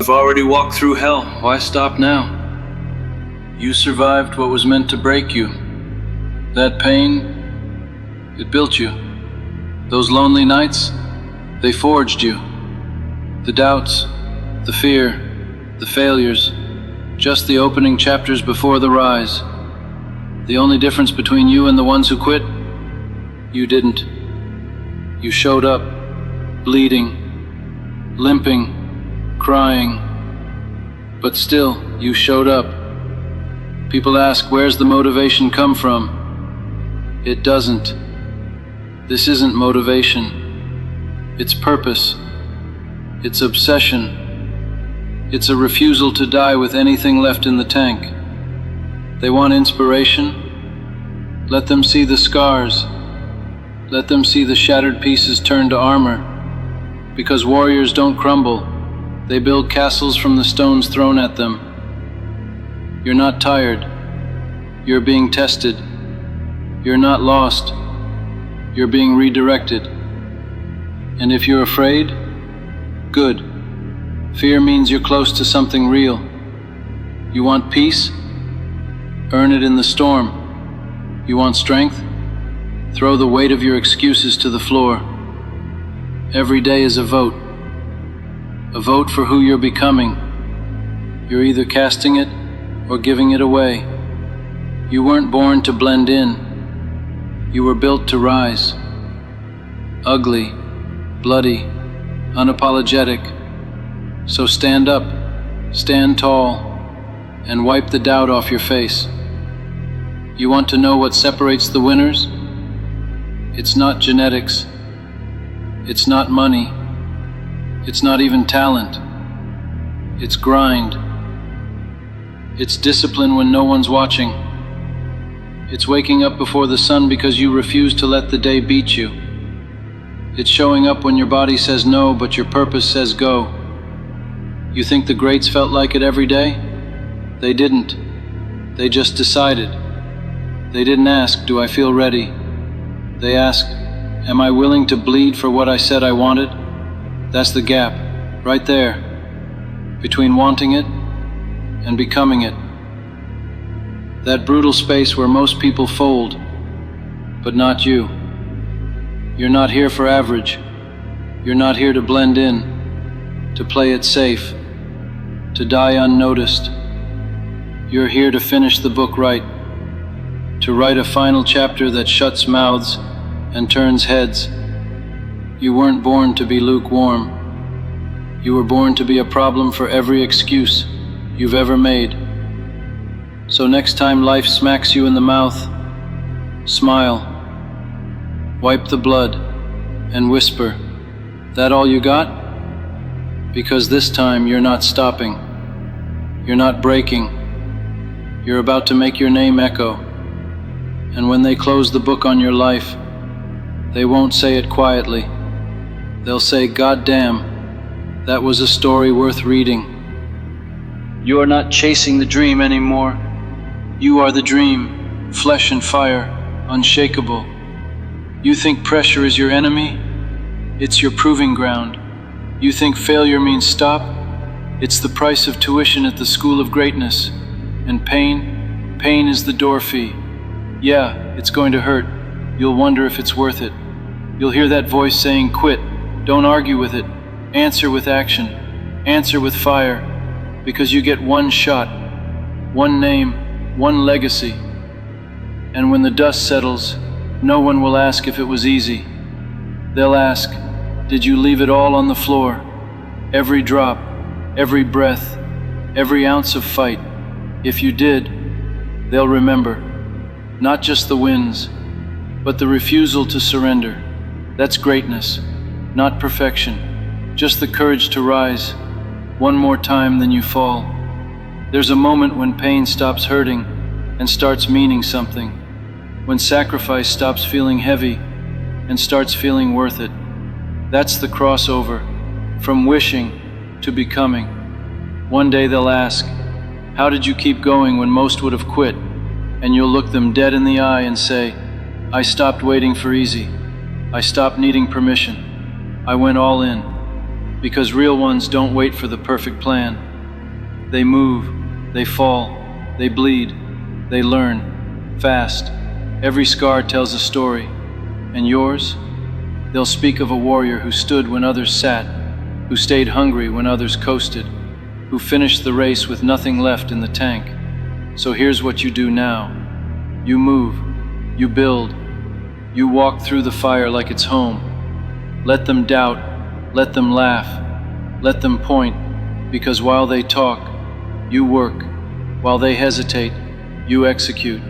I've already walked through hell. Why stop now? You survived what was meant to break you. That pain, it built you. Those lonely nights, they forged you. The doubts, the fear, the failures, just the opening chapters before the rise. The only difference between you and the ones who quit, you didn't. You showed up, bleeding, limping, crying, but still, you showed up. People ask, where's the motivation come from? It doesn't. This isn't motivation. It's purpose. It's obsession. It's a refusal to die with anything left in the tank. They want inspiration? Let them see the scars. Let them see the shattered pieces turned to armor. Because warriors don't crumble. They build castles from the stones thrown at them. You're not tired. You're being tested. You're not lost. You're being redirected. And if you're afraid, good. Fear means you're close to something real. You want peace? Earn it in the storm. You want strength? Throw the weight of your excuses to the floor. Every day is a vote. A vote for who you're becoming. You're either casting it or giving it away. You weren't born to blend in. You were built to rise. Ugly, bloody, unapologetic. So stand up, stand tall, and wipe the doubt off your face. You want to know what separates the winners? It's not genetics. It's not money. It's not even talent. It's grind. It's discipline when no one's watching. It's waking up before the sun because you refuse to let the day beat you. It's showing up when your body says no, but your purpose says go. You think the greats felt like it every day? They didn't. They just decided. They didn't ask, do I feel ready? They asked, am I willing to bleed for what I said I wanted? That's the gap, right there, between wanting it and becoming it. That brutal space where most people fold, but not you. You're not here for average. You're not here to blend in, to play it safe, to die unnoticed. You're here to finish the book right, to write a final chapter that shuts mouths and turns heads. You weren't born to be lukewarm. You were born to be a problem for every excuse you've ever made. So next time life smacks you in the mouth, smile, wipe the blood, and whisper, that all you got? Because this time you're not stopping. You're not breaking. You're about to make your name echo. And when they close the book on your life, they won't say it quietly. They'll say, God damn, that was a story worth reading. You are not chasing the dream anymore. You are the dream, flesh and fire, unshakable. You think pressure is your enemy? It's your proving ground. You think failure means stop? It's the price of tuition at the school of greatness. And pain is the door fee. Yeah, it's going to hurt. You'll wonder if it's worth it. You'll hear that voice saying, quit, don't argue with it. Answer with action, answer with fire, because you get one shot, one name, one legacy. And when the dust settles, no one will ask if it was easy. They'll ask, did you leave it all on the floor? Every drop, every breath, every ounce of fight. If you did, they'll remember, not just the wins, but the refusal to surrender. That's greatness, not perfection. Just the courage to rise, one more time than you fall. There's a moment when pain stops hurting and starts meaning something. When sacrifice stops feeling heavy and starts feeling worth it. That's the crossover, from wishing to becoming. One day they'll ask, how did you keep going when most would have quit? And you'll look them dead in the eye and say, I stopped waiting for easy. I stopped needing permission. I went all in. Because real ones don't wait for the perfect plan. They move, they fall, they bleed, they learn, fast. Every scar tells a story. And yours? They'll speak of a warrior who stood when others sat, who stayed hungry when others coasted, who finished the race with nothing left in the tank. So here's what you do now. You move, you build, you walk through the fire like it's home. Let them doubt, let them laugh, let them point, because while they talk, you work. While they hesitate, you execute.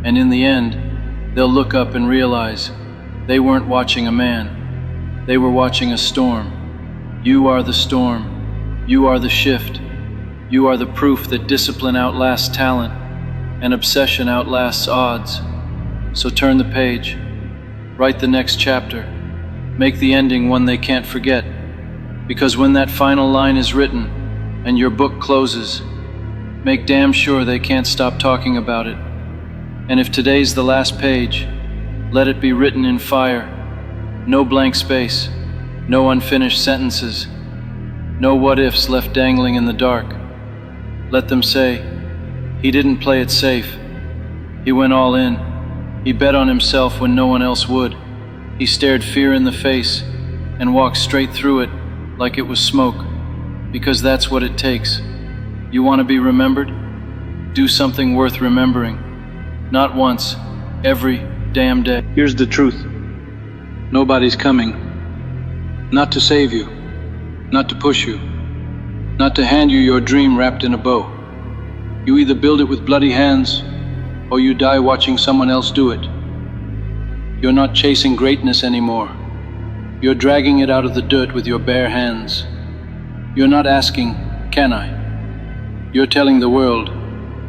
And in the end, they'll look up and realize they weren't watching a man, they were watching a storm. You are the storm, you are the shift, you are the proof that discipline outlasts talent and obsession outlasts odds. So turn the page, write the next chapter, make the ending one they can't forget. Because when that final line is written and your book closes, make damn sure they can't stop talking about it. And if today's the last page, let it be written in fire. No blank space, no unfinished sentences, no what-ifs left dangling in the dark. Let them say, he didn't play it safe. He went all in. He bet on himself when no one else would. He stared fear in the face and walked straight through it like it was smoke. Because that's what it takes. You want to be remembered? Do something worth remembering. Not once, every damn day. Here's the truth. Nobody's coming. Not to save you. Not to push you. Not to hand you your dream wrapped in a bow. You either build it with bloody hands, or you die watching someone else do it. You're not chasing greatness anymore. You're dragging it out of the dirt with your bare hands. You're not asking, can I? You're telling the world,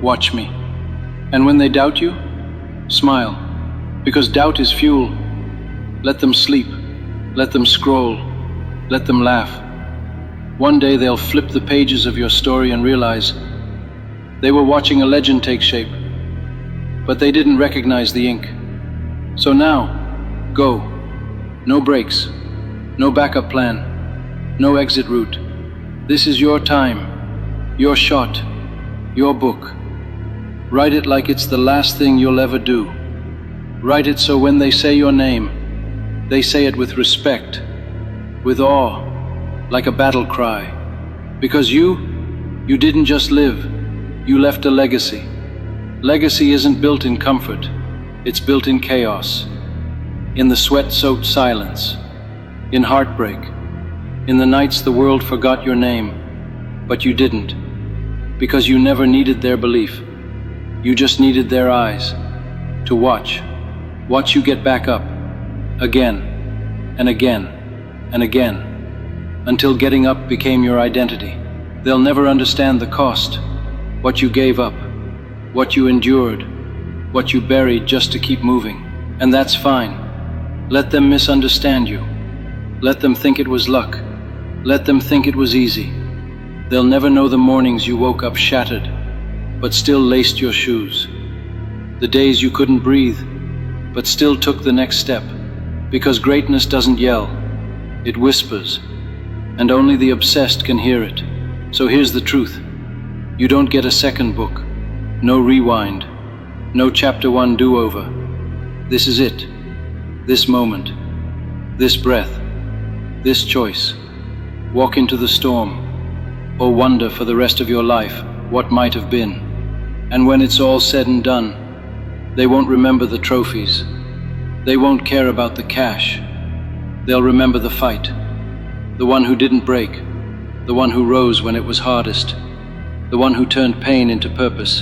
watch me. And when they doubt you, smile. Because doubt is fuel. Let them sleep. Let them scroll. Let them laugh. One day they'll flip the pages of your story and realize they were watching a legend take shape, but they didn't recognize the ink. So now, go. No breaks, no backup plan, no exit route. This is your time, your shot, your book. Write it like it's the last thing you'll ever do. Write it so when they say your name, they say it with respect, with awe, like a battle cry. Because you didn't just live. You left a legacy. Legacy isn't built in comfort. It's built in chaos. In the sweat-soaked silence. In heartbreak. In the nights the world forgot your name. But you didn't. Because you never needed their belief. You just needed their eyes. To watch. Watch you get back up. Again. And again. And again. Until getting up became your identity. They'll never understand the cost. What you gave up, what you endured, what you buried just to keep moving. And that's fine. Let them misunderstand you. Let them think it was luck. Let them think it was easy. They'll never know the mornings you woke up shattered, but still laced your shoes. The days you couldn't breathe, but still took the next step. Because greatness doesn't yell, it whispers, and only the obsessed can hear it. So here's the truth. You don't get a second book, no rewind, no chapter 1 do-over. This is it, this moment, this breath, this choice. Walk into the storm, or wonder for the rest of your life what might have been. And when it's all said and done, they won't remember the trophies. They won't care about the cash. They'll remember the fight, the one who didn't break, the one who rose when it was hardest, the one who turned pain into purpose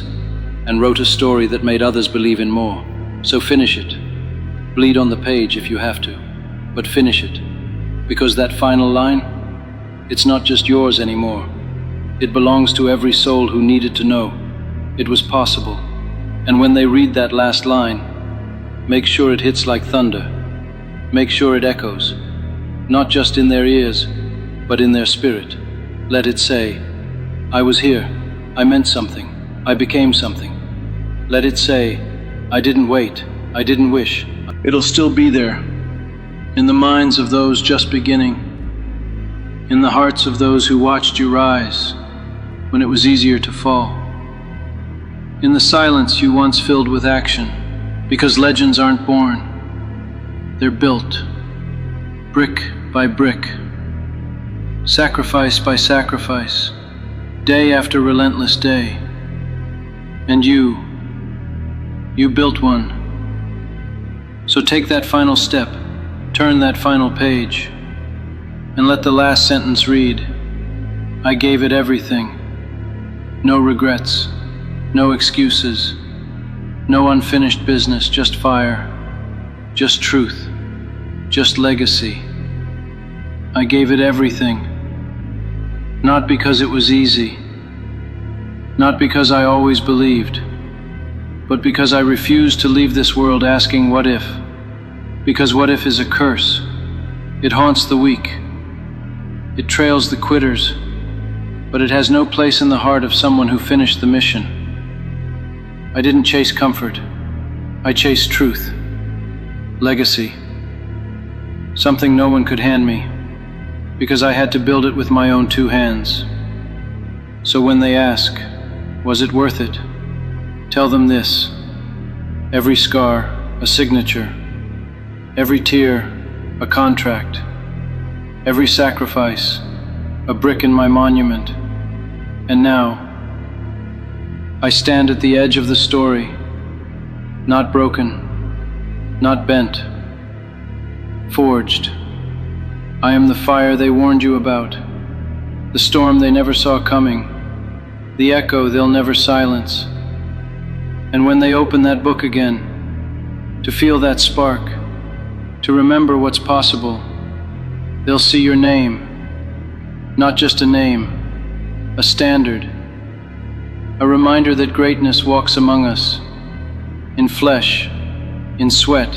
and wrote a story that made others believe in more. So finish it. Bleed on the page if you have to, but finish it. Because that final line, it's not just yours anymore. It belongs to every soul who needed to know it was possible. And when they read that last line, make sure it hits like thunder. Make sure it echoes, not just in their ears, but in their spirit. Let it say, I was here, I meant something, I became something. Let it say, I didn't wait, I didn't wish. It'll still be there, in the minds of those just beginning, in the hearts of those who watched you rise when it was easier to fall. In the silence you once filled with action, because legends aren't born, they're built, brick by brick, sacrifice by sacrifice, day after relentless day. And you built one. So take that final step, turn that final page, and let the last sentence read, I gave it everything. No regrets, no excuses, no unfinished business, just fire, just truth, just legacy. I gave it everything, not because it was easy, not because I always believed, but because I refused to leave this world asking what if, because what if is a curse. It haunts the weak. It trails the quitters, but it has no place in the heart of someone who finished the mission. I didn't chase comfort. I chased truth, legacy, something no one could hand me, because I had to build it with my own two hands. So when they ask, was it worth it? Tell them this: every scar, a signature, every tear, a contract, every sacrifice, a brick in my monument. And now, I stand at the edge of the story, not broken, not bent, forged. I am the fire they warned you about, the storm they never saw coming, the echo they'll never silence. And when they open that book again, to feel that spark, to remember what's possible, they'll see your name, not just a name, a standard, a reminder that greatness walks among us, in flesh, in sweat,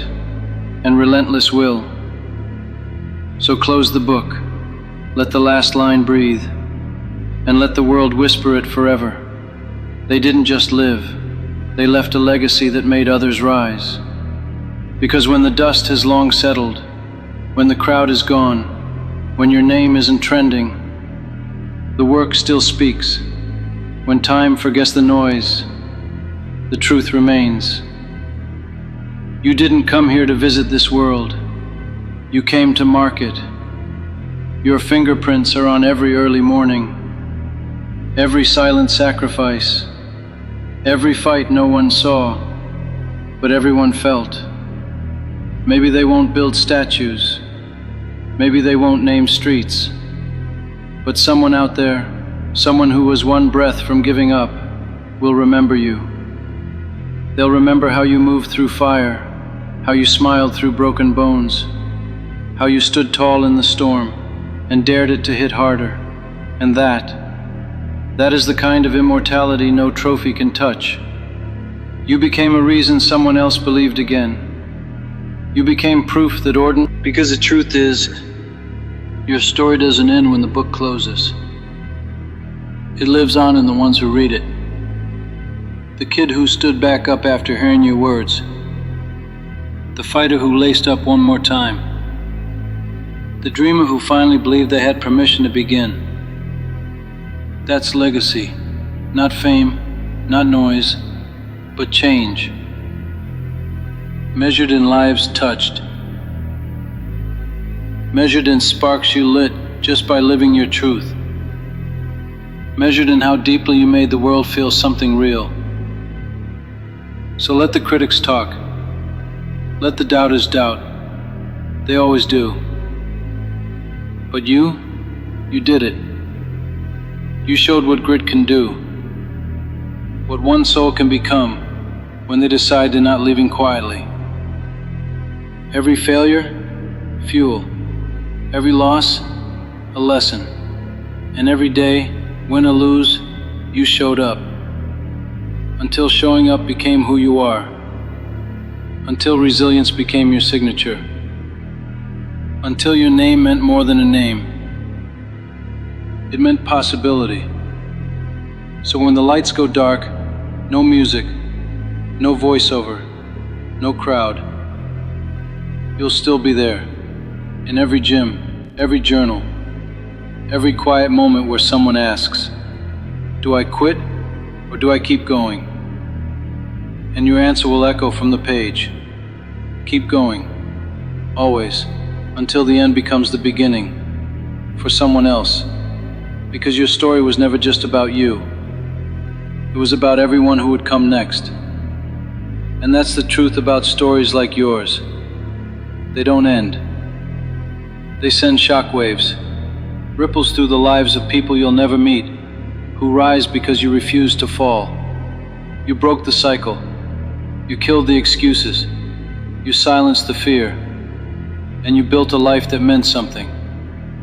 and relentless will. So close the book, let the last line breathe, and let the world whisper it forever. They didn't just live, they left a legacy that made others rise. Because when the dust has long settled, when the crowd is gone, when your name isn't trending, the work still speaks. When time forgets the noise, the truth remains. You didn't come here to visit this world. You came to mark it. Your fingerprints are on every early morning, every silent sacrifice, every fight no one saw, but everyone felt. Maybe they won't build statues, maybe they won't name streets, but someone out there, someone who was one breath from giving up, will remember you. They'll remember how you moved through fire, how you smiled through broken bones, how you stood tall in the storm and dared it to hit harder. And that is the kind of immortality no trophy can touch. You became a reason someone else believed again. You became proof that because the truth is, your story doesn't end when the book closes. It lives on in the ones who read it. The kid who stood back up after hearing your words. The fighter who laced up one more time. The dreamer who finally believed they had permission to begin. That's legacy. Not fame, not noise, but change. Measured in lives touched. Measured in sparks you lit just by living your truth. Measured in how deeply you made the world feel something real. So let the critics talk. Let the doubters doubt. They always do. But you did it. You showed what grit can do. What one soul can become when they decide they're not leaving quietly. Every failure, fuel. Every loss, a lesson. And every day, win or lose, you showed up. Until showing up became who you are. Until resilience became your signature. Until your name meant more than a name. It meant possibility. So when the lights go dark, no music, no voiceover, no crowd. You'll still be there, in every gym, every journal, every quiet moment where someone asks, "Do I quit or do I keep going?" And your answer will echo from the page, "Keep going, always, until the end becomes the beginning, for someone else, because your story was never just about you. It was about everyone who would come next." And that's the truth about stories like yours. They don't end. They send shockwaves, ripples through the lives of people you'll never meet, who rise because you refused to fall. You broke the cycle. You killed the excuses. You silenced the fear. And you built a life that meant something.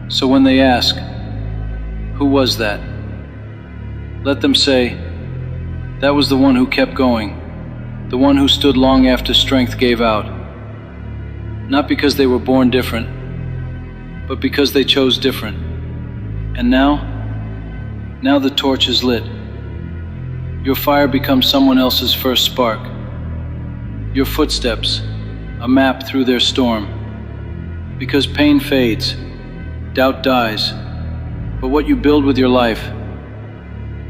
So when they ask, "Who was that?" let them say, "That was the one who kept going, the one who stood long after strength gave out." Not because they were born different, but because they chose different. And now the torch is lit. Your fire becomes someone else's first spark. Your footsteps, a map through their storm. Because pain fades, doubt dies, but what you build with your life,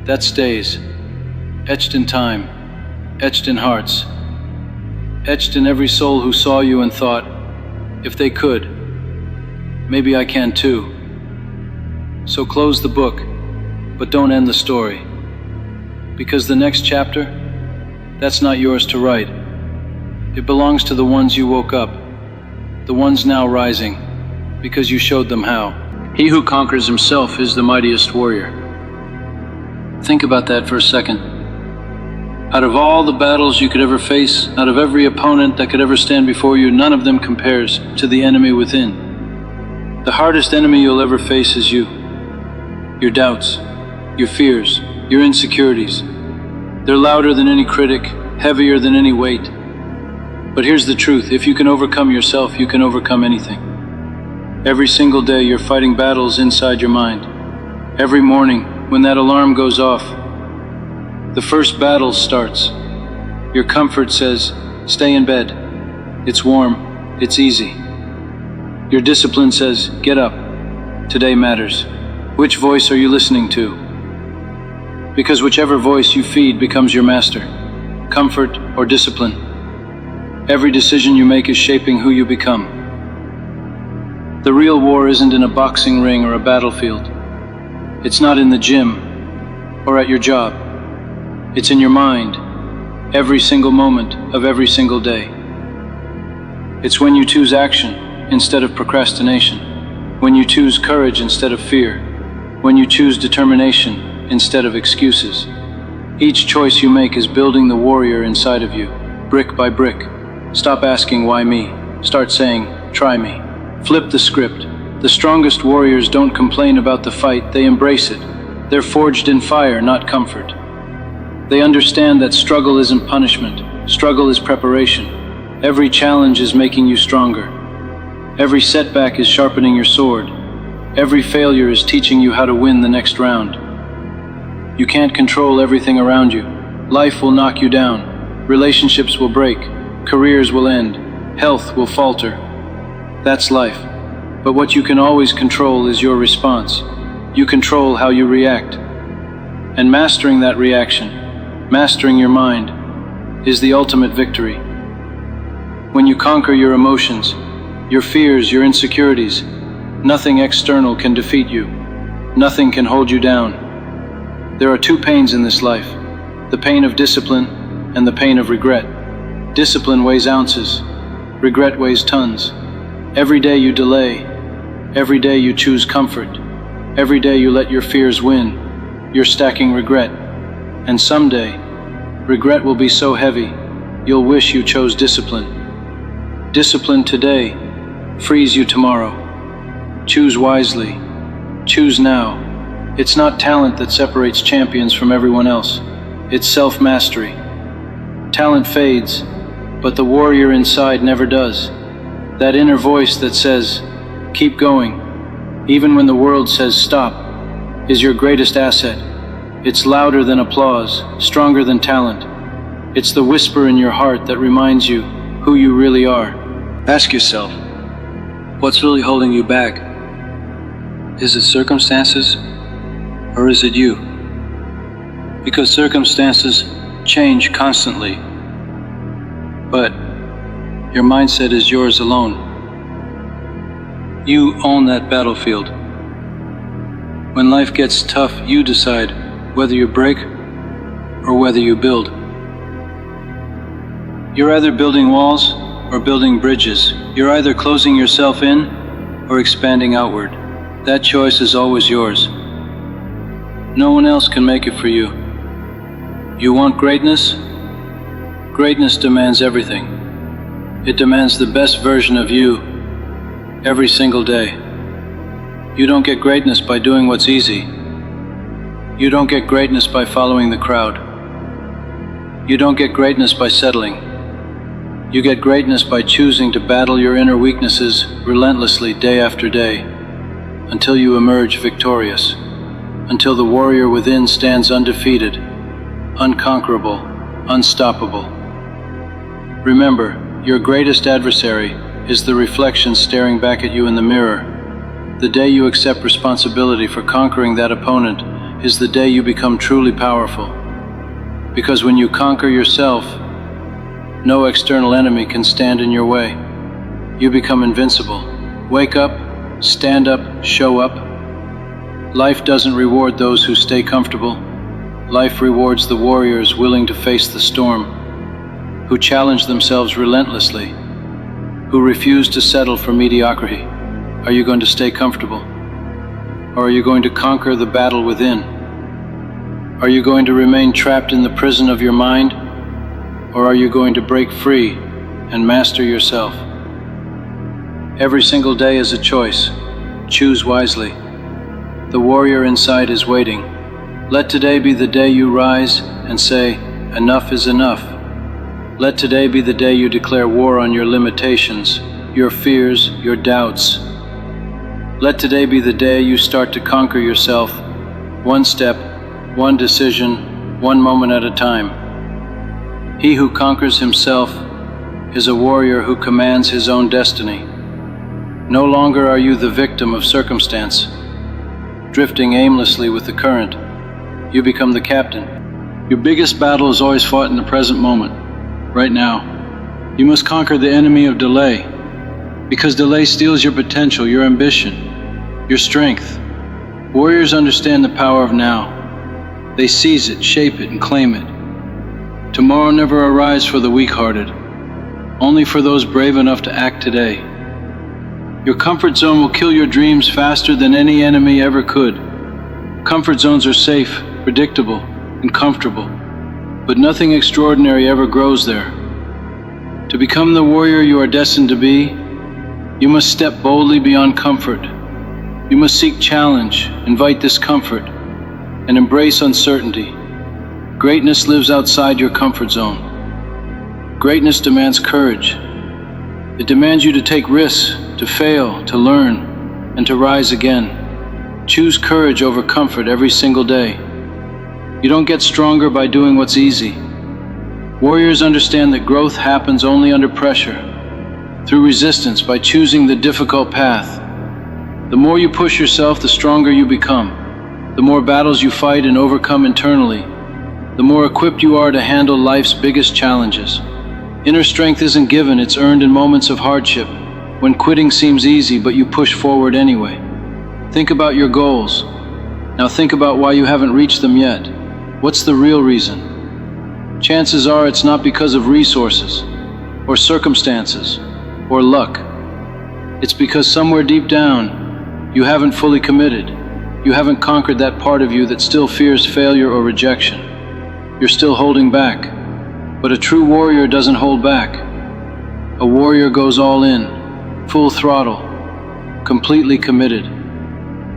that stays, etched in time, etched in hearts, etched in every soul who saw you and thought, "If they could, maybe I can too." So close the book, but don't end the story. Because the next chapter, that's not yours to write. It belongs to the ones you woke up, the ones now rising, because you showed them how. He who conquers himself is the mightiest warrior. Think about that for a second. Out of all the battles you could ever face, out of every opponent that could ever stand before you, none of them compares to the enemy within. The hardest enemy you'll ever face is you. Your doubts, your fears, your insecurities. They're louder than any critic, heavier than any weight. But here's the truth, if you can overcome yourself, you can overcome anything. Every single day you're fighting battles inside your mind. Every morning, when that alarm goes off, the first battle starts. Your comfort says, "Stay in bed. It's warm. It's easy." Your discipline says, "Get up. Today matters." Which voice are you listening to? Because whichever voice you feed becomes your master, comfort or discipline. Every decision you make is shaping who you become. The real war isn't in a boxing ring or a battlefield. It's not in the gym or at your job. It's in your mind, every single moment of every single day. It's when you choose action instead of procrastination, when you choose courage instead of fear, when you choose determination instead of excuses. Each choice you make is building the warrior inside of you, brick by brick. Stop asking why me. Start saying, try me. Flip the script. The strongest warriors don't complain about the fight, they embrace it. They're forged in fire, not comfort. They understand that struggle isn't punishment. Struggle is preparation. Every challenge is making you stronger. Every setback is sharpening your sword. Every failure is teaching you how to win the next round. You can't control everything around you. Life will knock you down. Relationships will break. Careers will end. Health will falter. That's life. But what you can always control is your response. You control how you react. And mastering that reaction, mastering your mind, is the ultimate victory. When you conquer your emotions, your fears, your insecurities, nothing external can defeat you. Nothing can hold you down. There are two pains in this life, the pain of discipline and the pain of regret. Discipline weighs ounces, regret weighs tons. Every day you delay, every day you choose comfort, every day you let your fears win, you're stacking regret. And someday, regret will be so heavy, you'll wish you chose discipline. Discipline today frees you tomorrow. Choose wisely. Choose now. It's not talent that separates champions from everyone else. It's self-mastery. Talent fades, but the warrior inside never does. That inner voice that says, keep going, even when the world says stop, is your greatest asset. It's louder than applause, stronger than talent. It's the whisper in your heart that reminds you who you really are. Ask yourself, what's really holding you back? Is it circumstances, or is it you? Because circumstances change constantly, but your mindset is yours alone. You own that battlefield. When life gets tough, you decide whether you break or whether you build. You're either building walls or building bridges. You're either closing yourself in or expanding outward. That choice is always yours. No one else can make it for you. You want greatness? Greatness demands everything. It demands the best version of you every single day. You don't get greatness by doing what's easy. You don't get greatness by following the crowd. You don't get greatness by settling. You get greatness by choosing to battle your inner weaknesses relentlessly day after day, until you emerge victorious, until the warrior within stands undefeated, unconquerable, unstoppable. Remember, your greatest adversary is the reflection staring back at you in the mirror. The day you accept responsibility for conquering that opponent is the day you become truly powerful. Because when you conquer yourself, no external enemy can stand in your way. You become invincible. Wake up, stand up, show up. Life doesn't reward those who stay comfortable. Life rewards the warriors willing to face the storm, who challenge themselves relentlessly, who refuse to settle for mediocrity. Are you going to stay comfortable? Or are you going to conquer the battle within? Are you going to remain trapped in the prison of your mind? Or are you going to break free and master yourself? Every single day is a choice. Choose wisely. The warrior inside is waiting. Let today be the day you rise and say, enough is enough. Let today be the day you declare war on your limitations, your fears, your doubts. Let today be the day you start to conquer yourself, one step, one decision, one moment at a time. He who conquers himself is a warrior who commands his own destiny. No longer are you the victim of circumstance, drifting aimlessly with the current. You become the captain. Your biggest battle is always fought in the present moment, right now. You must conquer the enemy of delay, because delay steals your potential, your ambition, your strength. Warriors understand the power of now. They seize it, shape it, and claim it. Tomorrow never arrives for the weak-hearted, only for those brave enough to act today. Your comfort zone will kill your dreams faster than any enemy ever could. Comfort zones are safe, predictable, and comfortable, but nothing extraordinary ever grows there. To become the warrior you are destined to be, you must step boldly beyond comfort. You must seek challenge, invite discomfort, and embrace uncertainty. Greatness lives outside your comfort zone. Greatness demands courage. It demands you to take risks, to fail, to learn, and to rise again. Choose courage over comfort every single day. You don't get stronger by doing what's easy. Warriors understand that growth happens only under pressure, through resistance, by choosing the difficult path. The more you push yourself, the stronger you become. The more battles you fight and overcome internally, the more equipped you are to handle life's biggest challenges. Inner strength isn't given, it's earned in moments of hardship, when quitting seems easy but you push forward anyway. Think about your goals. Now think about why you haven't reached them yet. What's the real reason? Chances are it's not because of resources, or circumstances, or luck. It's because somewhere deep down, you haven't fully committed. You haven't conquered that part of you that still fears failure or rejection. You're still holding back. But a true warrior doesn't hold back. A warrior goes all in, full throttle, completely committed.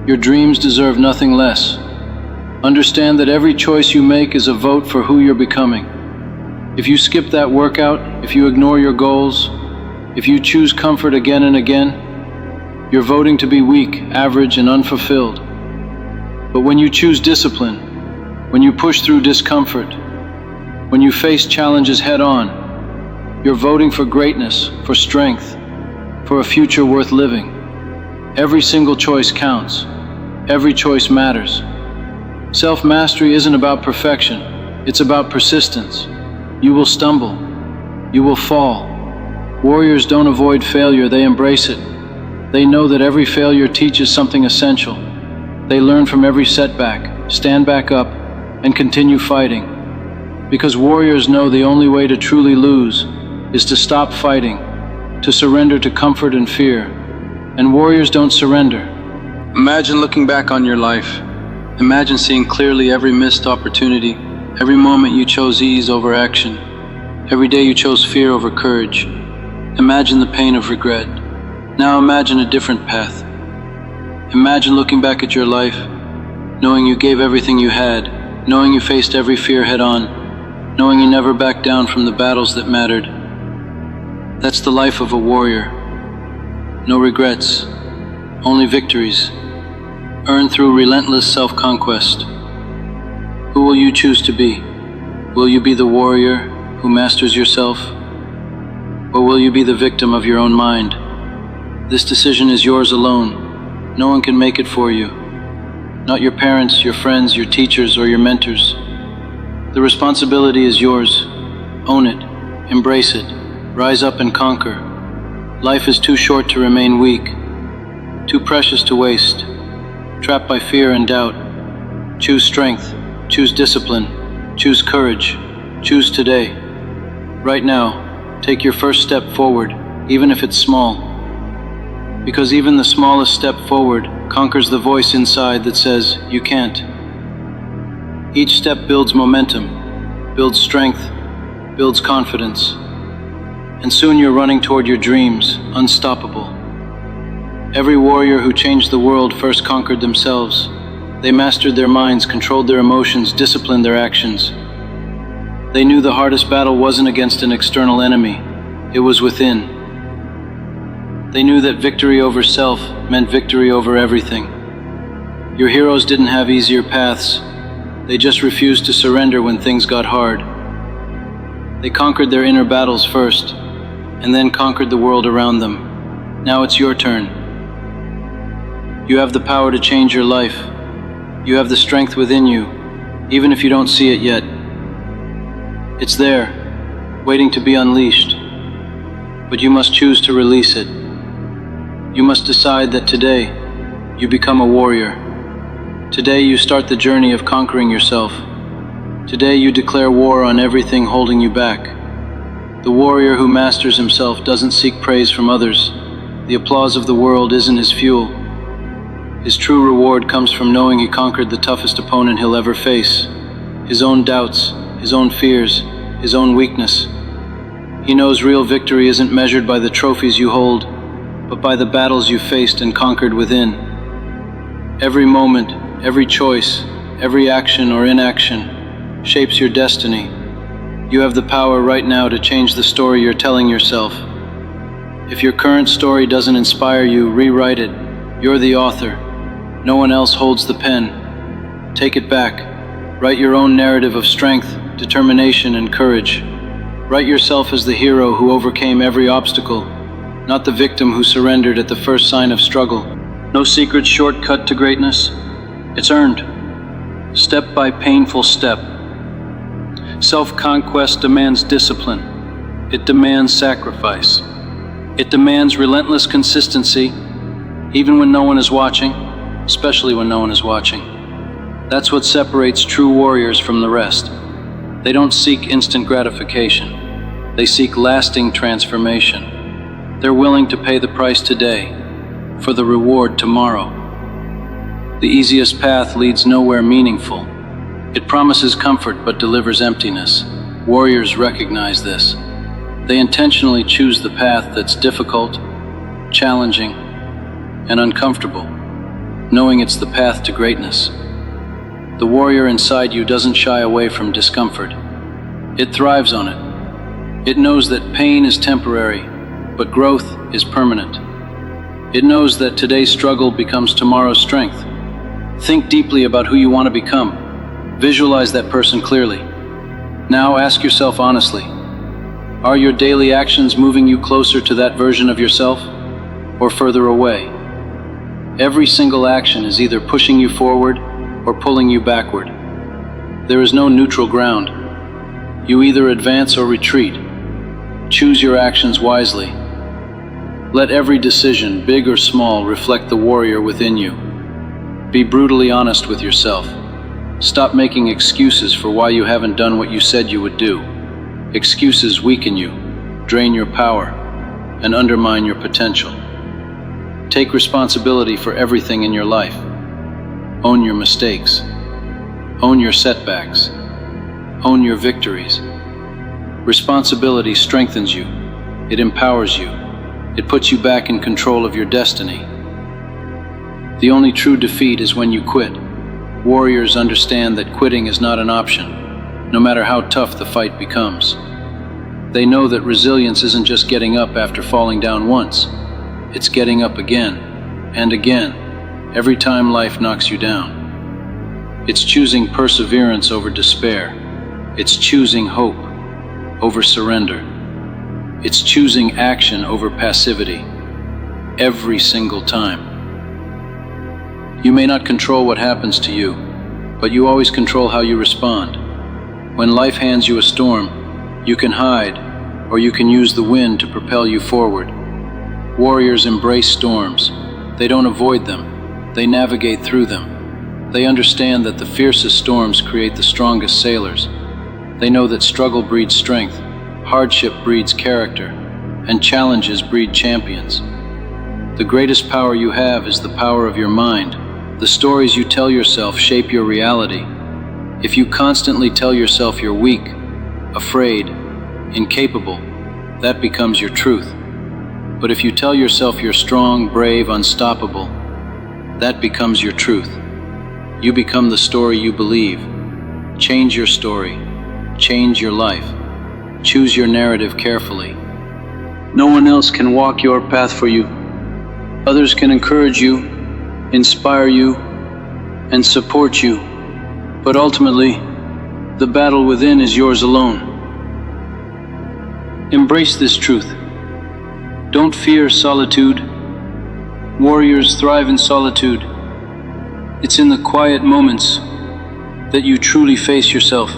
Your dreams deserve nothing less. Understand that every choice you make is a vote for who you're becoming. If you skip that workout, if you ignore your goals, if you choose comfort again and again, you're voting to be weak, average, and unfulfilled. But when you choose discipline, when you push through discomfort, when you face challenges head-on, you're voting for greatness, for strength, for a future worth living. Every single choice counts. Every choice matters. Self-mastery isn't about perfection, it's about persistence. You will stumble. You will fall. Warriors don't avoid failure, they embrace it. They know that every failure teaches something essential. They learn from every setback, stand back up, and continue fighting. Because warriors know the only way to truly lose is to stop fighting, to surrender to comfort and fear. And warriors don't surrender. Imagine looking back on your life. Imagine seeing clearly every missed opportunity, every moment you chose ease over action, every day you chose fear over courage. Imagine the pain of regret. Now imagine a different path. Imagine looking back at your life, knowing you gave everything you had, knowing you faced every fear head-on, knowing you never backed down from the battles that mattered. That's the life of a warrior. No regrets, only victories, earned through relentless self-conquest. Who will you choose to be? Will you be the warrior who masters yourself? Or will you be the victim of your own mind? This decision is yours alone. No one can make it for you. Not your parents, your friends, your teachers, or your mentors. The responsibility is yours. Own it. Embrace it. Rise up and conquer. Life is too short to remain weak. Too precious to waste. Trapped by fear and doubt. Choose strength. Choose discipline. Choose courage. Choose today. Right now, take your first step forward, even if it's small. Because even the smallest step forward conquers the voice inside that says, you can't. Each step builds momentum, builds strength, builds confidence. And soon you're running toward your dreams, unstoppable. Every warrior who changed the world first conquered themselves. They mastered their minds, controlled their emotions, disciplined their actions. They knew the hardest battle wasn't against an external enemy, it was within. They knew that victory over self meant victory over everything. Your heroes didn't have easier paths, they just refused to surrender when things got hard. They conquered their inner battles first, and then conquered the world around them. Now it's your turn. You have the power to change your life. You have the strength within you, even if you don't see it yet. It's there, waiting to be unleashed, but you must choose to release it. You must decide that today, you become a warrior. Today you start the journey of conquering yourself. Today you declare war on everything holding you back. The warrior who masters himself doesn't seek praise from others. The applause of the world isn't his fuel. His true reward comes from knowing he conquered the toughest opponent he'll ever face. His own doubts, his own fears, his own weakness. He knows real victory isn't measured by the trophies you hold, but by the battles you faced and conquered within. Every moment, every choice, every action or inaction shapes your destiny. You have the power right now to change the story you're telling yourself. If your current story doesn't inspire you, rewrite it. You're the author. No one else holds the pen. Take it back. Write your own narrative of strength, determination, and courage. Write yourself as the hero who overcame every obstacle, not the victim who surrendered at the first sign of struggle. No secret shortcut to greatness. It's earned, step by painful step. Self-conquest demands discipline. It demands sacrifice. It demands relentless consistency, even when no one is watching, especially when no one is watching. That's what separates true warriors from the rest. They don't seek instant gratification. They seek lasting transformation. They're willing to pay the price today for the reward tomorrow. The easiest path leads nowhere meaningful. It promises comfort but delivers emptiness. Warriors recognize this. They intentionally choose the path that's difficult, challenging, and uncomfortable, knowing it's the path to greatness. The warrior inside you doesn't shy away from discomfort. It thrives on it. It knows that pain is temporary, but growth is permanent. It knows that today's struggle becomes tomorrow's strength. Think deeply about who you want to become. Visualize that person clearly. Now ask yourself honestly, are your daily actions moving you closer to that version of yourself, or further away? Every single action is either pushing you forward or pulling you backward. There is no neutral ground. You either advance or retreat. Choose your actions wisely. Let every decision, big or small, reflect the warrior within you. Be brutally honest with yourself. Stop making excuses for why you haven't done what you said you would do. Excuses weaken you, drain your power, and undermine your potential. Take responsibility for everything in your life. Own your mistakes. Own your setbacks. Own your victories. Responsibility strengthens you. It empowers you. It puts you back in control of your destiny. The only true defeat is when you quit. Warriors understand that quitting is not an option, no matter how tough the fight becomes. They know that resilience isn't just getting up after falling down once. It's getting up again and again, every time life knocks you down. It's choosing perseverance over despair. It's choosing hope over surrender. It's choosing action over passivity, every single time. You may not control what happens to you, but you always control how you respond. When life hands you a storm, you can hide, or you can use the wind to propel you forward. Warriors embrace storms. They don't avoid them. They navigate through them. They understand that the fiercest storms create the strongest sailors. They know that struggle breeds strength, hardship breeds character, and challenges breed champions. The greatest power you have is the power of your mind. The stories you tell yourself shape your reality. If you constantly tell yourself you're weak, afraid, incapable, that becomes your truth. But if you tell yourself you're strong, brave, unstoppable, that becomes your truth. You become the story you believe. Change your story. Change your life. Choose your narrative carefully. No one else can walk your path for you. Others can encourage you, inspire you, and support you. But ultimately, the battle within is yours alone. Embrace this truth. Don't fear solitude. Warriors thrive in solitude. It's in the quiet moments that you truly face yourself.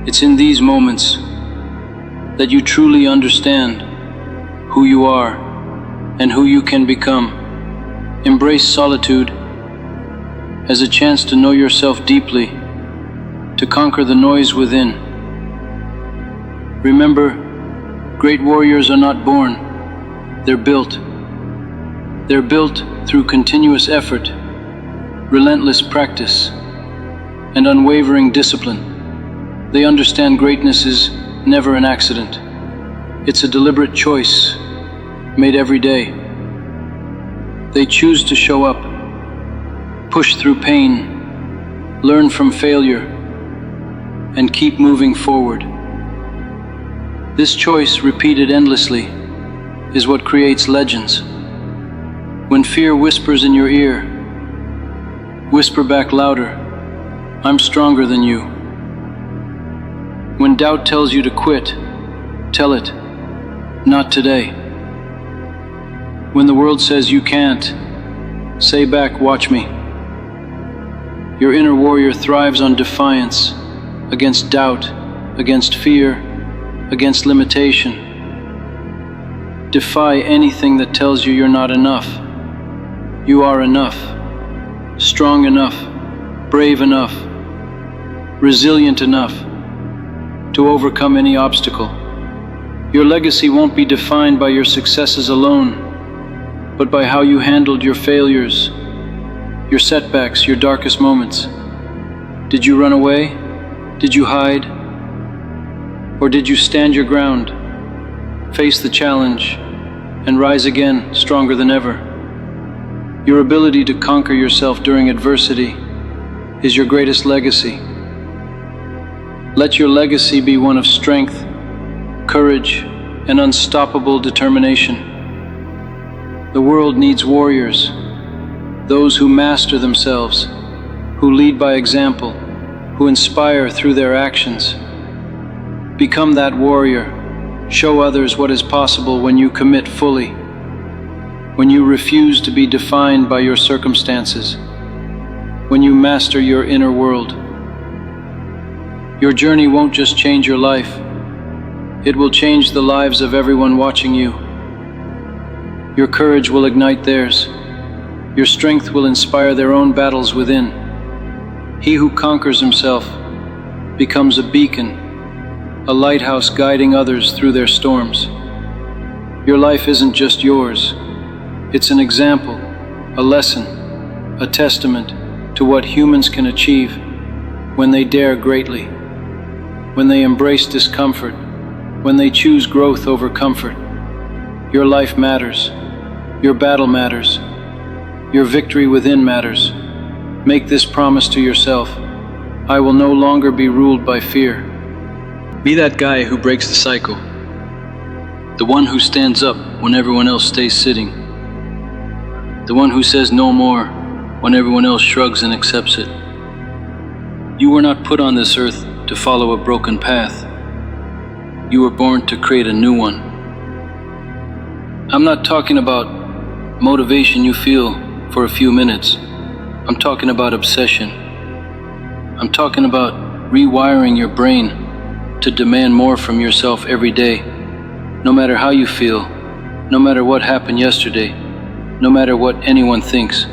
It's in these moments that you truly understand who you are and who you can become. Embrace solitude as a chance to know yourself deeply, to conquer the noise within. Remember, great warriors are not born. They're built. They're built through continuous effort, relentless practice, and unwavering discipline. They understand greatness is never an accident. It's a deliberate choice made every day. They choose to show up, push through pain, learn from failure, and keep moving forward. This choice, repeated endlessly, is what creates legends. When fear whispers in your ear, whisper back louder, "I'm stronger than you." When doubt tells you to quit, tell it, "Not today." When the world says you can't, say back, "Watch me." Your inner warrior thrives on defiance, against doubt, against fear, against limitation. Defy anything that tells you you're not enough. You are enough, strong enough, brave enough, resilient enough to overcome any obstacle. Your legacy won't be defined by your successes alone, but by how you handled your failures, your setbacks, your darkest moments. Did you run away? Did you hide? Or did you stand your ground, face the challenge, and rise again stronger than ever? Your ability to conquer yourself during adversity is your greatest legacy. Let your legacy be one of strength, courage, and unstoppable determination. The world needs warriors, those who master themselves, who lead by example, who inspire through their actions. Become that warrior. Show others what is possible when you commit fully. when you refuse to be defined by your circumstances, when you master your inner world. Your journey won't just change your life, it will change the lives of everyone watching you. Your courage will ignite theirs. Your strength will inspire their own battles within. He who conquers himself becomes a beacon, a lighthouse guiding others through their storms. Your life isn't just yours. It's an example, a lesson, a testament to what humans can achieve when they dare greatly, when they embrace discomfort, when they choose growth over comfort. Your life matters. Your battle matters. Your victory within matters. Make this promise to yourself: I will no longer be ruled by fear. Be that guy who breaks the cycle. The one who stands up when everyone else stays sitting. The one who says no more when everyone else shrugs and accepts it. You were not put on this earth to follow a broken path. You were born to create a new one. I'm not talking about motivation you feel for a few minutes. I'm talking about obsession. I'm talking about rewiring your brain to demand more from yourself every day, no matter how you feel, no matter what happened yesterday, no matter what anyone thinks.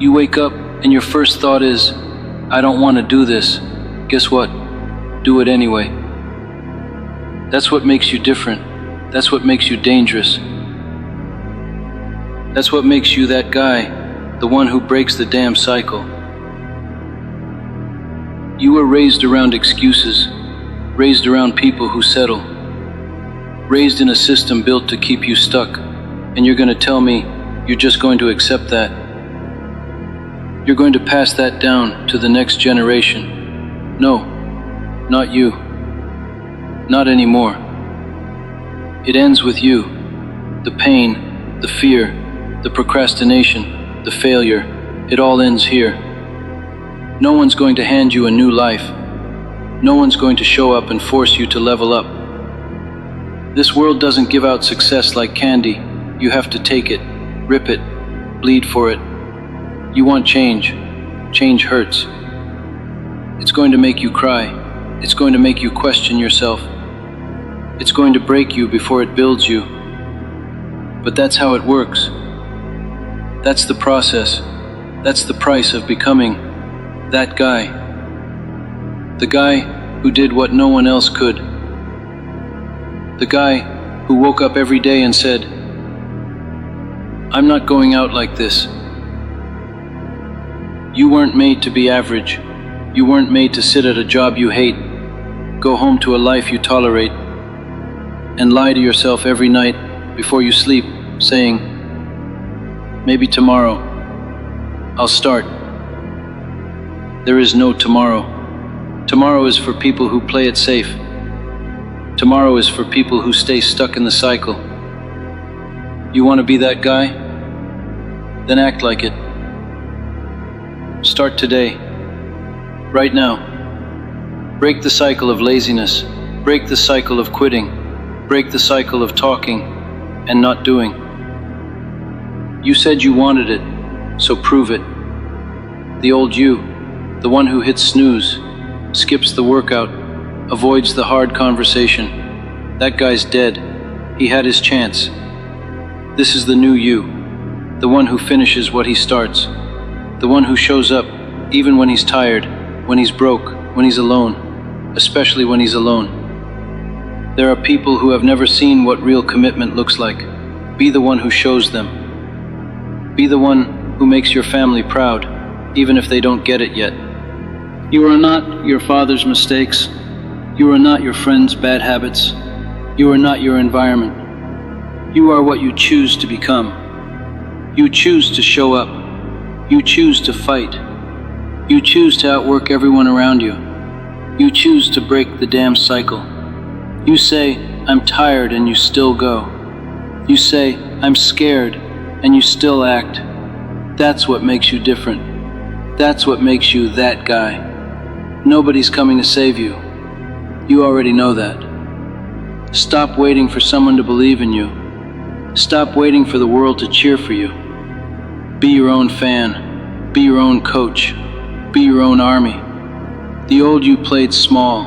You wake up and your first thought is, I don't want to do this. Guess what? Do it anyway. That's what makes you different. That's what makes you dangerous. That's what makes you that guy, the one who breaks the damn cycle. You were raised around excuses, raised around people who settle, raised in a system built to keep you stuck, and you're going to tell me you're just going to accept that. You're going to pass that down to the next generation. No, not you. Not anymore. It ends with you. The pain, the fear, the procrastination, the failure, it all ends here. No one's going to hand you a new life. No one's going to show up and force you to level up. This world doesn't give out success like candy. You have to take it, rip it, bleed for it. You want change. Change hurts. It's going to make you cry. It's going to make you question yourself. It's going to break you before it builds you. But that's how it works. That's the process. That's the price of becoming that guy. The guy who did what no one else could. The guy who woke up every day and said, I'm not going out like this. You weren't made to be average. You weren't made to sit at a job you hate, go home to a life you tolerate, and lie to yourself every night before you sleep, saying, maybe tomorrow, I'll start. There is no tomorrow. Tomorrow is for people who play it safe. Tomorrow is for people who stay stuck in the cycle. You want to be that guy? Then act like it. Start today. Right now. Break the cycle of laziness. Break the cycle of quitting. Break the cycle of talking and not doing. You said you wanted it, so prove it. The old you, the one who hits snooze, skips the workout, avoids the hard conversation. That guy's dead. He had his chance. This is the new you, the one who finishes what he starts, the one who shows up even when he's tired, when he's broke, when he's alone, especially when he's alone. There are people who have never seen what real commitment looks like. Be the one who shows them. Be the one who makes your family proud, even if they don't get it yet. You are not your father's mistakes. You are not your friend's bad habits. You are not your environment. You are what you choose to become. You choose to show up. You choose to fight. You choose to outwork everyone around you. You choose to break the damn cycle. You say, I'm tired, and you still go. You say, I'm scared, and you still act. That's what makes you different. That's what makes you that guy. Nobody's coming to save you. You already know that. Stop waiting for someone to believe in you. Stop waiting for the world to cheer for you. Be your own fan. Be your own coach. Be your own army. The old you played small.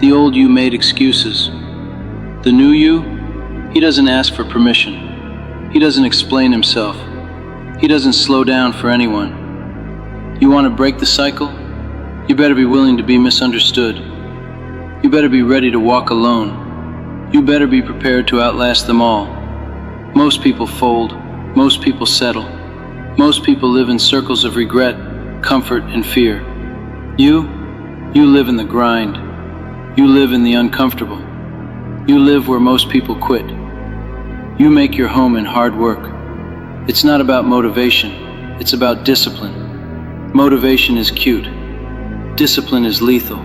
The old you made excuses. The new you, he doesn't ask for permission. He doesn't explain himself. He doesn't slow down for anyone. You want to break the cycle? You better be willing to be misunderstood. You better be ready to walk alone. You better be prepared to outlast them all. Most people fold. Most people settle. Most people live in circles of regret, comfort, and fear. You live in the grind. You live in the uncomfortable. You live where most people quit. You make your home in hard work. It's not about motivation. It's about discipline. Motivation is cute. Discipline is lethal.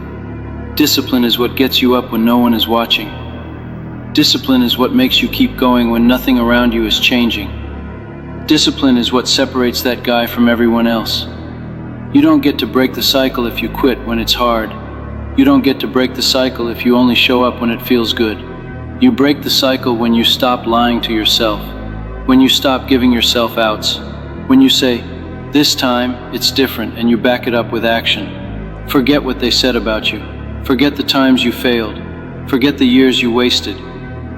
Discipline is what gets you up when no one is watching. Discipline is what makes you keep going when nothing around you is changing. Discipline is what separates that guy from everyone else. You don't get to break the cycle if you quit when it's hard. You don't get to break the cycle if you only show up when it feels good. You break the cycle when you stop lying to yourself, when you stop giving yourself outs, when you say, "This time, it's different," and you back it up with action. Forget what they said about you. Forget the times you failed. Forget the years you wasted.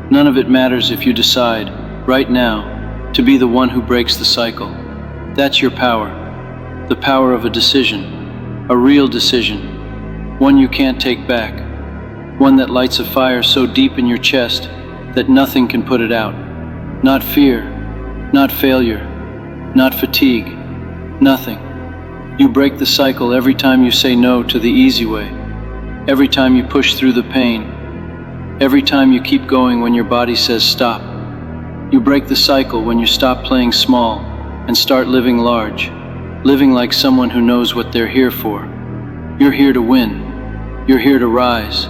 None of it matters if you decide, right now, to be the one who breaks the cycle. That's your power. The power of a decision. A real decision. One you can't take back. One that lights a fire so deep in your chest that nothing can put it out. Not fear. Not failure. Not fatigue. Nothing. You break the cycle every time you say no to the easy way. Every time you push through the pain. Every time you keep going when your body says stop. You break the cycle when you stop playing small and start living large. Living like someone who knows what they're here for. You're here to win. You're here to rise.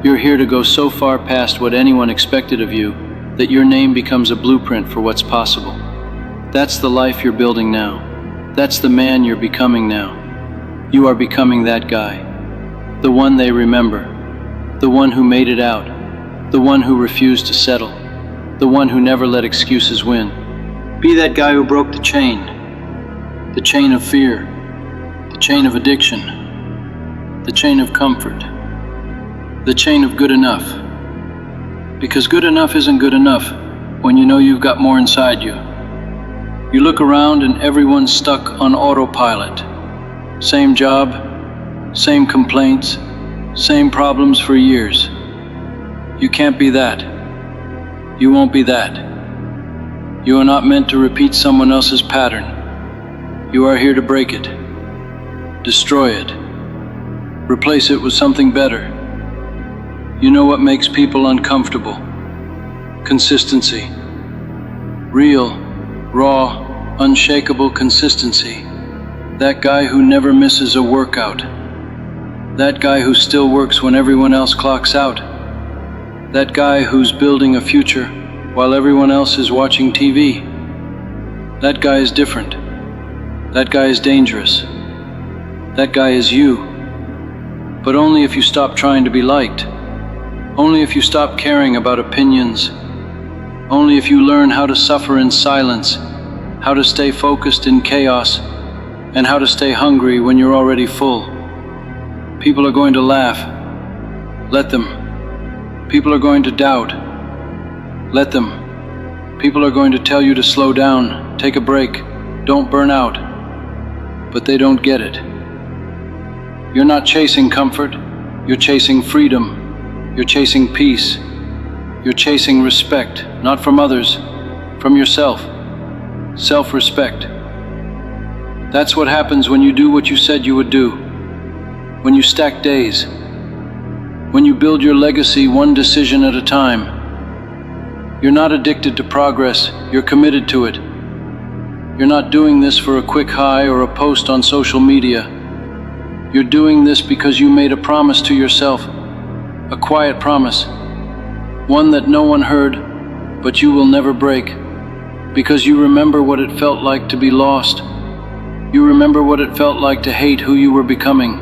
You're here to go so far past what anyone expected of you that your name becomes a blueprint for what's possible. That's the life you're building now. That's the man you're becoming now. You are becoming that guy. The one they remember. The one who made it out. The one who refused to settle. The one who never let excuses win. Be that guy who broke the chain. The chain of fear. The chain of addiction. The chain of comfort. The chain of good enough. Because good enough isn't good enough when you know you've got more inside you. You look around and everyone's stuck on autopilot. Same job, same complaints, same problems for years. You can't be that. You won't be that. You are not meant to repeat someone else's pattern. You are here to break it. Destroy it. Replace it with something better. You know what makes people uncomfortable? Consistency. Real, raw, unshakable consistency. That guy who never misses a workout. That guy who still works when everyone else clocks out. That guy who's building a future while everyone else is watching TV. That guy is different. That guy is dangerous. That guy is you. But only if you stop trying to be liked. Only if you stop caring about opinions. Only if you learn how to suffer in silence, how to stay focused in chaos, and how to stay hungry when you're already full. People are going to laugh. Let them. People are going to doubt. Let them. People are going to tell you to slow down, take a break, don't burn out. But they don't get it. You're not chasing comfort, you're chasing freedom. You're chasing peace. You're chasing respect, not from others, from yourself. Self-respect. That's what happens when you do what you said you would do. When you stack days. When you build your legacy one decision at a time. You're not addicted to progress, you're committed to it. You're not doing this for a quick high or a post on social media. You're doing this because you made a promise to yourself. A quiet promise, one that no one heard, but you will never break, because you remember what it felt like to be lost. You remember what it felt like to hate who you were becoming.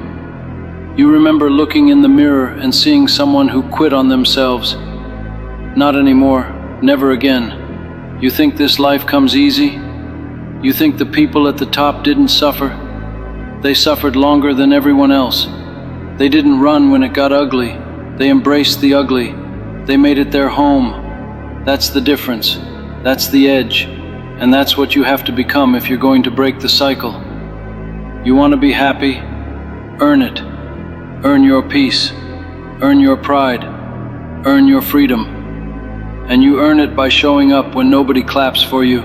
You remember looking in the mirror and seeing someone who quit on themselves. Not anymore, never again. You think this life comes easy? You think the people at the top didn't suffer? They suffered longer than everyone else. They didn't run when it got ugly. They embraced the ugly. They made it their home. That's the difference. That's the edge. And that's what you have to become if you're going to break the cycle. You want to be happy? Earn it. Earn your peace. Earn your pride. Earn your freedom. And you earn it by showing up when nobody claps for you.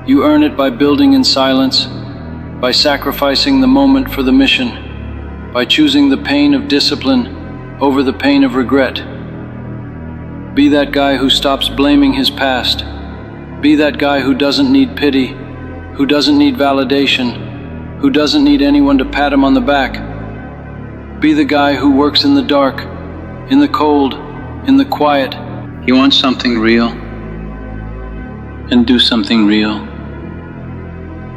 You earn it by building in silence, by sacrificing the moment for the mission, by choosing the pain of discipline over the pain of regret. Be that guy who stops blaming his past. Be that guy who doesn't need pity, who doesn't need validation, who doesn't need anyone to pat him on the back. Be the guy who works in the dark, in the cold, in the quiet. You want something real? And do something real.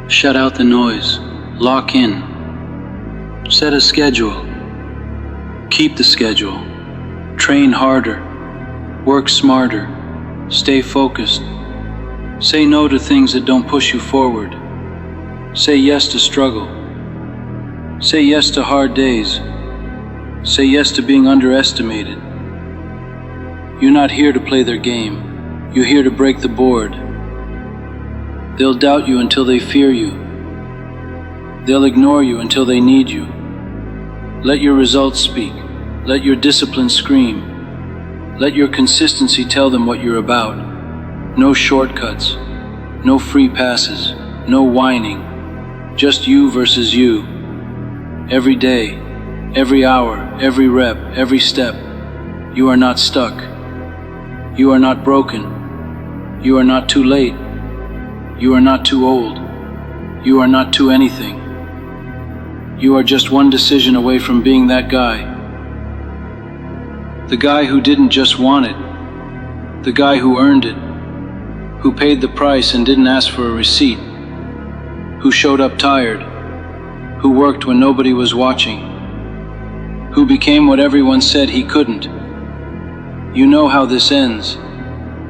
Shut out the noise. Lock in. Set a schedule. Keep the schedule. Train harder. Work smarter. Stay focused. Say no to things that don't push you forward. Say yes to struggle. Say yes to hard days. Say yes to being underestimated. You're not here to play their game. You're here to break the board. They'll doubt you until they fear you. They'll ignore you until they need you. Let your results speak. Let your discipline scream. Let your consistency tell them what you're about. No shortcuts. No free passes. No whining. Just you versus you. Every day, every hour, every rep, every step. You are not stuck. You are not broken. You are not too late. You are not too old. You are not too anything. You are just one decision away from being that guy. The guy who didn't just want it. The guy who earned it. Who paid the price and didn't ask for a receipt. Who showed up tired. Who worked when nobody was watching. Who became what everyone said he couldn't. You know how this ends.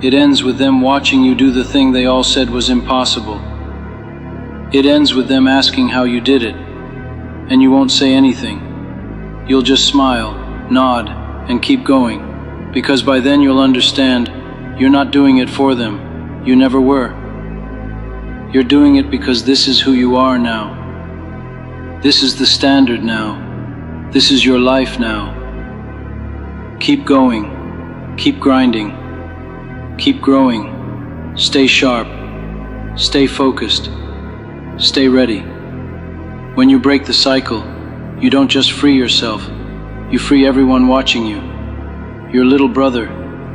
It ends with them watching you do the thing they all said was impossible. It ends with them asking how you did it, and you won't say anything. You'll just smile, nod, and keep going, because by then you'll understand you're not doing it for them. You never were. You're doing it because this is who you are now. This is the standard now. This is your life now. Keep going. Keep grinding. Keep growing. Stay sharp. Stay focused. Stay ready. When you break the cycle, you don't just free yourself. You free everyone watching you. Your little brother,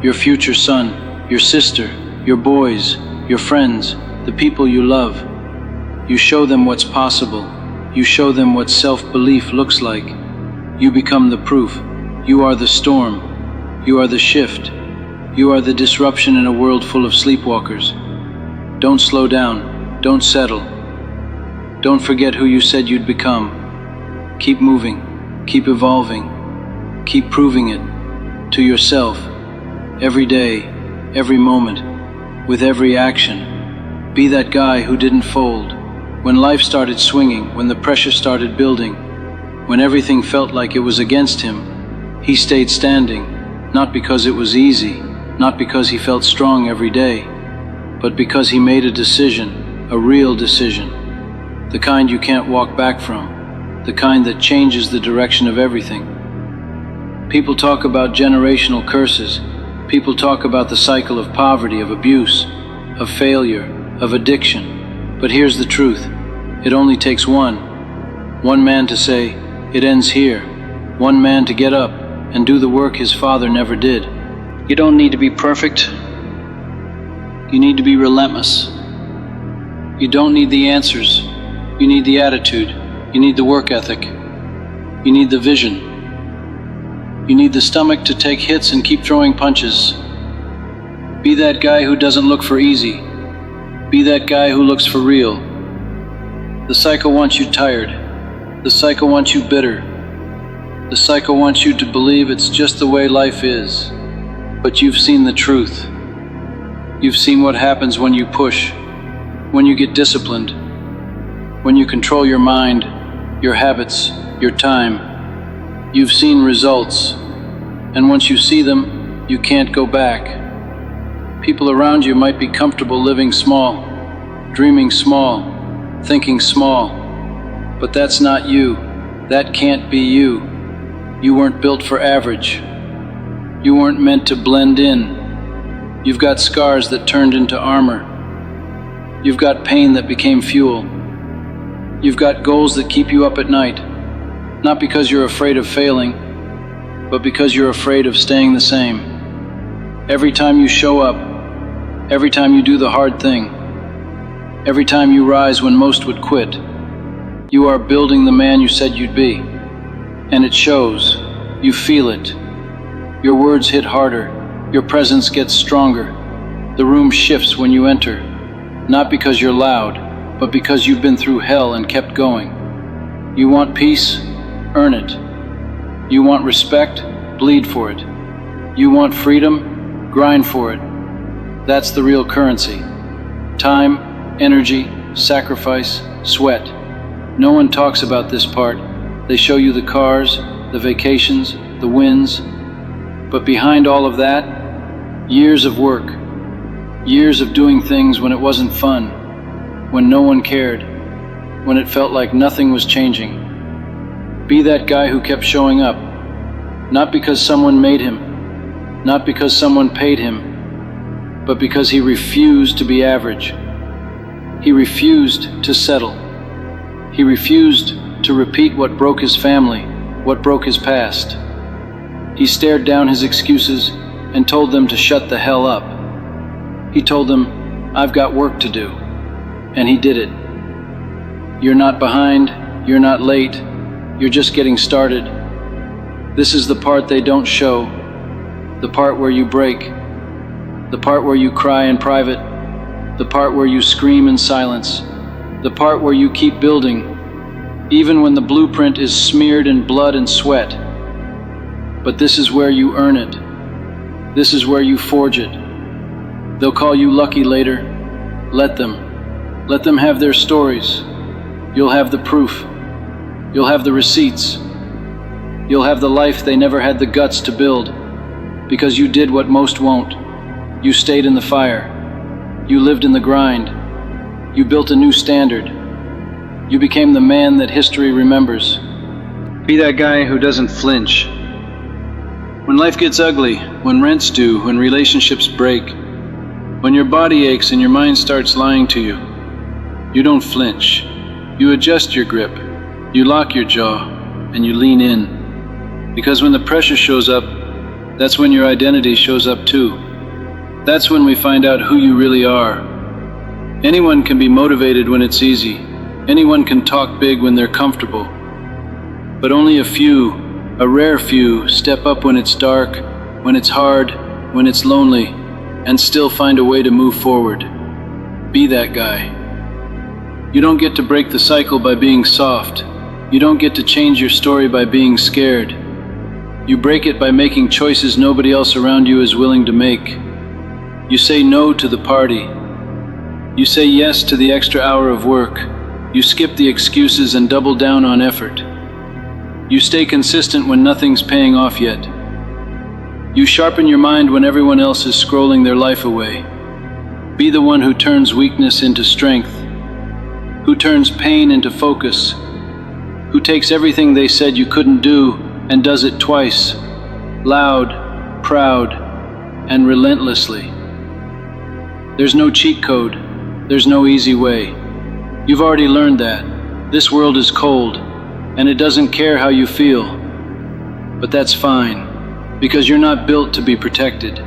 your future son, your sister, your boys, your friends, the people you love. You show them what's possible. You show them what self-belief looks like. You become the proof. You are the storm. You are the shift. You are the disruption in a world full of sleepwalkers. Don't slow down. Don't settle. Don't forget who you said you'd become. Keep moving. Keep evolving. Keep proving it to yourself. Every day, every moment, with every action. Be that guy who didn't fold. When life started swinging, when the pressure started building, when everything felt like it was against him, he stayed standing, not because it was easy, not because he felt strong every day, but because he made a decision, a real decision, the kind you can't walk back from, the kind that changes the direction of everything. People talk about generational curses. People talk about the cycle of poverty, of abuse, of failure, of addiction. But here's the truth. It only takes one man to say, it ends here. One man to get up and do the work his father never did. You don't need to be perfect. You need to be relentless. You don't need the answers. You need the attitude. You need the work ethic. You need the vision. You need the stomach to take hits and keep throwing punches. Be that guy who doesn't look for easy. Be that guy who looks for real. The cycle wants you tired. The cycle wants you bitter. The cycle wants you to believe it's just the way life is. But you've seen the truth. You've seen what happens when you push, when you get disciplined, when you control your mind, your habits, your time. You've seen results, and once you see them, you can't go back. People around you might be comfortable living small, dreaming small, thinking small, but that's not you. That can't be you. You weren't built for average. You weren't meant to blend in. You've got scars that turned into armor. You've got pain that became fuel. You've got goals that keep you up at night, not because you're afraid of failing, but because you're afraid of staying the same. Every time you show up, every time you do the hard thing, every time you rise when most would quit, you are building the man you said you'd be. And it shows. You feel it. Your words hit harder. Your presence gets stronger. The room shifts when you enter, not because you're loud, but because you've been through hell and kept going. You want peace? Earn it. You want respect? Bleed for it. You want freedom? Grind for it. That's the real currency. Time, energy, sacrifice, sweat. No one talks about this part. They show you the cars, the vacations, the wins. But behind all of that, years of work. Years of doing things when it wasn't fun, when no one cared, when it felt like nothing was changing. Be that guy who kept showing up, not because someone made him, not because someone paid him, but because he refused to be average. He refused to settle. He refused to repeat what broke his family, what broke his past. He stared down his excuses and told them to shut the hell up. He told them, I've got work to do. And he did it. You're not behind, you're not late, you're just getting started. This is the part they don't show, the part where you break, the part where you cry in private, the part where you scream in silence, the part where you keep building, even when the blueprint is smeared in blood and sweat. But this is where you earn it. This is where you forge it. They'll call you lucky later. Let them. Let them have their stories. You'll have the proof. You'll have the receipts. You'll have the life they never had the guts to build, because you did what most won't. You stayed in the fire. You lived in the grind. You built a new standard. You became the man that history remembers. Be that guy who doesn't flinch. When life gets ugly, when rent's due, when relationships break, when your body aches and your mind starts lying to you, you don't flinch. You adjust your grip, you lock your jaw, and you lean in. Because when the pressure shows up, that's when your identity shows up too. That's when we find out who you really are. Anyone can be motivated when it's easy. Anyone can talk big when they're comfortable. But only a few, a rare few, step up when it's dark, when it's hard, when it's lonely, and still find a way to move forward. Be that guy. You don't get to break the cycle by being soft. You don't get to change your story by being scared. You break it by making choices nobody else around you is willing to make. You say no to the party. You say yes to the extra hour of work. You skip the excuses and double down on effort. You stay consistent when nothing's paying off yet. You sharpen your mind when everyone else is scrolling their life away. Be the one who turns weakness into strength, who turns pain into focus, who takes everything they said you couldn't do and does it twice, loud, proud, and relentlessly. There's no cheat code. There's no easy way. You've already learned that. This world is cold, and it doesn't care how you feel. But that's fine, because you're not built to be protected.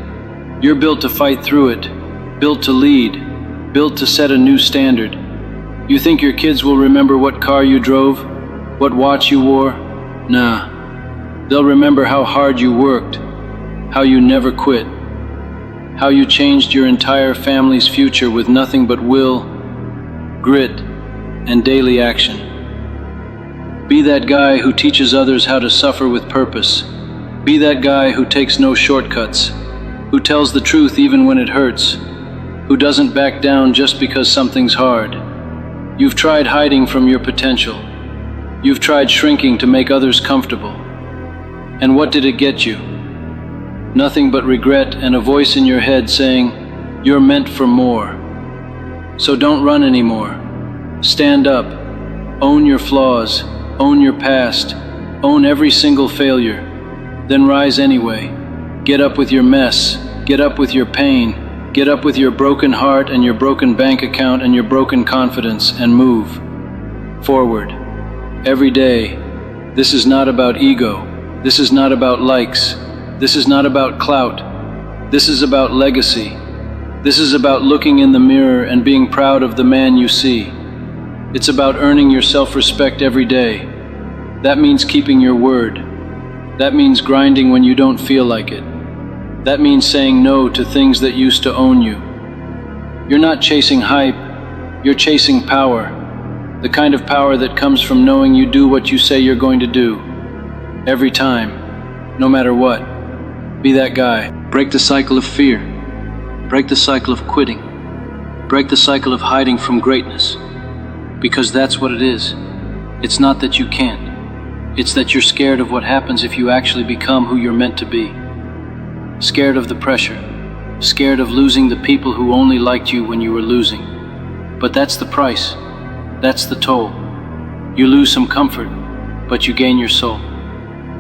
You're built to fight through it, built to lead, built to set a new standard. You think your kids will remember what car you drove, what watch you wore? Nah. They'll remember how hard you worked, how you never quit, how you changed your entire family's future with nothing but will, grit, and daily action. Be that guy who teaches others how to suffer with purpose. Be that guy who takes no shortcuts, who tells the truth even when it hurts, who doesn't back down just because something's hard. You've tried hiding from your potential. You've tried shrinking to make others comfortable. And what did it get you? Nothing but regret and a voice in your head saying, "You're meant for more." So don't run anymore. Stand up. Own your flaws. Own your past. Own every single failure. Then rise anyway. Get up with your mess. Get up with your pain. Get up with your broken heart and your broken bank account and your broken confidence and move forward. Every day. This is not about ego. This is not about likes. This is not about clout. This is about legacy. This is about looking in the mirror and being proud of the man you see. It's about earning your self-respect every day. That means keeping your word. That means grinding when you don't feel like it. That means saying no to things that used to own you. You're not chasing hype, you're chasing power. The kind of power that comes from knowing you do what you say you're going to do. Every time, no matter what. Be that guy. Break the cycle of fear. Break the cycle of quitting. Break the cycle of hiding from greatness. Because that's what it is. It's not that you can't. It's that you're scared of what happens if you actually become who you're meant to be. Scared of the pressure. Scared of losing the people who only liked you when you were losing. But that's the price. That's the toll. You lose some comfort, but you gain your soul.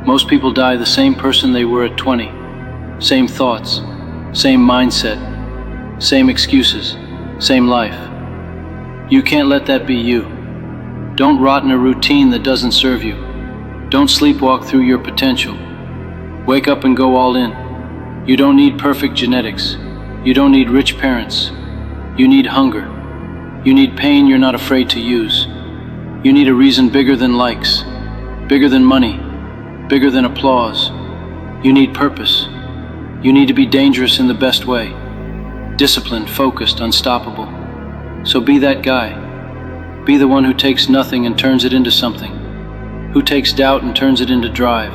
Most people die the same person they were at 20. Same thoughts, same mindset, same excuses, same life. You can't let that be you. Don't rot in a routine that doesn't serve you. Don't sleepwalk through your potential. Wake up and go all in. You don't need perfect genetics. You don't need rich parents. You need hunger. You need pain you're not afraid to use. You need a reason bigger than likes, bigger than money, bigger than applause. You need purpose. You need to be dangerous in the best way. Disciplined, focused, unstoppable. So be that guy. Be the one who takes nothing and turns it into something. Who takes doubt and turns it into drive.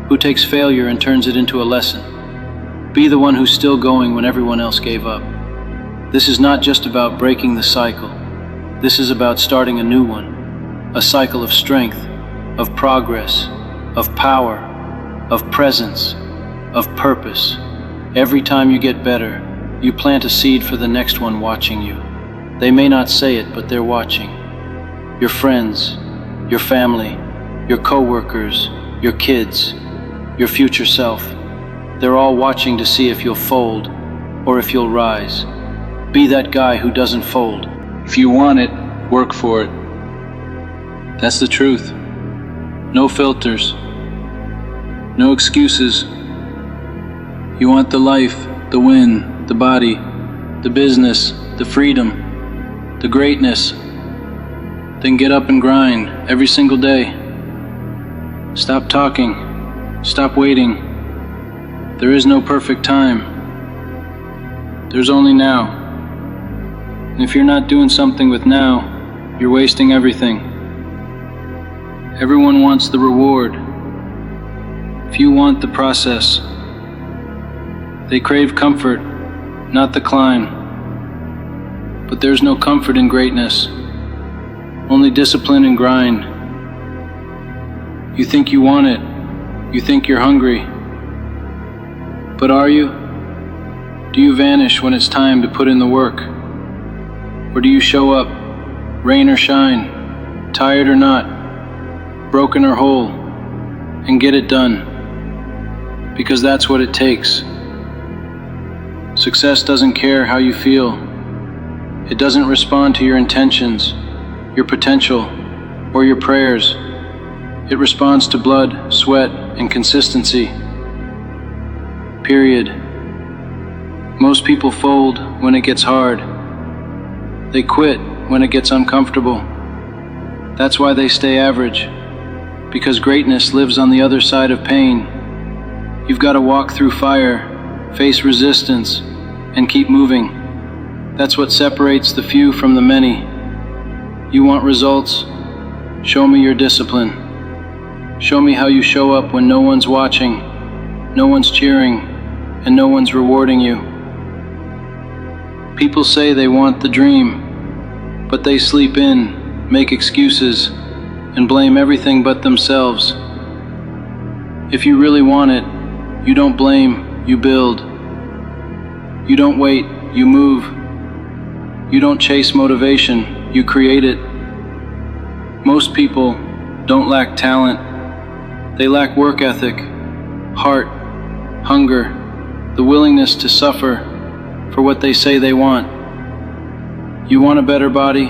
Who takes failure and turns it into a lesson. Be the one who's still going when everyone else gave up. This is not just about breaking the cycle. This is about starting a new one. A cycle of strength, of progress, of power, of presence, of purpose. Every time you get better, you plant a seed for the next one watching you. They may not say it, but they're watching. Your friends, your family, your co-workers, your kids, your future self. They're all watching to see if you'll fold or if you'll rise. Be that guy who doesn't fold. If you want it, work for it. That's the truth. No filters. No excuses. You want the life, the win, the body, the business, the freedom, the greatness. Then get up and grind every single day. Stop talking. Stop waiting. There is no perfect time. There's only now. And if you're not doing something with now, you're wasting everything. Everyone wants the reward. If you want the process, they crave comfort, not the climb. But there's no comfort in greatness, only discipline and grind. You think you want it, you think you're hungry. But are you? Do you vanish when it's time to put in the work? Or do you show up, rain or shine, tired or not, broken or whole, and get it done? Because that's what it takes. Success doesn't care how you feel. It doesn't respond to your intentions, your potential, or your prayers. It responds to blood, sweat, and consistency. Period. Most people fold when it gets hard. They quit when it gets uncomfortable. That's why they stay average. Because greatness lives on the other side of pain. You've got to walk through fire, face resistance, and keep moving. That's what separates the few from the many. You want results? Show me your discipline. Show me how you show up when no one's watching, no one's cheering, and no one's rewarding you. People say they want the dream, but they sleep in, make excuses, and blame everything but themselves. If you really want it, you don't blame, you build. You don't wait, you move. You don't chase motivation, you create it. Most people don't lack talent. They lack work ethic, heart, hunger, the willingness to suffer for what they say they want. You want a better body?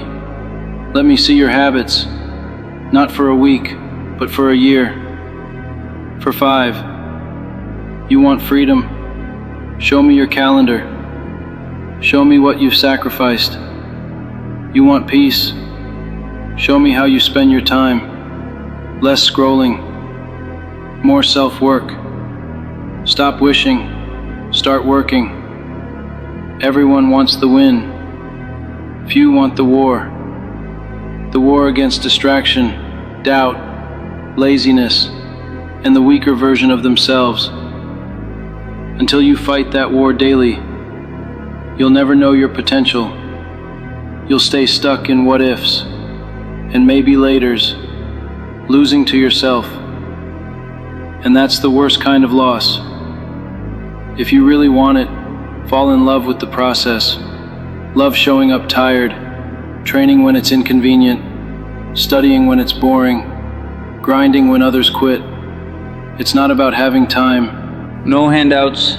Let me see your habits. Not for a week, but for a year. For 5. You want freedom? Show me your calendar. Show me what you've sacrificed. You want peace? Show me how you spend your time. Less scrolling. More self-work. Stop wishing. Start working. Everyone wants the win. Few want the war. The war against distraction, doubt, laziness, and the weaker version of themselves. Until you fight that war daily, you'll never know your potential. You'll stay stuck in what ifs, and maybe laters, losing to yourself. And that's the worst kind of loss. If you really want it, fall in love with the process. Love showing up tired, training when it's inconvenient, studying when it's boring, grinding when others quit. It's not about having time. No handouts,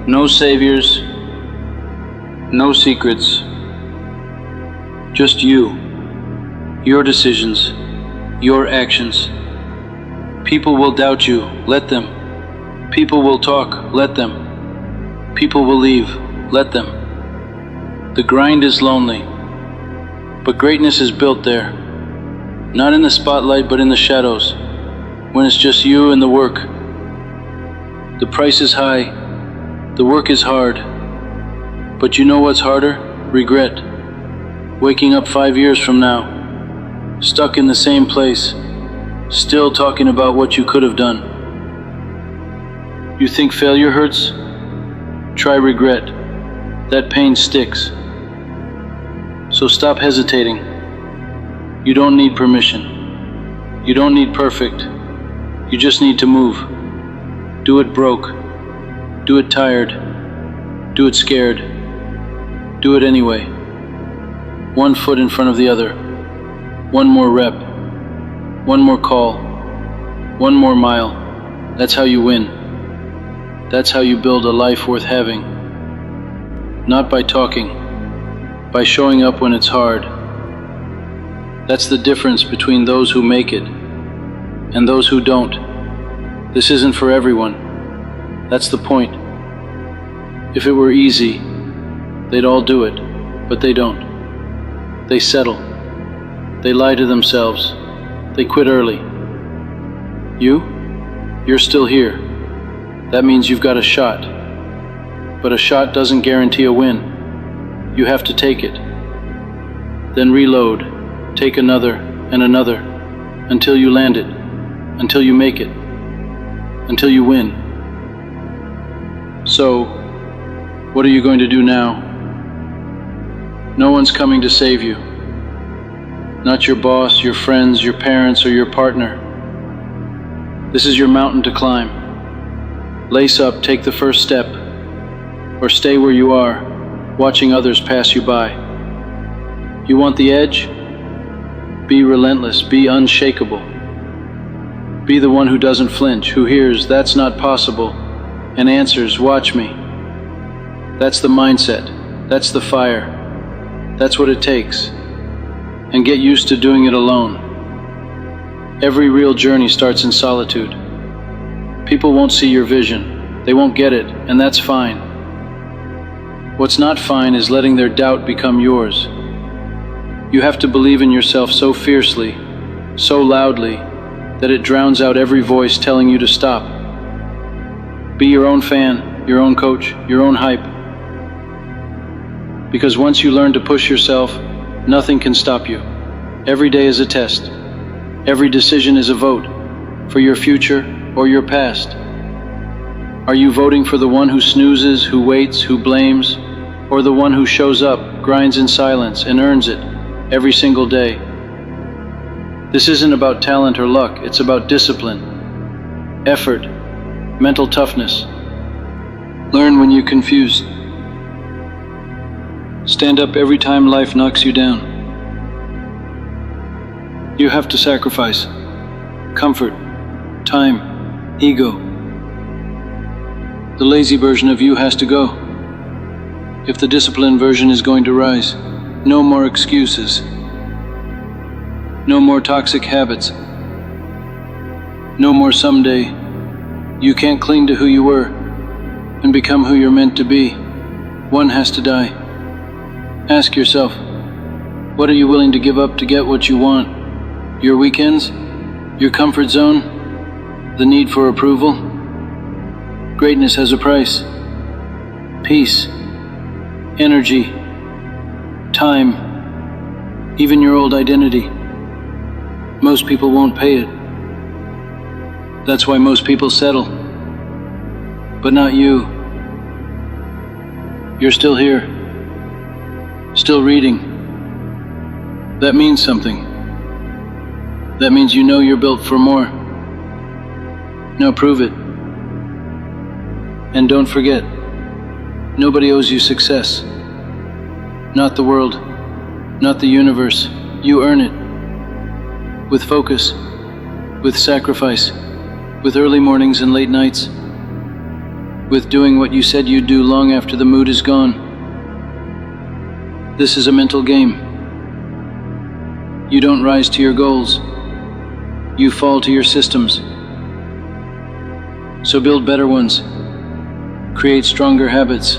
no saviors, no secrets. Just you, your decisions, your actions. People will doubt you, let them. People will talk, let them. People will leave, let them. The grind is lonely, but greatness is built there. Not in the spotlight, but in the shadows, when it's just you and the work. The price is high, the work is hard, but you know what's harder? Regret. Waking up 5 years from now, stuck in the same place, still talking about what you could have done. You think failure hurts? Try regret. That pain sticks. So stop hesitating. You don't need permission. You don't need perfect. You just need to move. Do it broke. Do it tired. Do it scared. Do it anyway. One foot in front of the other. One more rep. One more call. One more mile. That's how you win. That's how you build a life worth having. Not by talking, by showing up when it's hard. That's the difference between those who make it and those who don't. This isn't for everyone. That's the point. If it were easy, they'd all do it, but they don't. They settle. They lie to themselves. They quit early. You're still here. That means you've got a shot. But a shot doesn't guarantee a win. You have to take it. Then reload, take another and another, until you land it, until you make it, until you win. So, what are you going to do now? No one's coming to save you. Not your boss, your friends, your parents, or your partner. This is your mountain to climb. Lace up, take the first step, or stay where you are, watching others pass you by. You want the edge? Be relentless, be unshakable. Be the one who doesn't flinch, who hears, "That's not possible," and answers, "Watch me." That's the mindset, that's the fire, that's what it takes. And get used to doing it alone. Every real journey starts in solitude. People won't see your vision, they won't get it, and that's fine. What's not fine is letting their doubt become yours. You have to believe in yourself so fiercely, so loudly, that it drowns out every voice telling you to stop. Be your own fan, your own coach, your own hype. Because once you learn to push yourself, nothing can stop you. Every day is a test. Every decision is a vote for your future or your past. Are you voting for the one who snoozes, who waits, who blames? or the one who shows up, grinds in silence, and earns it every single day? This isn't about talent or luck, it's about discipline, effort, mental toughness. Learn when you're confused. Stand up every time life knocks you down. You have to sacrifice comfort, time, ego. The lazy version of you has to go. If the disciplined version is going to rise, no more excuses. No more toxic habits. No more someday. You can't cling to who you were and become who you're meant to be. One has to die. Ask yourself, what are you willing to give up to get what you want? Your weekends? Your comfort zone? The need for approval? Greatness has a price. Peace, energy, time, even your old identity. Most people won't pay it. That's why most people settle. But not you. You're still here. Still reading. That means something. That means you know you're built for more. Now prove it. And don't forget, nobody owes you success. Not the world, not the universe. You earn it. With focus, with sacrifice, with early mornings and late nights, with doing what you said you'd do long after the mood is gone. This is a mental game. You don't rise to your goals. You fall to your systems. So build better ones. Create stronger habits.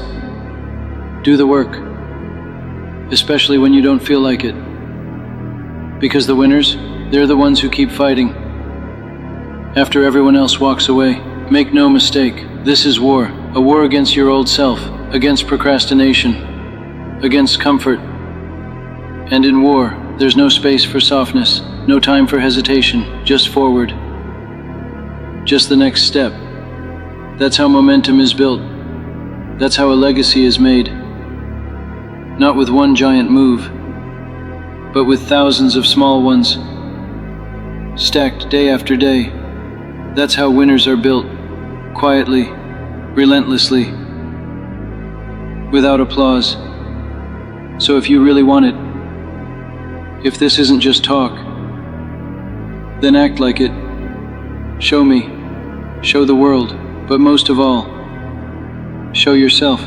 Do the work, especially when you don't feel like it. Because the winners, they're the ones who keep fighting. After everyone else walks away, make no mistake, this is war. A war against your old self, against procrastination, against comfort. And in war, there's no space for softness, no time for hesitation, just forward. Just the next step. That's how momentum is built. That's how a legacy is made. Not with one giant move, but with thousands of small ones, stacked day after day. That's how winners are built, quietly, relentlessly, without applause. So if you really want it, if this isn't just talk, then act like it. Show me, show the world, but most of all, show yourself.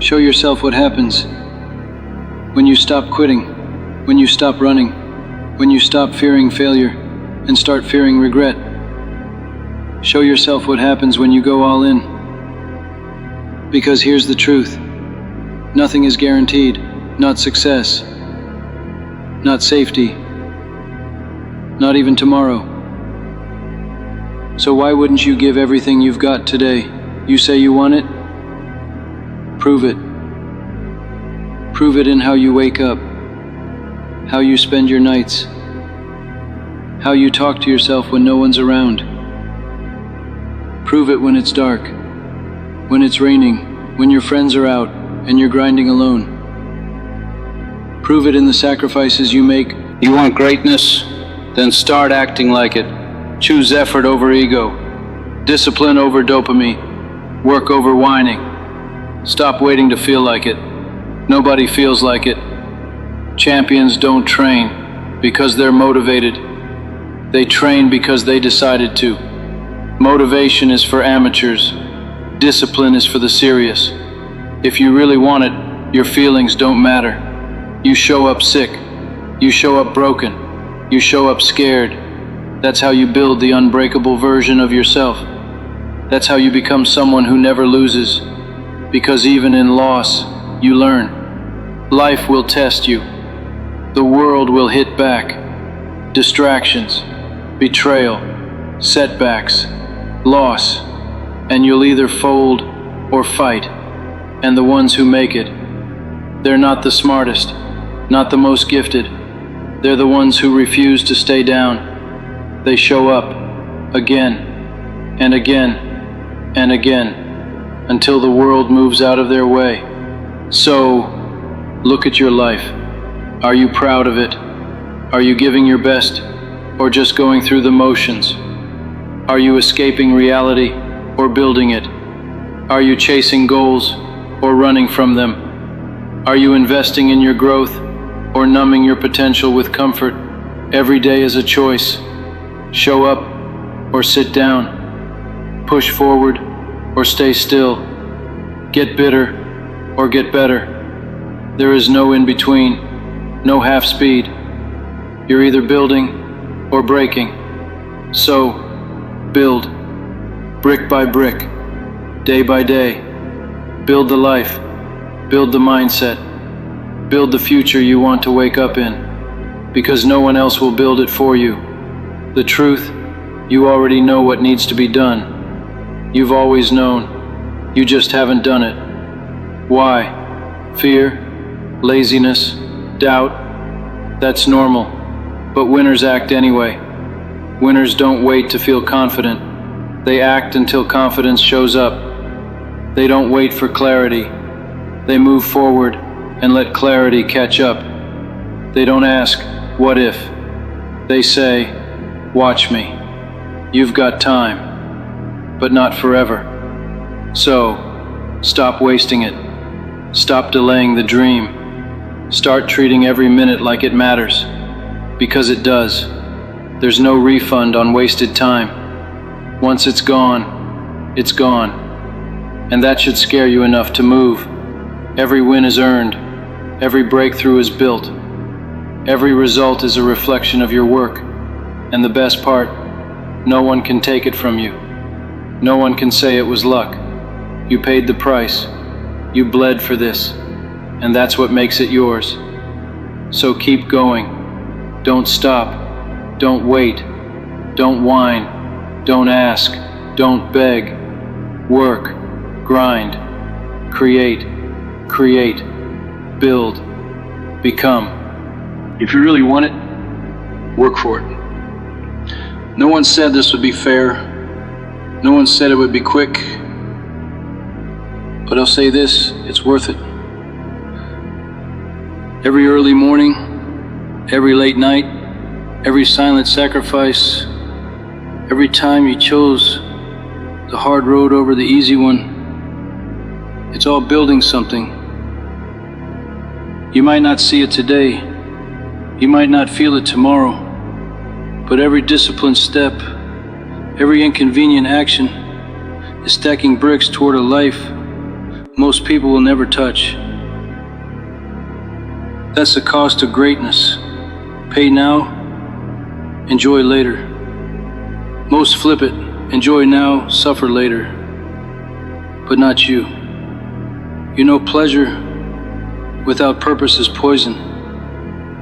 Show yourself what happens when you stop quitting, when you stop running, when you stop fearing failure and start fearing regret. Show yourself what happens when you go all in. Because here's the truth. Nothing is guaranteed. Not success. Not safety. Not even tomorrow. So why wouldn't you give everything you've got today? You say you want it? Prove it. Prove it in how you wake up, how you spend your nights, how you talk to yourself when no one's around. Prove it when it's dark, when it's raining, when your friends are out and you're grinding alone. Prove it in the sacrifices you make. You want greatness? Then start acting like it. Choose effort over ego, discipline over dopamine, work over whining. Stop waiting to feel like it. Nobody feels like it. Champions don't train because they're motivated. They train because they decided to. Motivation is for amateurs. Discipline is for the serious. If you really want it, your feelings don't matter. You show up sick. You show up broken. You show up scared. That's how you build the unbreakable version of yourself. That's how you become someone who never loses. Because even in loss, you learn. Life will test you. The world will hit back. Distractions, betrayal, setbacks, loss, and you'll either fold or fight. And the ones who make it, they're not the smartest, not the most gifted. They're the ones who refuse to stay down. They show up again and again and again until the world moves out of their way. So, look at your life. Are you proud of it? Are you giving your best, or just going through the motions? Are you escaping reality, or building it? Are you chasing goals, or running from them? Are you investing in your growth, or numbing your potential with comfort? Every day is a choice. Show up, or sit down. Push forward, or stay still. Get bitter, or get better. There is no in between, no half speed. You're either building or breaking. So, build, brick by brick, day by day. Build the life, build the mindset, build the future you want to wake up in, because no one else will build it for you. The truth, you already know what needs to be done. You've always known, you just haven't done it. Why? Fear, laziness, doubt, that's normal. But winners act anyway. Winners don't wait to feel confident. They act until confidence shows up. They don't wait for clarity. They move forward and let clarity catch up. They don't ask, what if? They say, watch me. You've got time, but not forever. So, stop wasting it. Stop delaying the dream. Start treating every minute like it matters. Because it does. There's no refund on wasted time. Once it's gone, it's gone. And that should scare you enough to move. Every win is earned. Every breakthrough is built. Every result is a reflection of your work. And the best part, no one can take it from you. No one can say it was luck. You paid the price. You bled for this. And that's what makes it yours. So keep going. Don't stop. Don't wait. Don't whine. Don't ask. Don't beg. Work. Grind. Create. Create. Build. Become. If you really want it, work for it. No one said this would be fair. No one said it would be quick. But I'll say this, it's worth it. Every early morning, every late night, every silent sacrifice, every time you chose the hard road over the easy one, it's all building something. You might not see it today, you might not feel it tomorrow, but every disciplined step, every inconvenient action is stacking bricks toward a life most people will never touch. That's the cost of greatness. Pay now, enjoy later. Most flip it, enjoy now, suffer later. But not you. You know pleasure without purpose is poison.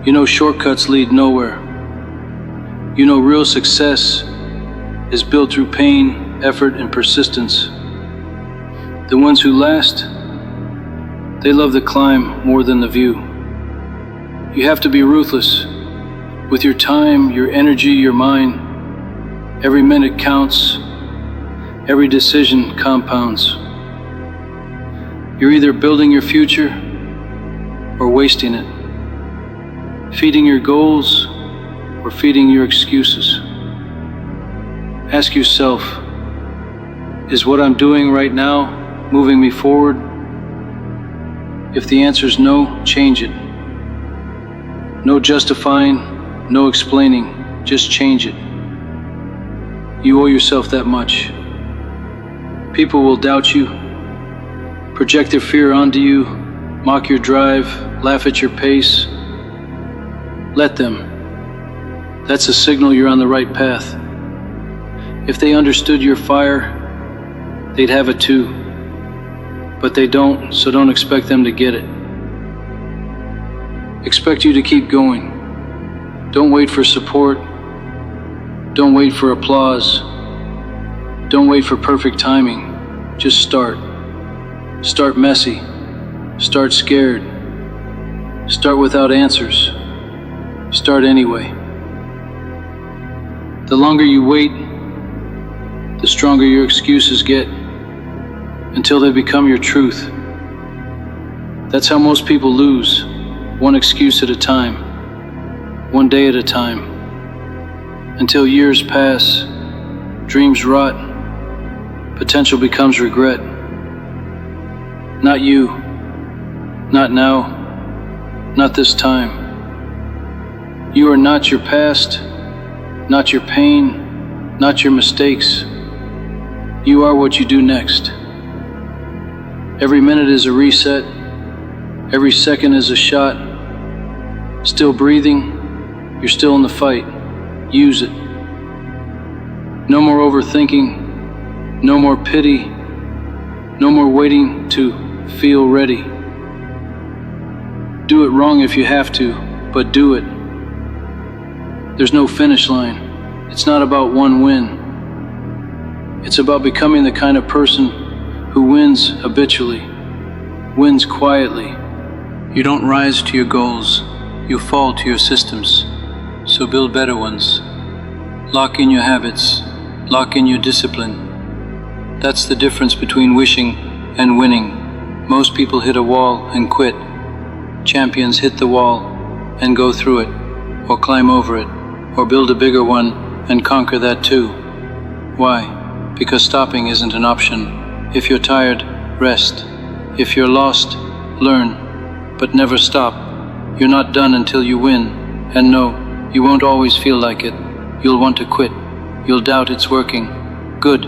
You know shortcuts lead nowhere. You know real success is built through pain, effort, and persistence. The ones who last, they love the climb more than the view. You have to be ruthless with your time, your energy, your mind. Every minute counts. Every decision compounds. You're either building your future or wasting it. Feeding your goals or feeding your excuses. Ask yourself, is what I'm doing right now moving me forward? If the answer is no, change it. No justifying, no explaining, just change it. You owe yourself that much. People will doubt you, project their fear onto you, mock your drive, laugh at your pace. Let them. That's a signal you're on the right path. If they understood your fire, they'd have it too. But they don't, so don't expect them to get it. Expect you to keep going. Don't wait for support. Don't wait for applause. Don't wait for perfect timing. Just start. Start messy. Start scared. Start without answers. Start anyway. The longer you wait, the stronger your excuses get, until they become your truth. That's how most people lose, one excuse at a time, one day at a time, until years pass, dreams rot, potential becomes regret. Not you, not now, not this time. You are not your past, not your pain, not your mistakes. You are what you do next. Every minute is a reset, every second is a shot. Still breathing, you're still in the fight. Use it. No more overthinking, no more pity, no more waiting to feel ready. Do it wrong if you have to, but do it. There's no finish line. It's not about one win. It's about becoming the kind of person who wins habitually, wins quietly. You don't rise to your goals, you fall to your systems. So build better ones. Lock in your habits, lock in your discipline. That's the difference between wishing and winning. Most people hit a wall and quit. Champions hit the wall and go through it, or climb over it, or build a bigger one and conquer that too. Why? Because stopping isn't an option. If you're tired, rest. If you're lost, learn. But never stop. You're not done until you win. And no, you won't always feel like it. You'll want to quit. You'll doubt it's working. Good.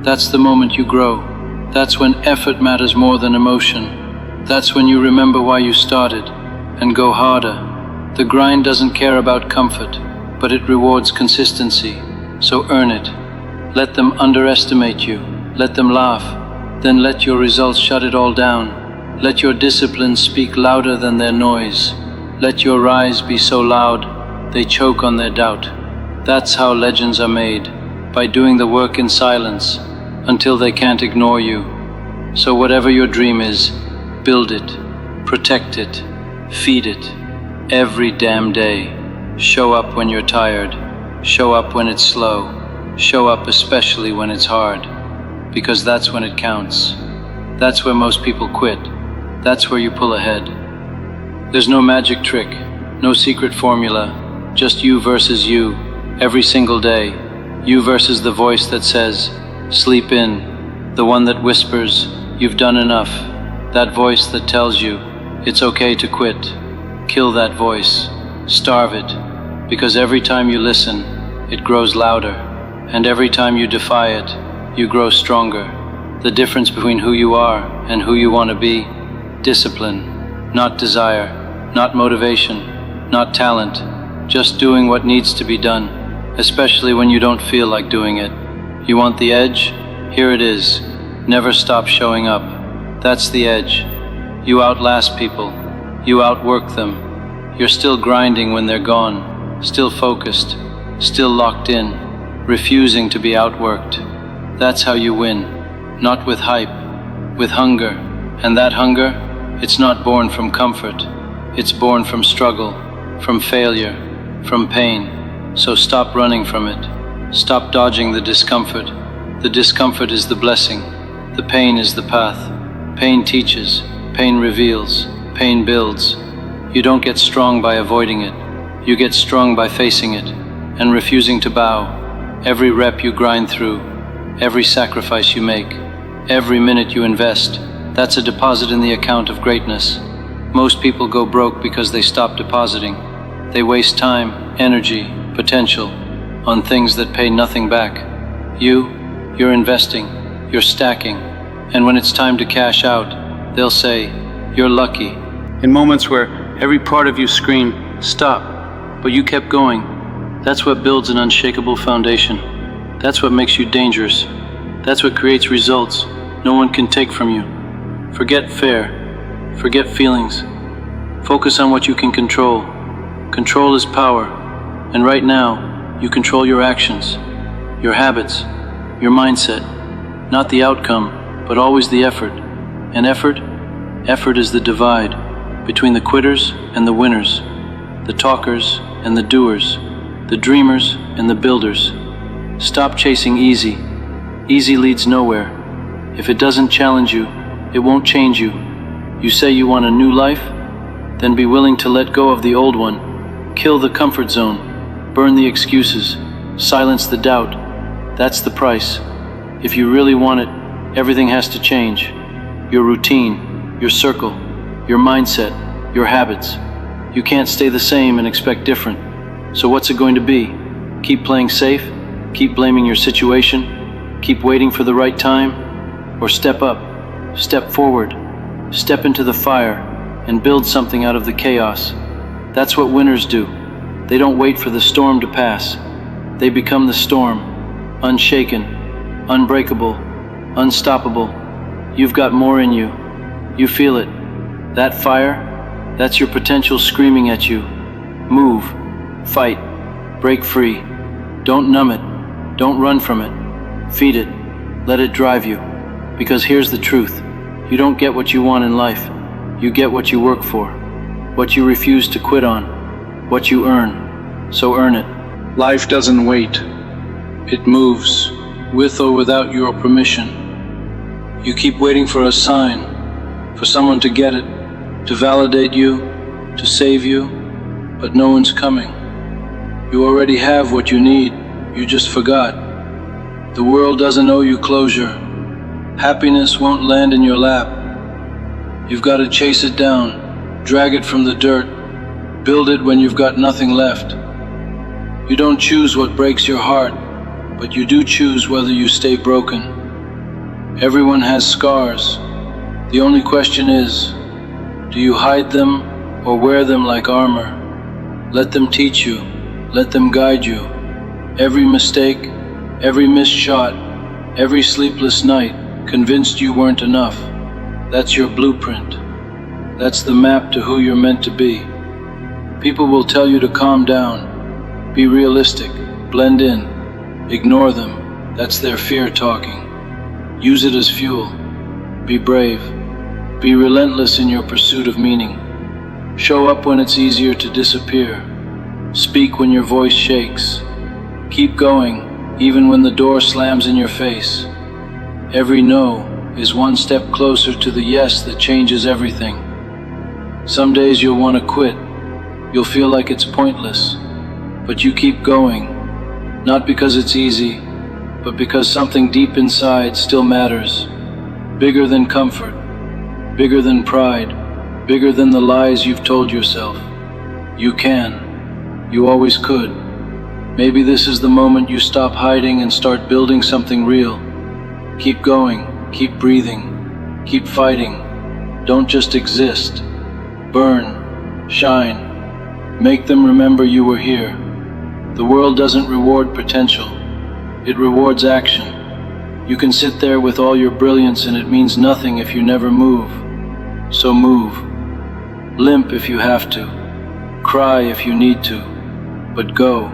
That's the moment you grow. That's when effort matters more than emotion. That's when you remember why you started and go harder. The grind doesn't care about comfort, but it rewards consistency. So earn it. Let them underestimate you. Let them laugh. Then let your results shut it all down. Let your discipline speak louder than their noise. Let your rise be so loud they choke on their doubt. That's how legends are made, by doing the work in silence until they can't ignore you. So whatever your dream is, build it, protect it, feed it, every damn day. Show up when you're tired, show up when it's slow, show up especially when it's hard, because that's when it counts. That's where most people quit. That's where you pull ahead. There's no magic trick, no secret formula, just you versus you, every single day. You versus the voice that says, sleep in, the one that whispers, you've done enough, that voice that tells you, it's okay to quit. Kill that voice, starve it, because every time you listen, it grows louder, and every time you defy it, you grow stronger. The difference between who you are and who you want to be, discipline, not desire, not motivation, not talent, just doing what needs to be done, especially when you don't feel like doing it. You want the edge? Here it is. Never stop showing up. That's the edge. You outlast people. You outwork them. You're still grinding when they're gone, still focused, still locked in, refusing to be outworked. That's how you win. Not with hype, with hunger. And that hunger, it's not born from comfort. It's born from struggle, from failure, from pain. So stop running from it. Stop dodging the discomfort. The discomfort is the blessing. The pain is the path. Pain teaches. Pain reveals. Pain builds. You don't get strong by avoiding it. You get strong by facing it and refusing to bow. Every rep you grind through, every sacrifice you make, every minute you invest, that's a deposit in the account of greatness. Most people go broke because they stop depositing. They waste time, energy, potential on things that pay nothing back. You're investing, you're stacking, and when it's time to cash out, they'll say, you're lucky. In moments where every part of you screamed, stop, but you kept going, that's what builds an unshakable foundation. That's what makes you dangerous. That's what creates results no one can take from you. Forget fear, forget feelings. Focus on what you can control. Control is power, and right now, you control your actions, your habits, your mindset. Not the outcome, but always the effort. And effort is the divide between the quitters and the winners, the talkers and the doers, the dreamers and the builders. Stop chasing easy. Easy leads nowhere. If it doesn't challenge you, it won't change you. You say you want a new life? Then be willing to let go of the old one. Kill the comfort zone. Burn the excuses. Silence the doubt. That's the price. If you really want it, everything has to change. Your routine, your circle, your mindset, your habits. You can't stay the same and expect different. So what's it going to be? Keep playing safe? Keep blaming your situation? Keep waiting for the right time? Or step up, step forward, step into the fire, and build something out of the chaos. That's what winners do. They don't wait for the storm to pass. They become the storm, unshaken, unbreakable, unstoppable. You've got more in you. You feel it. That fire, that's your potential screaming at you. Move, fight, break free. Don't numb it. Don't run from it. Feed it. Let it drive you. Because here's the truth. You don't get what you want in life. You get what you work for. What you refuse to quit on. What you earn. So earn it. Life doesn't wait. It moves, with or without your permission. You keep waiting for a sign, for someone to get it, to validate you, to save you, but no one's coming. You already have what you need, you just forgot. The world doesn't owe you closure. Happiness won't land in your lap. You've got to chase it down, drag it from the dirt, build it when you've got nothing left. You don't choose what breaks your heart, but you do choose whether you stay broken. Everyone has scars. The only question is, do you hide them or wear them like armor? Let them teach you. Let them guide you. Every mistake, every missed shot, every sleepless night convinced you weren't enough. That's your blueprint. That's the map to who you're meant to be. People will tell you to calm down. Be realistic. Blend in. Ignore them. That's their fear talking. Use it as fuel. Be brave. Be relentless in your pursuit of meaning. Show up when it's easier to disappear. Speak when your voice shakes. Keep going, even when the door slams in your face. Every no is one step closer to the yes that changes everything. Some days you'll want to quit. You'll feel like it's pointless. But you keep going, not because it's easy, but because something deep inside still matters. Bigger than comfort, bigger than pride, bigger than the lies you've told yourself. You can. You always could. Maybe this is the moment you stop hiding and start building something real. Keep going, keep breathing, keep fighting. Don't just exist. Burn, shine. Make them remember you were here. The world doesn't reward potential. It rewards action. You can sit there with all your brilliance and it means nothing if you never move. So move. Limp if you have to. Cry if you need to. But go.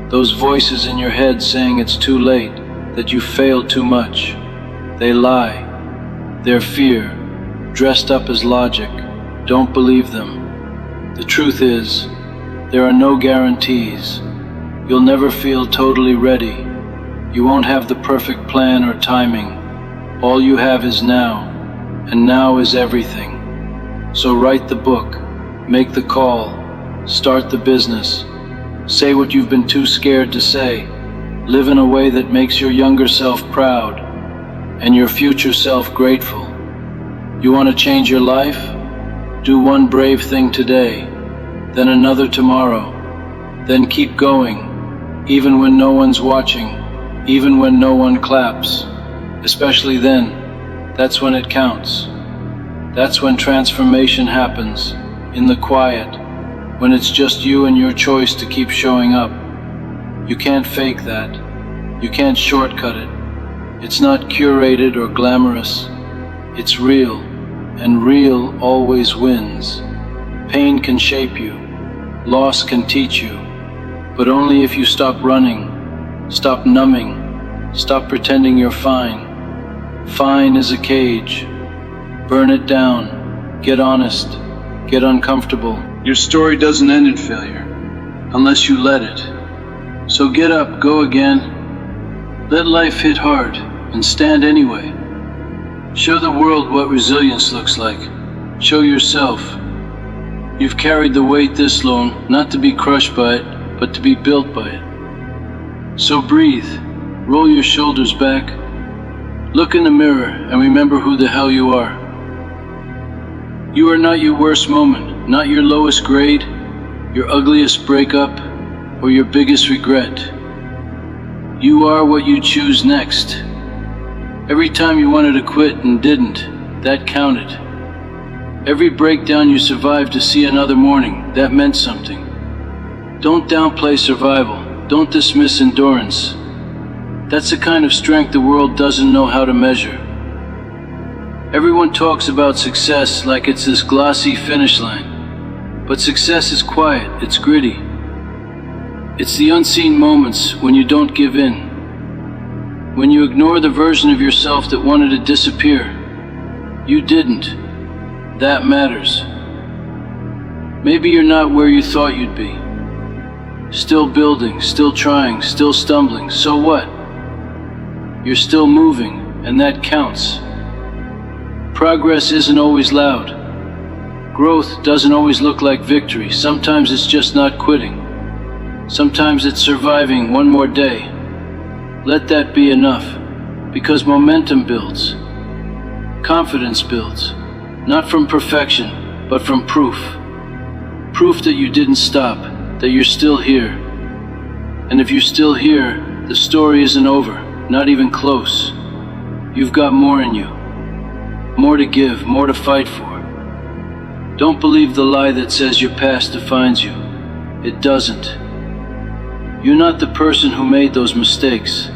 Those voices in your head saying it's too late, that you failed too much. They lie. They're fear, dressed up as logic. Don't believe them. The truth is, there are no guarantees. You'll never feel totally ready. You won't have the perfect plan or timing. All you have is now, and now is everything. So write the book, make the call, start the business. Say what you've been too scared to say. Live in a way that makes your younger self proud, and your future self grateful. You want to change your life? Do one brave thing today, then another tomorrow. Then keep going. Even when no one's watching, even when no one claps, especially then, that's when it counts. That's when transformation happens, in the quiet, when it's just you and your choice to keep showing up. You can't fake that. You can't shortcut it. It's not curated or glamorous. It's real, and real always wins. Pain can shape you. Loss can teach you. But only if you stop running, stop numbing, stop pretending you're fine. Fine is a cage. Burn it down. Get honest. Get uncomfortable. Your story doesn't end in failure, unless you let it. So get up, go again. Let life hit hard, and stand anyway. Show the world what resilience looks like. Show yourself. You've carried the weight this long, not to be crushed by it, but to be built by it. So breathe, roll your shoulders back, look in the mirror and remember who the hell you are. You are not your worst moment, not your lowest grade, your ugliest breakup, or your biggest regret. You are what you choose next. Every time you wanted to quit and didn't, that counted. Every breakdown you survived to see another morning, that meant something. Don't downplay survival. Don't dismiss endurance. That's the kind of strength the world doesn't know how to measure. Everyone talks about success like it's this glossy finish line. But success is quiet, it's gritty. It's the unseen moments when you don't give in. When you ignore the version of yourself that wanted to disappear. You didn't. That matters. Maybe you're not where you thought you'd be. Still building, still trying, still stumbling. So what? You're still moving, and that counts. Progress isn't always loud. Growth doesn't always look like victory. Sometimes it's just not quitting. Sometimes it's surviving one more day. Let that be enough, because momentum builds. Confidence builds. Not from perfection, but from proof. Proof that you didn't stop, that you're still here. And if you're still here, the story isn't over, not even close. You've got more in you. More to give, more to fight for. Don't believe the lie that says your past defines you. It doesn't. You're not the person who made those mistakes.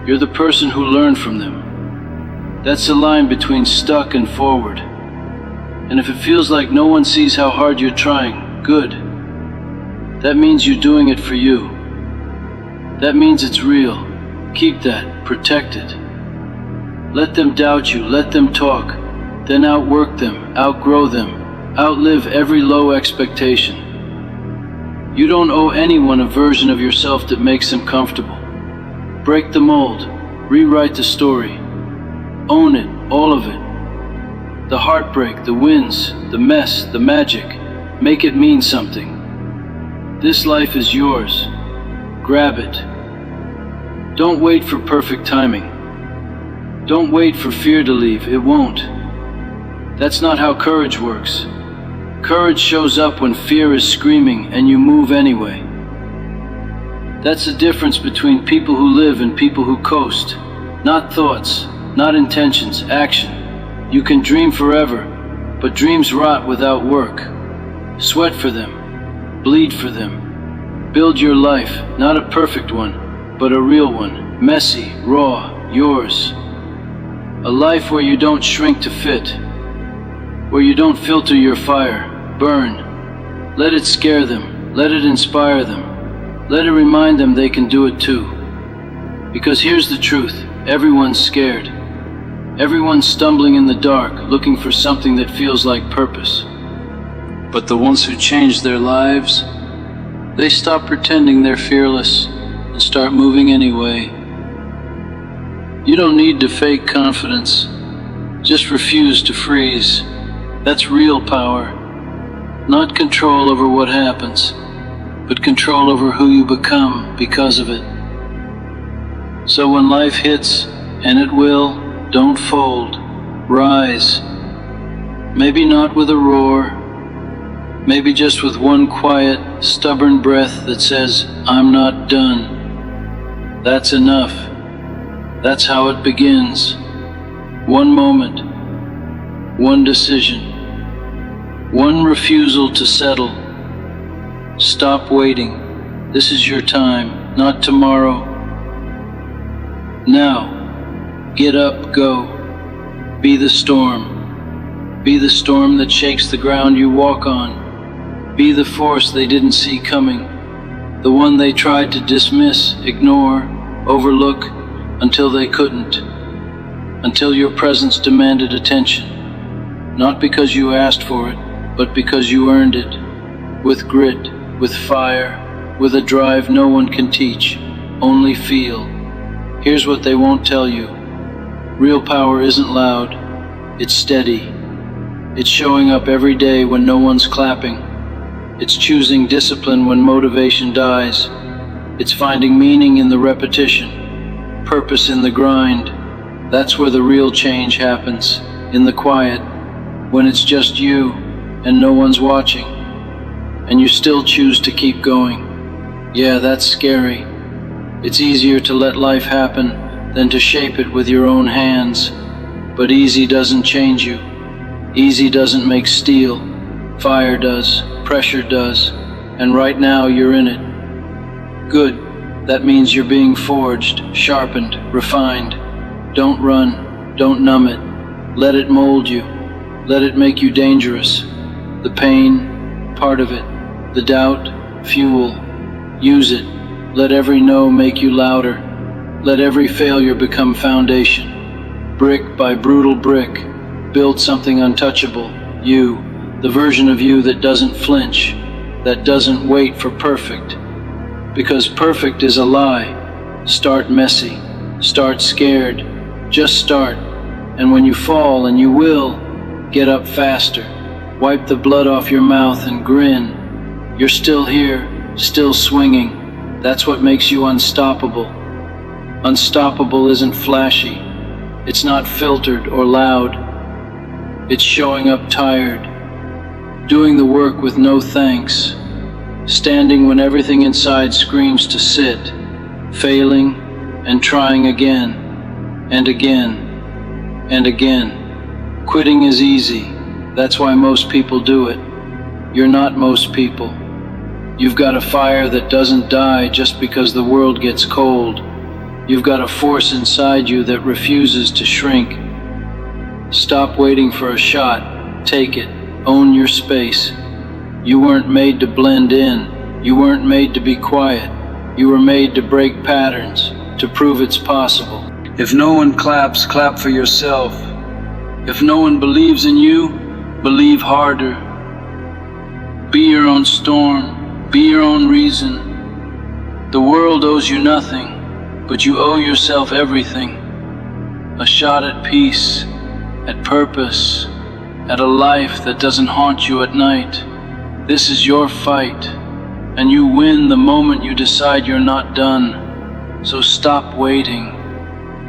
You're the person who learned from them. That's the line between stuck and forward. And if it feels like no one sees how hard you're trying, good. That means you're doing it for you. That means it's real. Keep that, protect it. Let them doubt you, let them talk, then outwork them, outgrow them, outlive every low expectation. You don't owe anyone a version of yourself that makes them comfortable. Break the mold, rewrite the story. Own it, all of it. The heartbreak, the wins, the mess, the magic. Make it mean something. This life is yours. Grab it. Don't wait for perfect timing. Don't wait for fear to leave. It won't. That's not how courage works. Courage shows up when fear is screaming and you move anyway. That's the difference between people who live and people who coast. Not thoughts. Not intentions, action. You can dream forever, but dreams rot without work. Sweat for them, bleed for them. Build your life, not a perfect one, but a real one. Messy, raw, yours. A life where you don't shrink to fit, where you don't filter your fire, burn. Let it scare them, let it inspire them, let it remind them they can do it too. Because here's the truth, everyone's scared. Everyone's stumbling in the dark, looking for something that feels like purpose. But the ones who change their lives, they stop pretending they're fearless and start moving anyway. You don't need to fake confidence. Just refuse to freeze. That's real power. Not control over what happens, but control over who you become because of it. So when life hits, and it will, don't fold, rise. Maybe not with a roar, maybe just with one quiet, stubborn breath that says, I'm not done. That's enough. That's how it begins. One moment, one decision, one refusal to settle. Stop waiting. This is your time, not tomorrow. Now. Get up, go. Be the storm. Be the storm that shakes the ground you walk on. Be the force they didn't see coming. The one they tried to dismiss, ignore, overlook, until they couldn't. Until your presence demanded attention. Not because you asked for it, but because you earned it. With grit, with fire, with a drive no one can teach, only feel. Here's what they won't tell you. Real power isn't loud, it's steady. It's showing up every day when no one's clapping. It's choosing discipline when motivation dies. It's finding meaning in the repetition, purpose in the grind. That's where the real change happens, in the quiet, when it's just you and no one's watching, and you still choose to keep going. Yeah, that's scary. It's easier to let life happen than to shape it with your own hands. But easy doesn't change you. Easy doesn't make steel. Fire does, pressure does, and right now you're in it. Good. That means you're being forged, sharpened, refined. Don't run, don't numb it. Let it mold you. Let it make you dangerous. The pain, part of it. The doubt, fuel. Use it. Let every no make you louder. Let every failure become foundation. Brick by brutal brick, build something untouchable. You, the version of you that doesn't flinch, that doesn't wait for perfect. Because perfect is a lie. Start messy. Start scared. Just start. And when you fall, and you will, get up faster. Wipe the blood off your mouth and grin. You're still here, still swinging. That's what makes you unstoppable. Unstoppable isn't flashy. It's not filtered or loud. It's showing up tired. Doing the work with no thanks. Standing when everything inside screams to sit. Failing and trying again and again and again. Quitting is easy. That's why most people do it. You're not most people. You've got a fire that doesn't die just because the world gets cold. You've got a force inside you that refuses to shrink. Stop waiting for a shot. Take it. Own your space. You weren't made to blend in. You weren't made to be quiet. You were made to break patterns, to prove it's possible. If no one claps, clap for yourself. If no one believes in you, believe harder. Be your own storm. Be your own reason. The world owes you nothing, but you owe yourself everything. A shot at peace, at purpose, at a life that doesn't haunt you at night. This is your fight, and you win the moment you decide you're not done. So stop waiting,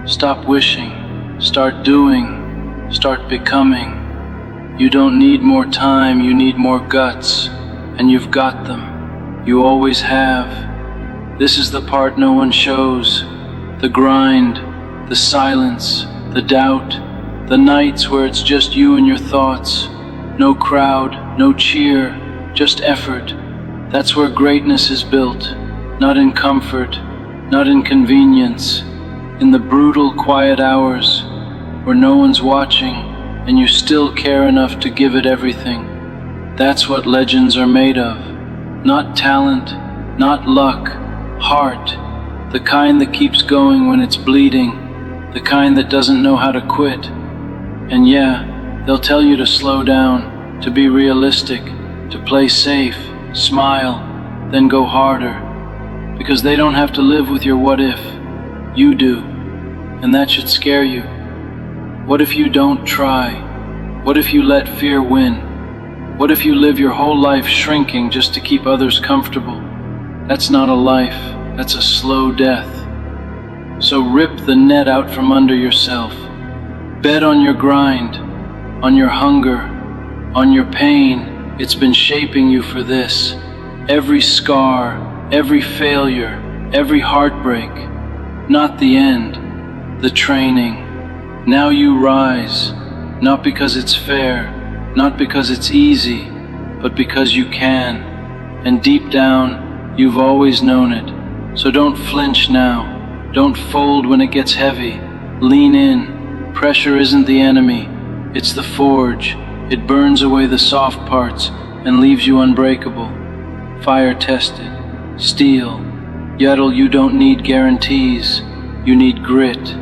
stop wishing, start doing, start becoming. You don't need more time, you need more guts, and you've got them. You always have. This is the part no one shows. The grind, the silence, the doubt, the nights where it's just you and your thoughts. No crowd, no cheer, just effort. That's where greatness is built. Not in comfort, not in convenience. In the brutal, quiet hours where no one's watching and you still care enough to give it everything. That's what legends are made of. Not talent, not luck, heart, the kind that keeps going when it's bleeding, the kind that doesn't know how to quit. And yeah, they'll tell you to slow down, to be realistic, to play safe, smile, then go harder, because they don't have to live with your what if. You do, and that should scare you. What if you don't try? What if you let fear win? What if you live your whole life shrinking just to keep others comfortable? That's not a life, that's a slow death. So rip the net out from under yourself. Bet on your grind, on your hunger, on your pain. It's been shaping you for this. Every scar, every failure, every heartbreak. Not the end, the training. Now you rise, not because it's fair, not because it's easy, but because you can. And deep down, you've always known it. So don't flinch now. Don't fold when it gets heavy. Lean in. Pressure isn't the enemy. It's the forge. It burns away the soft parts and leaves you unbreakable. Fire tested. Steel. Yetl, you don't need guarantees. You need grit.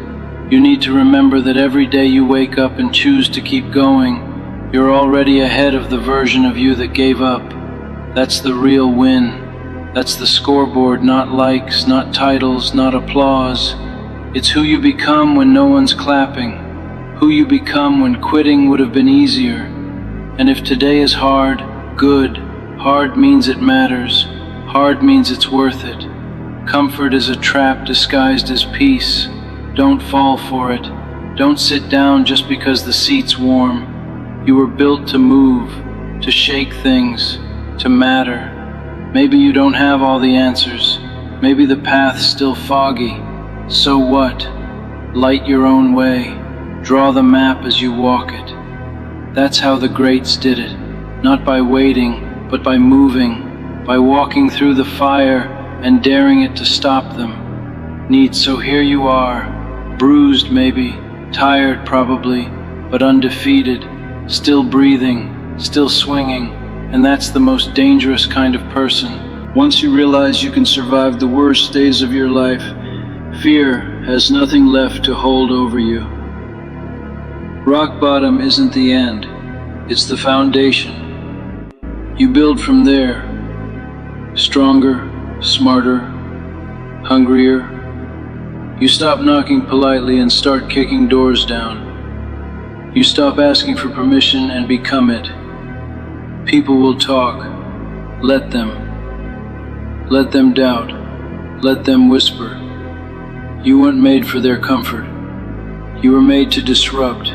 You need to remember that every day you wake up and choose to keep going, you're already ahead of the version of you that gave up. That's the real win. That's the scoreboard, not likes, not titles, not applause. It's who you become when no one's clapping. Who you become when quitting would have been easier. And if today is hard, good. Hard means it matters. Hard means it's worth it. Comfort is a trap disguised as peace. Don't fall for it. Don't sit down just because the seat's warm. You were built to move, to shake things, to matter. Maybe you don't have all the answers. Maybe the path's still foggy. So what? Light your own way. Draw the map as you walk it. That's how the greats did it. Not by waiting, but by moving, by walking through the fire and daring it to stop them. Neat, so here you are, bruised maybe, tired probably, but undefeated, still breathing, still swinging, and that's the most dangerous kind of person. Once you realize you can survive the worst days of your life, fear has nothing left to hold over you. Rock bottom isn't the end, it's the foundation. You build from there, stronger, smarter, hungrier. You stop knocking politely and start kicking doors down. You stop asking for permission and become it. People will talk. Let them. Let them doubt. Let them whisper. You weren't made for their comfort. You were made to disrupt,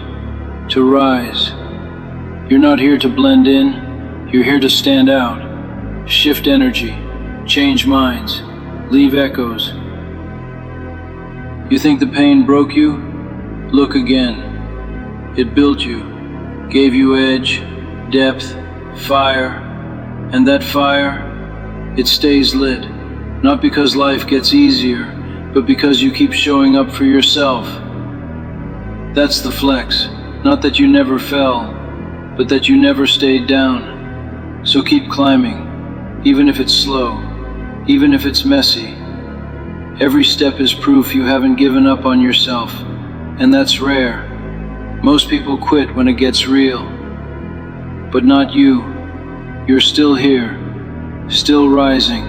to rise. You're not here to blend in. You're here to stand out. Shift energy. Change minds. Leave echoes. You think the pain broke you? Look again. It built you, gave you edge, depth, fire, and that fire, it stays lit, not because life gets easier, but because you keep showing up for yourself. That's the flex, not that you never fell, but that you never stayed down. So keep climbing, even if it's slow, even if it's messy. Every step is proof you haven't given up on yourself, and that's rare. Most people quit when it gets real, but not you. You're still here, still rising,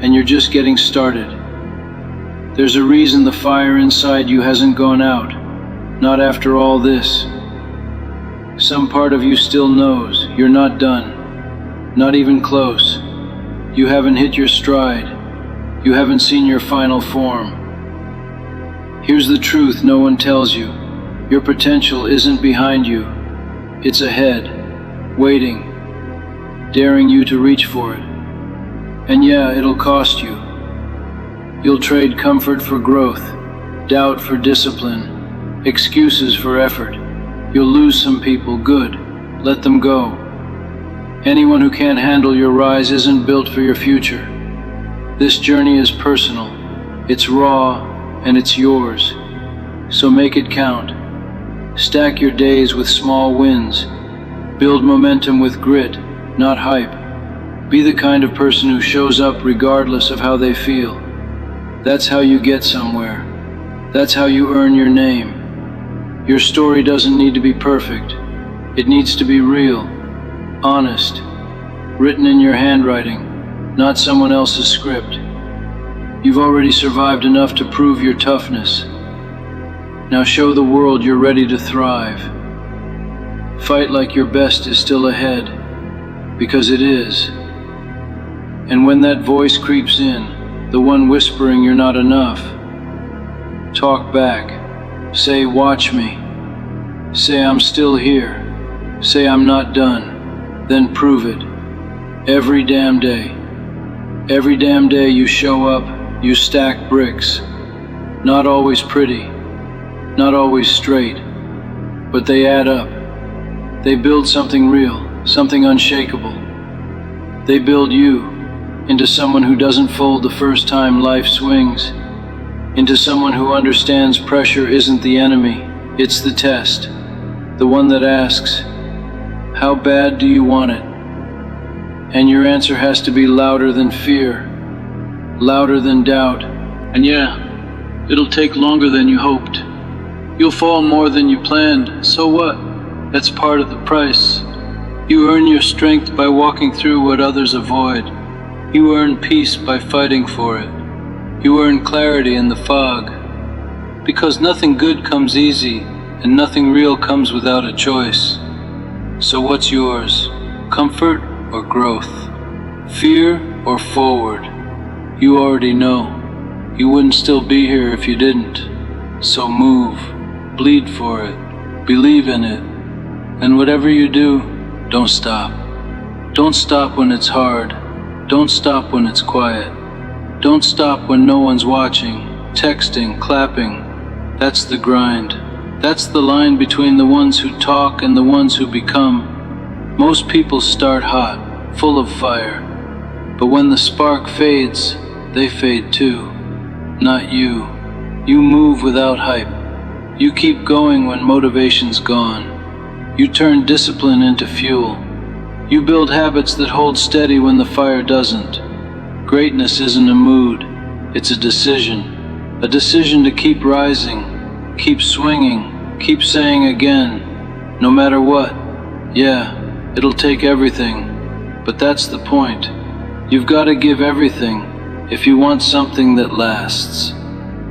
and you're just getting started. There's a reason the fire inside you hasn't gone out, not after all this. Some part of you still knows you're not done, not even close. You haven't hit your stride. You haven't seen your final form. Here's the truth no one tells you. Your potential isn't behind you. It's ahead, waiting, daring you to reach for it. And yeah, it'll cost you. You'll trade comfort for growth, doubt for discipline, excuses for effort. You'll lose some people, good. Let them go. Anyone who can't handle your rise isn't built for your future. This journey is personal, it's raw, and it's yours. So make it count. Stack your days with small wins. Build momentum with grit, not hype. Be the kind of person who shows up regardless of how they feel. That's how you get somewhere. That's how you earn your name. Your story doesn't need to be perfect. It needs to be real, honest, written in your handwriting, not someone else's script. You've already survived enough to prove your toughness. Now show the world you're ready to thrive. Fight like your best is still ahead, because it is. And when that voice creeps in, the one whispering you're not enough, talk back. Say, watch me. Say, I'm still here. Say, I'm not done. Then prove it. Every damn day. Every damn day you show up, you stack bricks. Not always pretty, not always straight, but they add up. They build something real, something unshakable. They build you into someone who doesn't fold the first time life swings, into someone who understands pressure isn't the enemy, it's the test, the one that asks, how bad do you want it? And your answer has to be louder than fear, louder than doubt. And yeah, it'll take longer than you hoped. You'll fall more than you planned, so what? That's part of the price. You earn your strength by walking through what others avoid. You earn peace by fighting for it. You earn clarity in the fog. Because nothing good comes easy, and nothing real comes without a choice. So what's yours? Comfort or growth? Fear or forward? You already know. You wouldn't still be here if you didn't. So move, bleed for it, believe in it. And whatever you do, don't stop. Don't stop when it's hard. Don't stop when it's quiet. Don't stop when no one's watching, texting, clapping. That's the grind. That's the line between the ones who talk and the ones who become. Most people start hot, full of fire. But when the spark fades, they fade too. Not you. You move without hype. You keep going when motivation's gone. You turn discipline into fuel. You build habits that hold steady when the fire doesn't. Greatness isn't a mood, it's a decision. A decision to keep rising, keep swinging, keep saying again, no matter what. Yeah, it'll take everything, but that's the point. You've got to give everything if you want something that lasts.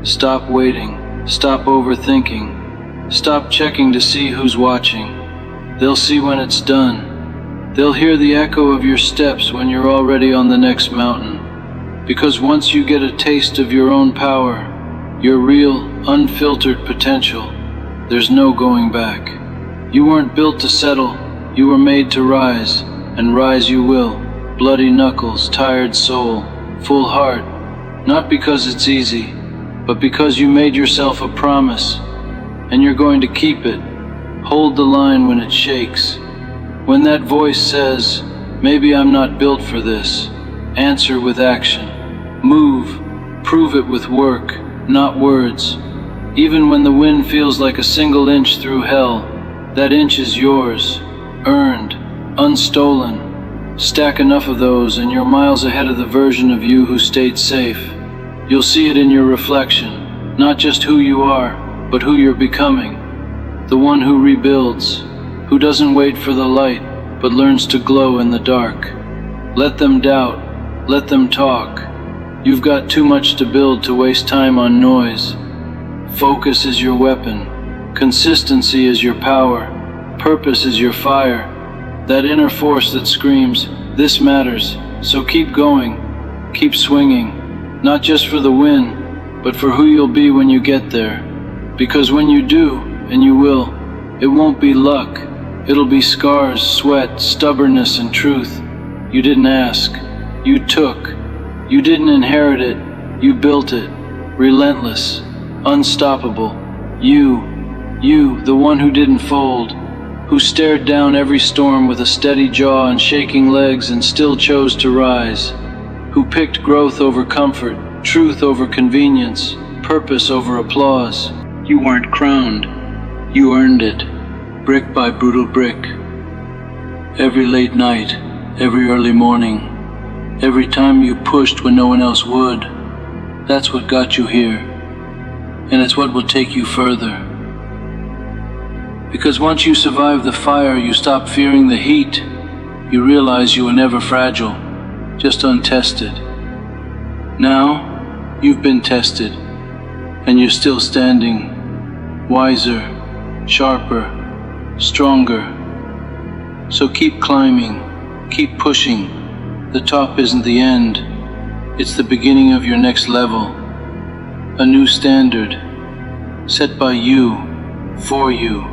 Stop waiting, stop overthinking, stop checking to see who's watching. They'll see when it's done. They'll hear the echo of your steps when you're already on the next mountain. Because once you get a taste of your own power, your real, unfiltered potential, there's no going back. You weren't built to settle, you were made to rise, and rise you will. Bloody knuckles, tired soul, full heart, not because it's easy, but because you made yourself a promise, and you're going to keep it. Hold the line when it shakes. When that voice says, maybe I'm not built for this, answer with action. Move, prove it with work, not words. Even when the wind feels like a single inch through hell, that inch is yours, earned, unstolen. Stack enough of those and you're miles ahead of the version of you who stayed safe. You'll see it in your reflection, not just who you are, but who you're becoming. The one who rebuilds, who doesn't wait for the light, but learns to glow in the dark. Let them doubt, let them talk. You've got too much to build to waste time on noise. Focus is your weapon, consistency is your power, purpose is your fire. That inner force that screams, this matters, so keep going, keep swinging, not just for the win, but for who you'll be when you get there. Because when you do, and you will, it won't be luck. It'll be scars, sweat, stubbornness, and truth. You didn't ask. You took. You didn't inherit it. You built it. Relentless. Unstoppable. You, the one who didn't fold. Who stared down every storm with a steady jaw and shaking legs and still chose to rise. Who picked growth over comfort, truth over convenience, purpose over applause. You weren't crowned. You earned it, brick by brutal brick. Every late night, every early morning, every time you pushed when no one else would, that's what got you here, and it's what will take you further. Because once you survive the fire, you stop fearing the heat. You realize you were never fragile, just untested. Now, you've been tested, and you're still standing, wiser, sharper, stronger. So keep climbing, keep pushing. The top isn't the end, it's the beginning of your next level. A new standard, set by you, for you.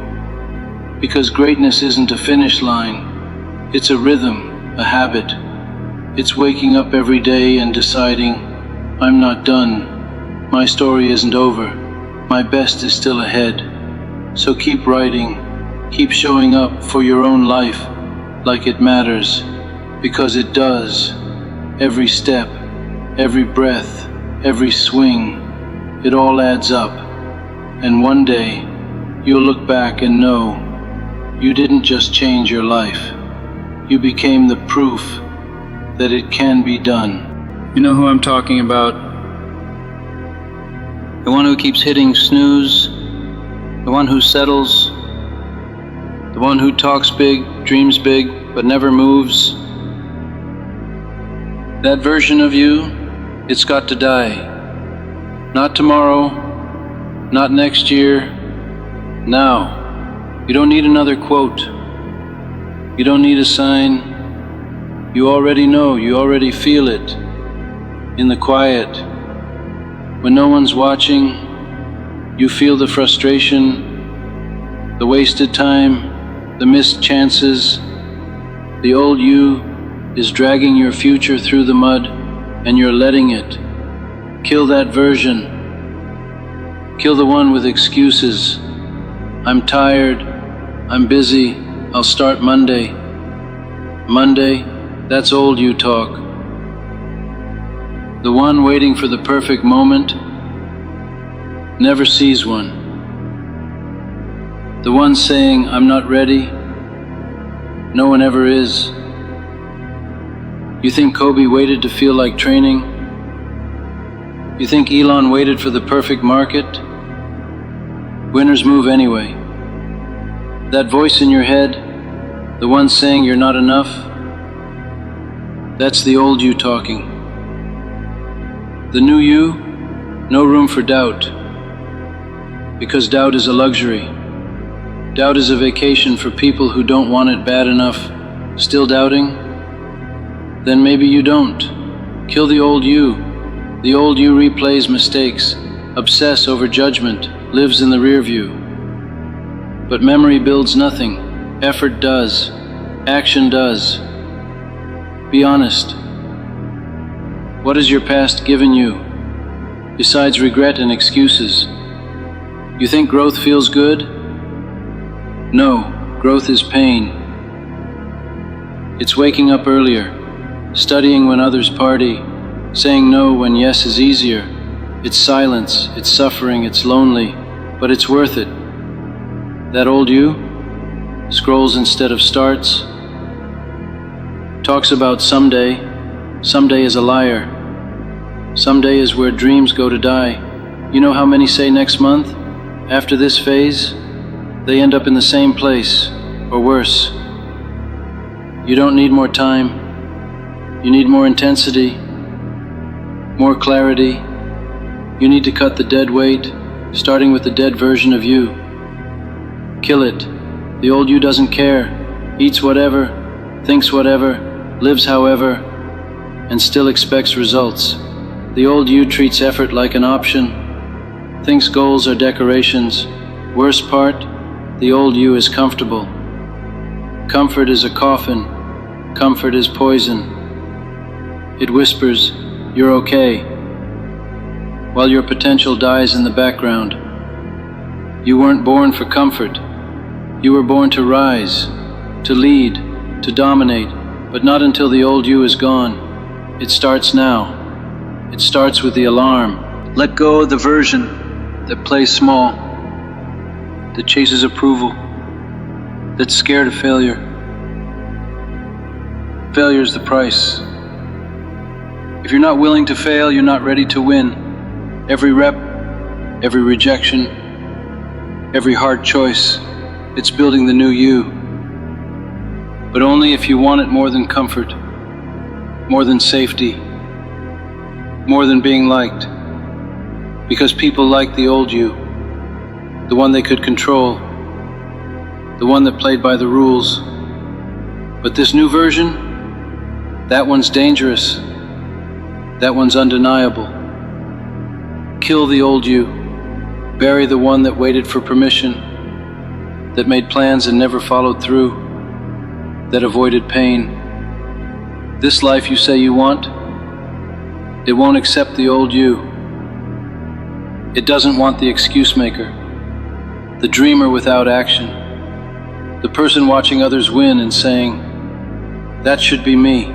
Because greatness isn't a finish line, it's a rhythm, a habit. It's waking up every day and deciding, I'm not done, my story isn't over, my best is still ahead. So keep writing, keep showing up for your own life like it matters, because it does. Every step, every breath, every swing, it all adds up. And one day, you'll look back and know you didn't just change your life, you became the proof that it can be done. You know who I'm talking about? The one who keeps hitting snooze, the one who settles, the one who talks big, dreams big, but never moves. That version of you, it's got to die. Not tomorrow, not next year, now. You don't need another quote. You don't need a sign. You already know, you already feel it. In the quiet, when no one's watching, you feel the frustration, the wasted time, the missed chances. The old you is dragging your future through the mud, and you're letting it. Kill that version. Kill the one with excuses. I'm tired. I'm busy. I'll start Monday. Monday, that's old you talk. The one waiting for the perfect moment never sees one. The one saying, I'm not ready, no one ever is. You think Kobe waited to feel like training? You think Elon waited for the perfect market? Winners move anyway. That voice in your head, the one saying you're not enough, that's the old you talking. The new you, no room for doubt. Because doubt is a luxury. Doubt is a vacation for people who don't want it bad enough. Still doubting? Then maybe you don't. Kill the old you. The old you replays mistakes, obsess over judgment, lives in the rear view. But memory builds nothing. Effort does. Action does. Be honest. What has your past given you, besides regret and excuses? You think growth feels good? No, growth is pain. It's waking up earlier, studying when others party, saying no when yes is easier. It's silence, it's suffering, it's lonely, but it's worth it. That old you scrolls instead of starts, talks about someday. Someday is a liar. Someday is where dreams go to die. You know how many say next month? After this phase, they end up in the same place, or worse. You don't need more time. You need more intensity, more clarity. You need to cut the dead weight, starting with the dead version of you. Kill it. The old you doesn't care, eats whatever, thinks whatever, lives however, and still expects results. The old you treats effort like an option, thinks goals are decorations. Worst part, the old you is comfortable. Comfort is a coffin. Comfort is poison. It whispers, you're okay, while your potential dies in the background. You weren't born for comfort. You were born to rise, to lead, to dominate, but not until the old you is gone. It starts now. It starts with the alarm. Let go of the version that plays small, that chases approval, that's scared of failure. Failure's the price. If you're not willing to fail, you're not ready to win. Every rep, every rejection, every hard choice, it's building the new you. But only if you want it more than comfort, more than safety, more than being liked. Because people like the old you, the one they could control, the one that played by the rules. But this new version, that one's dangerous. That one's undeniable. Kill the old you. Bury the one that waited for permission, that made plans and never followed through, that avoided pain. This life you say you want, it won't accept the old you. It doesn't want the excuse maker, the dreamer without action, the person watching others win and saying, that should be me.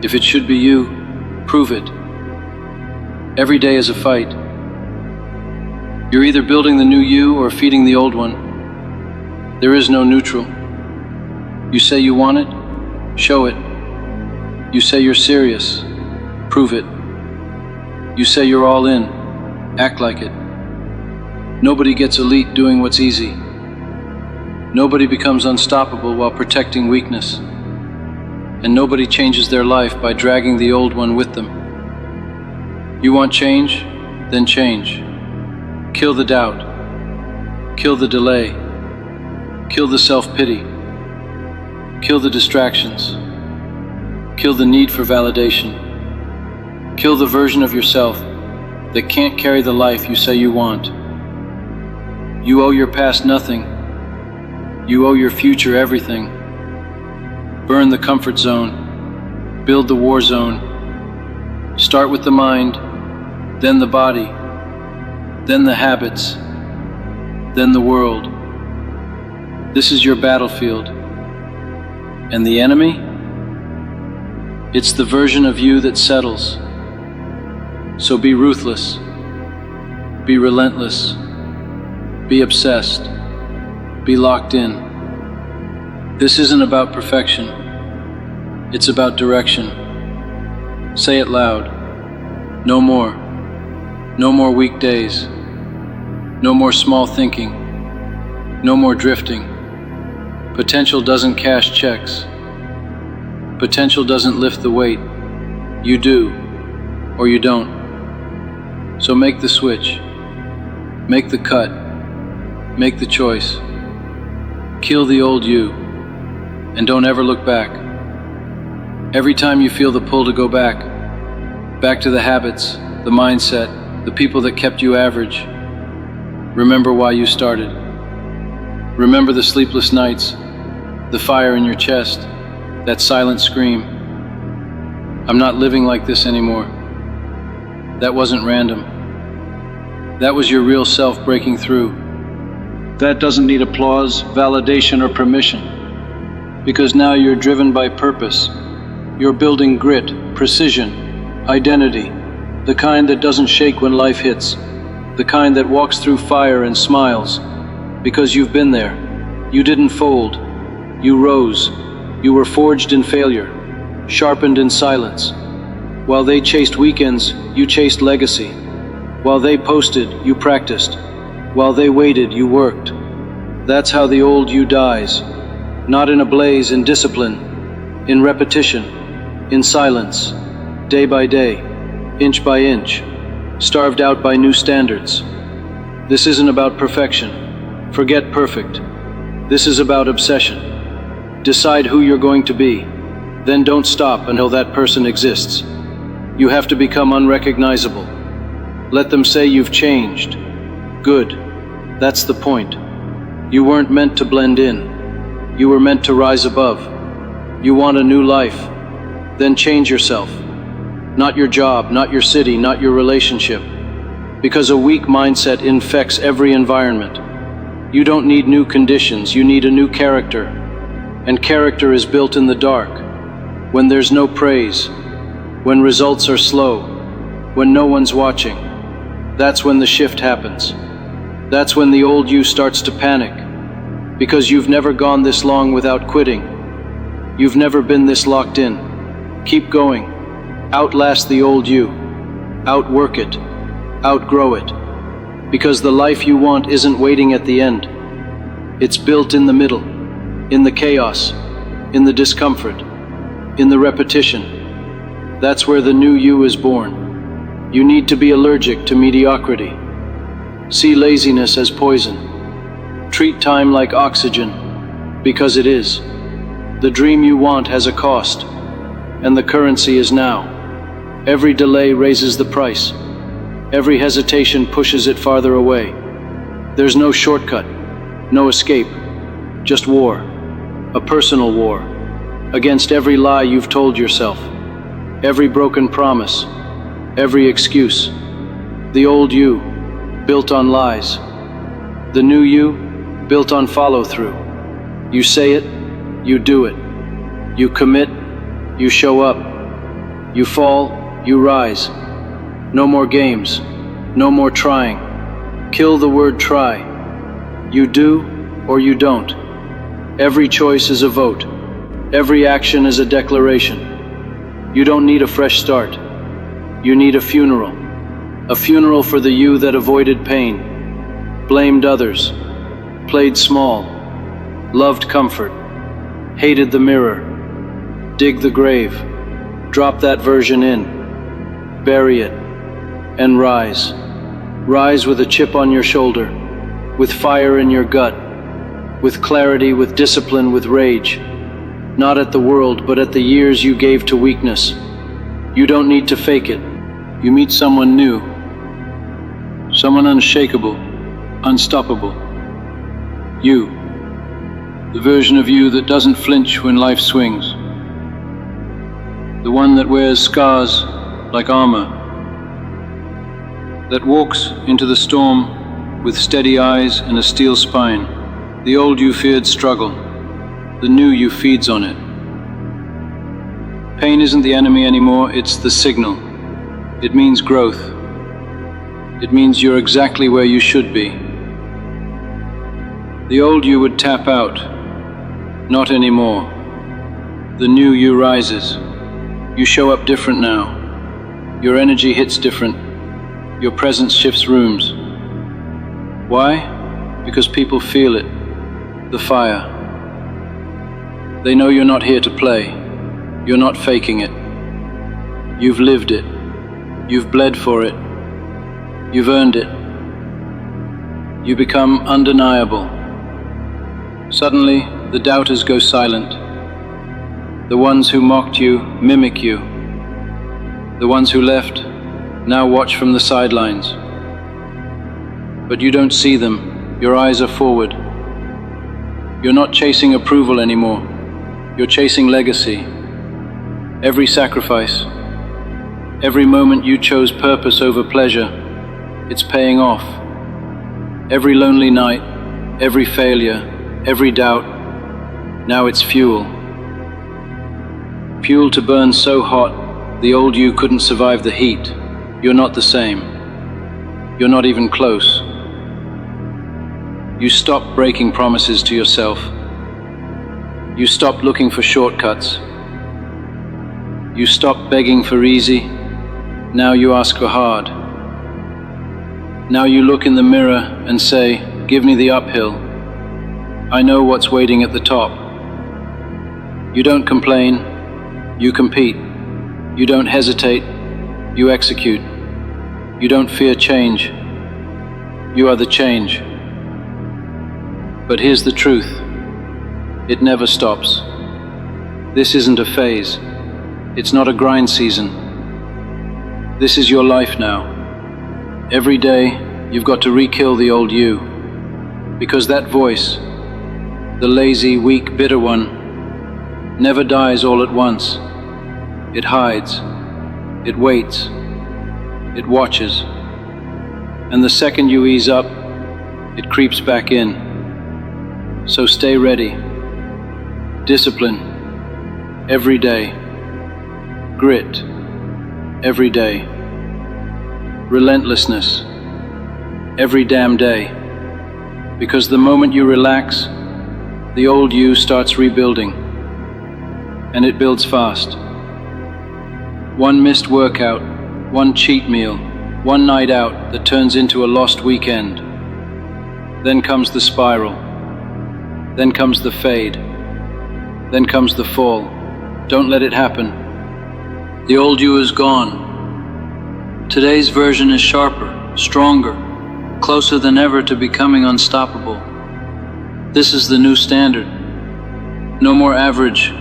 If it should be you, prove it. Every day is a fight. You're either building the new you or feeding the old one. There is no neutral. You say you want it, show it. You say you're serious, prove it. You say you're all in, act like it. Nobody gets elite doing what's easy. Nobody becomes unstoppable while protecting weakness. And nobody changes their life by dragging the old one with them. You want change? Then change. Kill the doubt. Kill the delay. Kill the self-pity. Kill the distractions. Kill the need for validation. Kill the version of yourself that can't carry the life you say you want. You owe your past nothing. You owe your future everything. Burn the comfort zone. Build the war zone. Start with the mind, then the body, then the habits, then the world. This is your battlefield. And the enemy? It's the version of you that settles. So be ruthless. Be relentless. Be obsessed. Be locked in. This isn't about perfection. It's about direction. Say it loud. No more. No more weak days. No more small thinking. No more drifting. Potential doesn't cash checks. Potential doesn't lift the weight. You do, or you don't. So make the switch. Make the cut. Make the choice. Kill the old you, and don't ever look back. Every time you feel the pull to go back to the habits, the mindset, the people that kept you average, remember why you started. Remember the sleepless nights, the fire in your chest, that silent scream. I'm not living like this anymore. That wasn't random. That was your real self breaking through. That doesn't need applause, validation, or permission. Because now you're driven by purpose. You're building grit, precision, identity, the kind that doesn't shake when life hits, the kind that walks through fire and smiles. Because you've been there. You didn't fold. You rose. You were forged in failure, sharpened in silence. While they chased weekends, you chased legacy. While they posted, you practiced. While they waited, you worked. That's how the old you dies. Not in a blaze, in discipline, in repetition, in silence, day by day, inch by inch, starved out by new standards. This isn't about perfection. Forget perfect. This is about obsession. Decide who you're going to be. Then don't stop until that person exists. You have to become unrecognizable. Let them say you've changed. Good. That's the point. You weren't meant to blend in. You were meant to rise above. You want a new life. Then change yourself. Not your job, not your city, not your relationship. Because a weak mindset infects every environment. You don't need new conditions, you need a new character. And character is built in the dark. When there's no praise. When results are slow. When no one's watching. That's when the shift happens. That's when the old you starts to panic. Because you've never gone this long without quitting. You've never been this locked in. Keep going. Outlast the old you. Outwork it. Outgrow it. Because the life you want isn't waiting at the end. It's built in the middle. In the chaos. In the discomfort. In the repetition. That's where the new you is born. You need to be allergic to mediocrity. See laziness as poison. Treat time like oxygen, because it is. The dream you want has a cost, and the currency is now. Every delay raises the price. Every hesitation pushes it farther away. There's no shortcut, no escape, just war. A personal war, against every lie you've told yourself, every broken promise, every excuse. The old you, built on lies. The new you, built on follow-through. You say it, you do it. You commit, you show up. You fall, you rise. No more games, no more trying. Kill the word try. You do or you don't. Every choice is a vote. Every action is a declaration. You don't need a fresh start. You need a funeral. A funeral for the you that avoided pain, blamed others, played small, loved comfort, hated the mirror. Dig the grave, drop that version in, bury it, and rise. Rise with a chip on your shoulder, with fire in your gut, with clarity, with discipline, with rage. not at the world, but at the years you gave to weakness. You don't need to fake it. You meet someone new, someone unshakable, unstoppable. You, the version of you that doesn't flinch when life swings. The one that wears scars like armor, that walks into the storm with steady eyes and a steel spine. The old you feared struggle, the new you feeds on it. Pain isn't the enemy anymore, it's the signal. It means growth. It means you're exactly where you should be. The old you would tap out, not anymore. The new you rises. You show up different now. Your energy hits different. Your presence shifts rooms. Why? Because people feel it. The fire. They know you're not here to play. You're not faking it. You've lived it. You've bled for it. You've earned it. You become undeniable. Suddenly, the doubters go silent. The ones who mocked you mimic you. The ones who left now watch from the sidelines. But you don't see them. Your eyes are forward. You're not chasing approval anymore. You're chasing legacy. Every sacrifice, every moment you chose purpose over pleasure, it's paying off. Every lonely night, every failure, every doubt, now it's fuel. Fuel to burn so hot, the old you couldn't survive the heat. You're not the same. You're not even close. You stop breaking promises to yourself. You stop looking for shortcuts. You stop begging for easy. Now you ask for hard. Now you look in the mirror and say, give me the uphill. I know what's waiting at the top. You don't complain. You compete. You don't hesitate. You execute. You don't fear change. You are the change. But here's the truth. It never stops. This isn't a phase. It's not a grind season. This is your life now. Every day, you've got to re-kill the old you. Because that voice, the lazy, weak, bitter one, never dies all at once. It hides. It waits. It watches. And the second you ease up, it creeps back in. So stay ready. Discipline. Every day. Grit. Every day. Relentlessness. Every damn day. Because the moment you relax, the old you starts rebuilding. And it builds fast. One missed workout, one cheat meal, one night out that turns into a lost weekend. Then comes the spiral. Then comes the fade. Then comes the fall. Don't let it happen. The old you is gone. Today's version is sharper, stronger, closer than ever to becoming unstoppable. This is the new standard. No more average,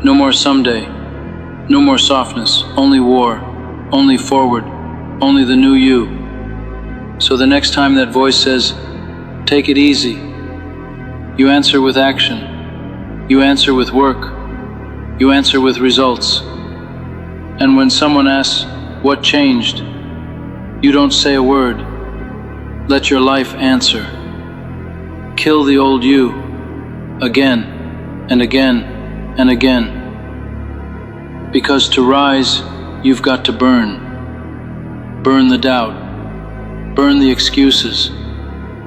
no more someday, no more softness, only war, only forward, only the new you. So the next time that voice says, take it easy, you answer with action, you answer with work, you answer with results. And when someone asks, what changed? You don't say a word. Let your life answer. Kill the old you, again and again and again. Because to rise, you've got to burn. Burn the doubt. Burn the excuses.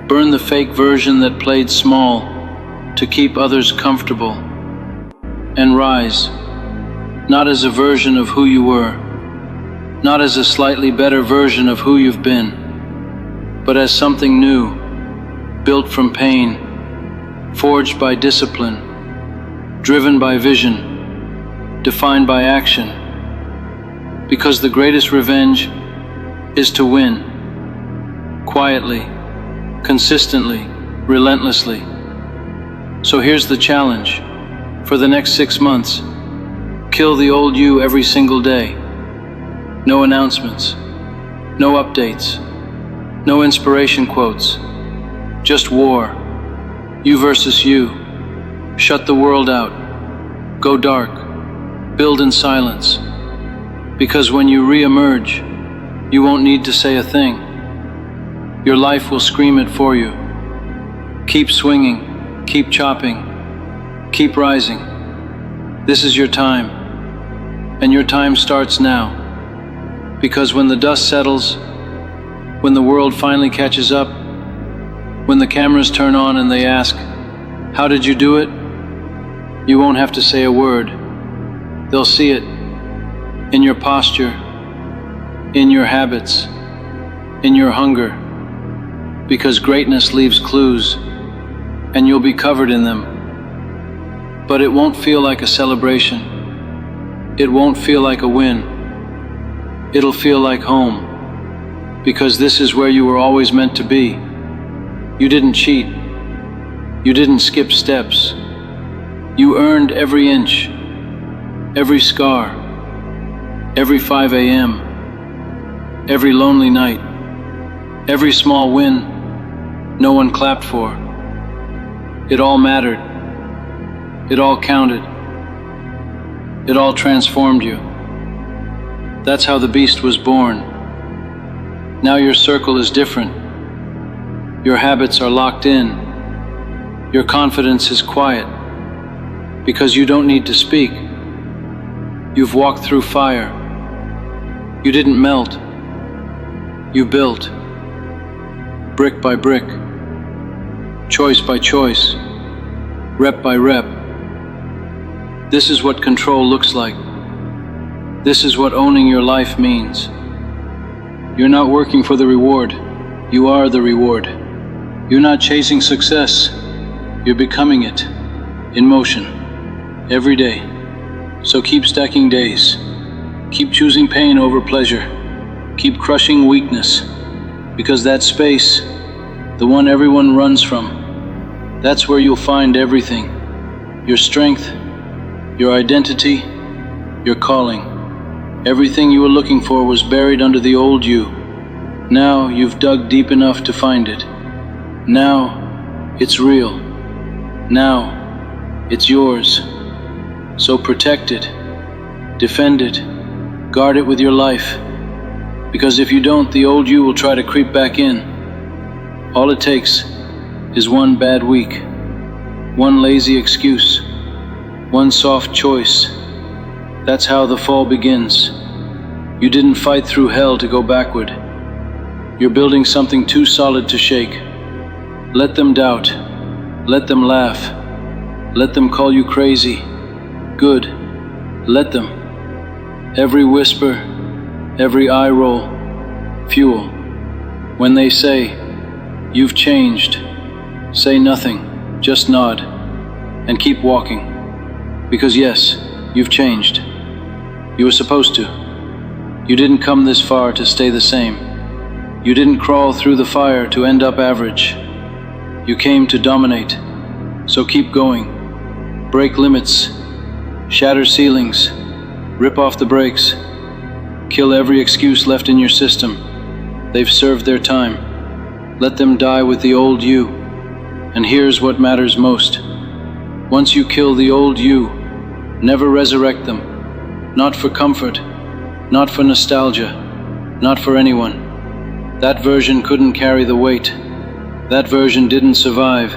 Burn the fake version that played small to keep others comfortable. And rise. Not as a version of who you were, not as a slightly better version of who you've been, but as something new, built from pain, forged by discipline, driven by vision, defined by action. Because the greatest revenge is to win, quietly, consistently, relentlessly. So here's the challenge. For the next 6 months, kill the old you every single day. No announcements, no updates, no inspiration quotes, just war. You versus you. Shut the world out. Go dark. Build in silence. Because when you re-emerge, you won't need to say a thing. Your life will scream it for you. Keep swinging, keep chopping, keep rising. This is your time, and your time starts now. Because when the dust settles, when the world finally catches up, when the cameras turn on and they ask, "How did you do it?" you won't have to say a word. They'll see it in your posture, in your habits, in your hunger. Because greatness leaves clues, and you'll be covered in them. But it won't feel like a celebration. It won't feel like a win. It'll feel like home. Because this is where you were always meant to be. You didn't cheat. You didn't skip steps. You earned every inch, every scar, every 5 a.m., every lonely night, every small win no one clapped for. It all mattered. It all counted. It all transformed you. That's how the beast was born. Now your circle is different. Your habits are locked in. Your confidence is quiet. Because you don't need to speak. You've walked through fire. You didn't melt. You built. Brick by brick. Choice by choice. Rep by rep. This is what control looks like. This is what owning your life means. You're not working for the reward. You are the reward. You're not chasing success. You're becoming it. In motion. Every day. So keep stacking days. Keep choosing pain over pleasure. Keep crushing weakness. Because that space, the one everyone runs from, that's where you'll find everything. Your strength, your identity, your calling. Everything you were looking for was buried under the old you. Now you've dug deep enough to find it. Now it's real. Now it's yours. So protect it, defend it, guard it with your life. Because if you don't, the old you will try to creep back in. All it takes is one bad week, one lazy excuse, one soft choice. That's how the fall begins. You didn't fight through hell to go backward. You're building something too solid to shake. Let them doubt. Let them laugh. Let them call you crazy. Good. Let them. Every whisper, every eye roll, fuel. When they say, "You've changed," say nothing, just nod, and keep walking. Because yes, you've changed. You were supposed to. You didn't come this far to stay the same. You didn't crawl through the fire to end up average. You came to dominate. So keep going. Break limits. Shatter ceilings. Rip off the brakes. Kill every excuse left in your system. They've served their time. Let them die with the old you. And here's what matters most. Once you kill the old you, never resurrect them. Not for comfort, not for nostalgia, not for anyone. That version couldn't carry the weight. That version didn't survive.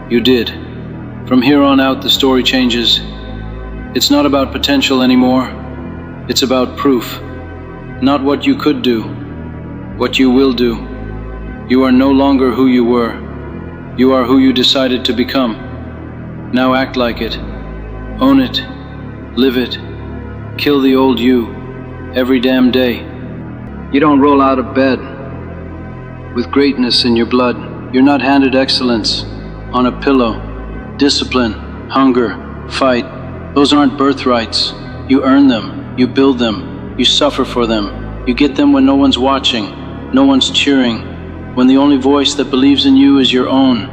You did. From here on out, the story changes. It's not about potential anymore. It's about proof. Not what you could do, what you will do. You are no longer who you were. You are who you decided to become. Now act like it. Own it. Live it. Kill the old you. Every damn day. You don't roll out of bed with greatness in your blood. You're not handed excellence on a pillow. Discipline, hunger, fight. Those aren't birthrights. You earn them. You build them. You suffer for them. You get them when no one's watching. No one's cheering. When the only voice that believes in you is your own.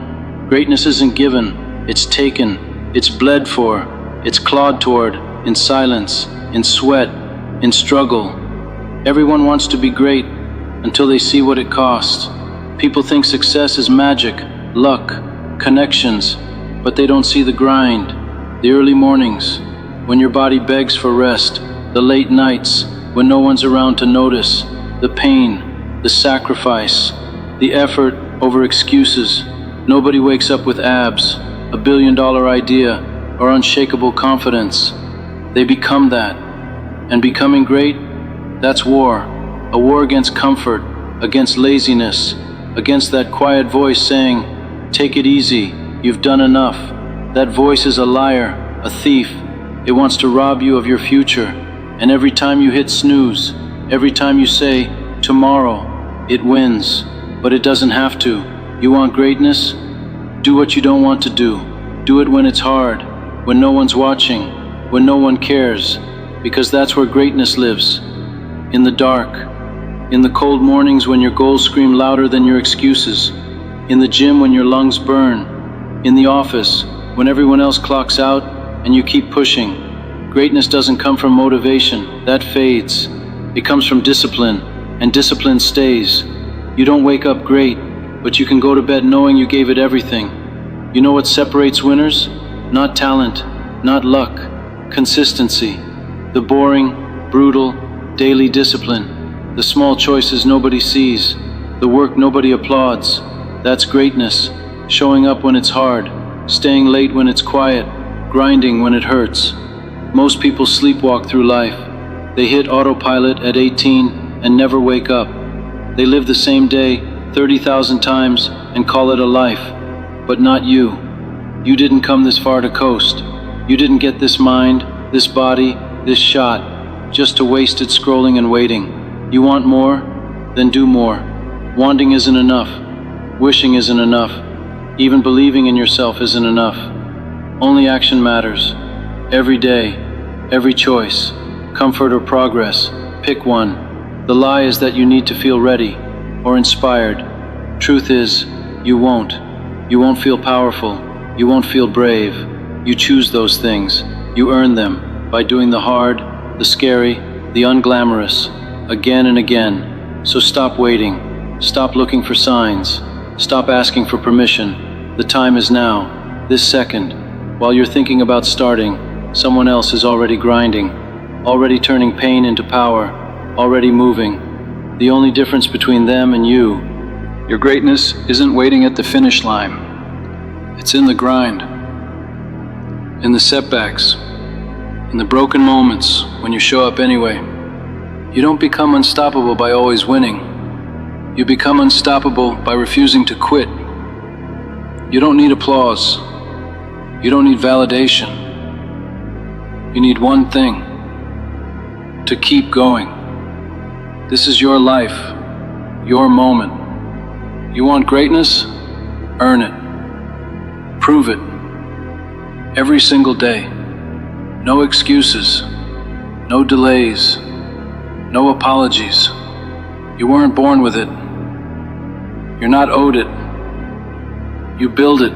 Greatness isn't given. It's taken. It's bled for. It's clawed toward in silence, in sweat, in struggle. Everyone wants to be great until they see what it costs. People think success is magic, luck, connections, but they don't see the grind, the early mornings, when your body begs for rest, the late nights, when no one's around to notice, the pain, the sacrifice, the effort over excuses. Nobody wakes up with abs, a billion-dollar idea, or unshakable confidence. They become that. And becoming great, that's war. A war against comfort, against laziness, against that quiet voice saying, "Take it easy, you've done enough." That voice is a liar, a thief. It wants to rob you of your future. And every time you hit snooze, every time you say, "Tomorrow," it wins. But it doesn't have to. You want greatness? Do what you don't want to do. Do it when it's hard, when no one's watching, when no one cares, because that's where greatness lives. In the dark, in the cold mornings when your goals scream louder than your excuses, in the gym when your lungs burn, in the office when everyone else clocks out and you keep pushing. Greatness doesn't come from motivation, that fades. It comes from discipline, and discipline stays. You don't wake up great, but you can go to bed knowing you gave it everything. You know what separates winners? Not talent, not luck, consistency. The boring, brutal, daily discipline. The small choices nobody sees. The work nobody applauds. That's greatness. Showing up when it's hard. Staying late when it's quiet. Grinding when it hurts. Most people sleepwalk through life. They hit autopilot at 18 and never wake up. They live the same day 30,000 times and call it a life. But not you. You didn't come this far to coast. You didn't get this mind, this body, this shot, just to waste it scrolling and waiting. You want more? Then do more. Wanting isn't enough. Wishing isn't enough. Even believing in yourself isn't enough. Only action matters. Every day, every choice, comfort or progress, pick one. The lie is that you need to feel ready or inspired. Truth is, you won't. You won't feel powerful. You won't feel brave. You choose those things. You earn them by doing the hard, the scary, the unglamorous, again and again. So stop waiting. Stop looking for signs. Stop asking for permission. The time is now, this second. While you're thinking about starting, someone else is already grinding, already turning pain into power, already moving. The only difference between them and you, your greatness isn't waiting at the finish line. It's in the grind, in the setbacks, in the broken moments when you show up anyway. You don't become unstoppable by always winning. You become unstoppable by refusing to quit. You don't need applause. You don't need validation. You need one thing: to keep going. This is your life, your moment. You want greatness? Earn it. Prove it. Every single day. No excuses. No delays. No apologies. You weren't born with it. You're not owed it. You build it.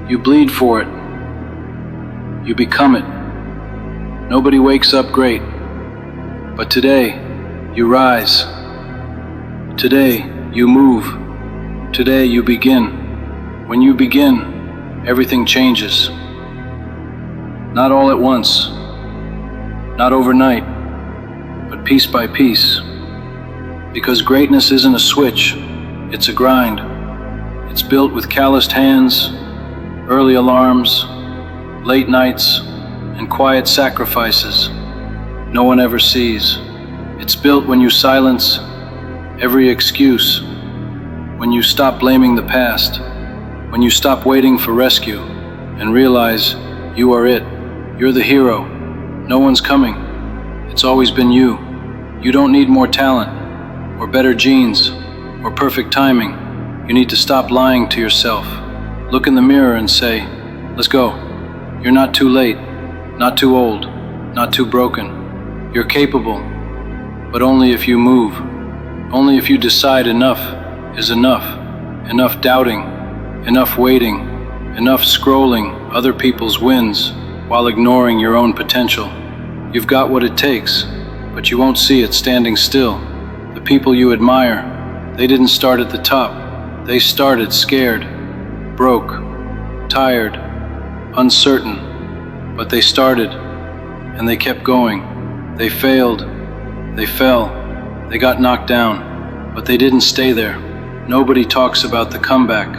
You bleed for it. You become it. Nobody wakes up great. But today, you rise. Today, you move. Today, you begin. When you begin, everything changes. Not all at once. Not overnight. But piece by piece. Because greatness isn't a switch. It's a grind. It's built with calloused hands, early alarms, late nights, and quiet sacrifices no one ever sees. It's built when you silence every excuse, when you stop blaming the past, when you stop waiting for rescue and realize you are it. You're the hero. No one's coming. It's always been you. You don't need more talent, or better genes, or perfect timing. You need to stop lying to yourself. Look in the mirror and say, let's go. You're not too late, not too old, not too broken. You're capable, but only if you move. Only if you decide enough is enough. Enough doubting, enough waiting, enough scrolling other people's wins, while ignoring your own potential. You've got what it takes, but you won't see it standing still. The people you admire, they didn't start at the top. They started scared, broke, tired, uncertain, but they started, and they kept going. They failed, they fell, they got knocked down, but they didn't stay there. Nobody talks about the comeback,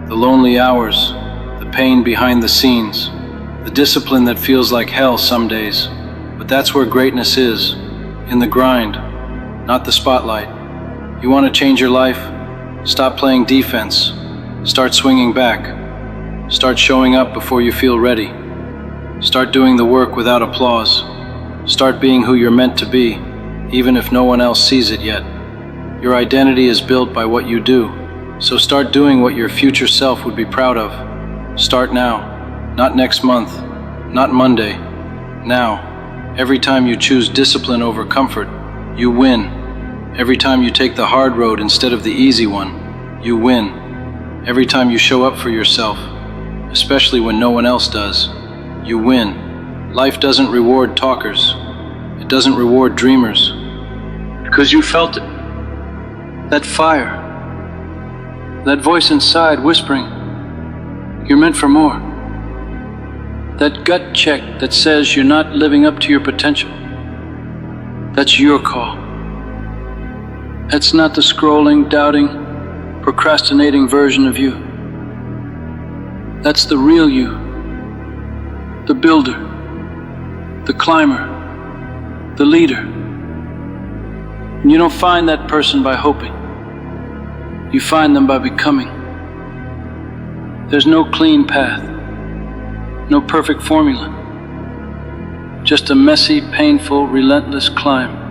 the lonely hours, the pain behind the scenes, the discipline that feels like hell some days. But that's where greatness is, in the grind, not the spotlight. You want to change your life? Stop playing defense. Start swinging back. Start showing up before you feel ready. Start doing the work without applause. Start being who you're meant to be, even if no one else sees it yet. Your identity is built by what you do, so start doing what your future self would be proud of. Start now, not next month, not Monday, now. Every time you choose discipline over comfort, you win. Every time you take the hard road instead of the easy one, you win. Every time you show up for yourself, especially when no one else does, you win. Life doesn't reward talkers. It doesn't reward dreamers. Because you felt it. That fire. That voice inside whispering, you're meant for more. That gut check that says you're not living up to your potential. That's your call. That's not the scrolling, doubting, procrastinating version of you. That's the real you. The builder. The climber. The leader. And you don't find that person by hoping. You find them by becoming. There's no clean path. No perfect formula. Just a messy, painful, relentless climb.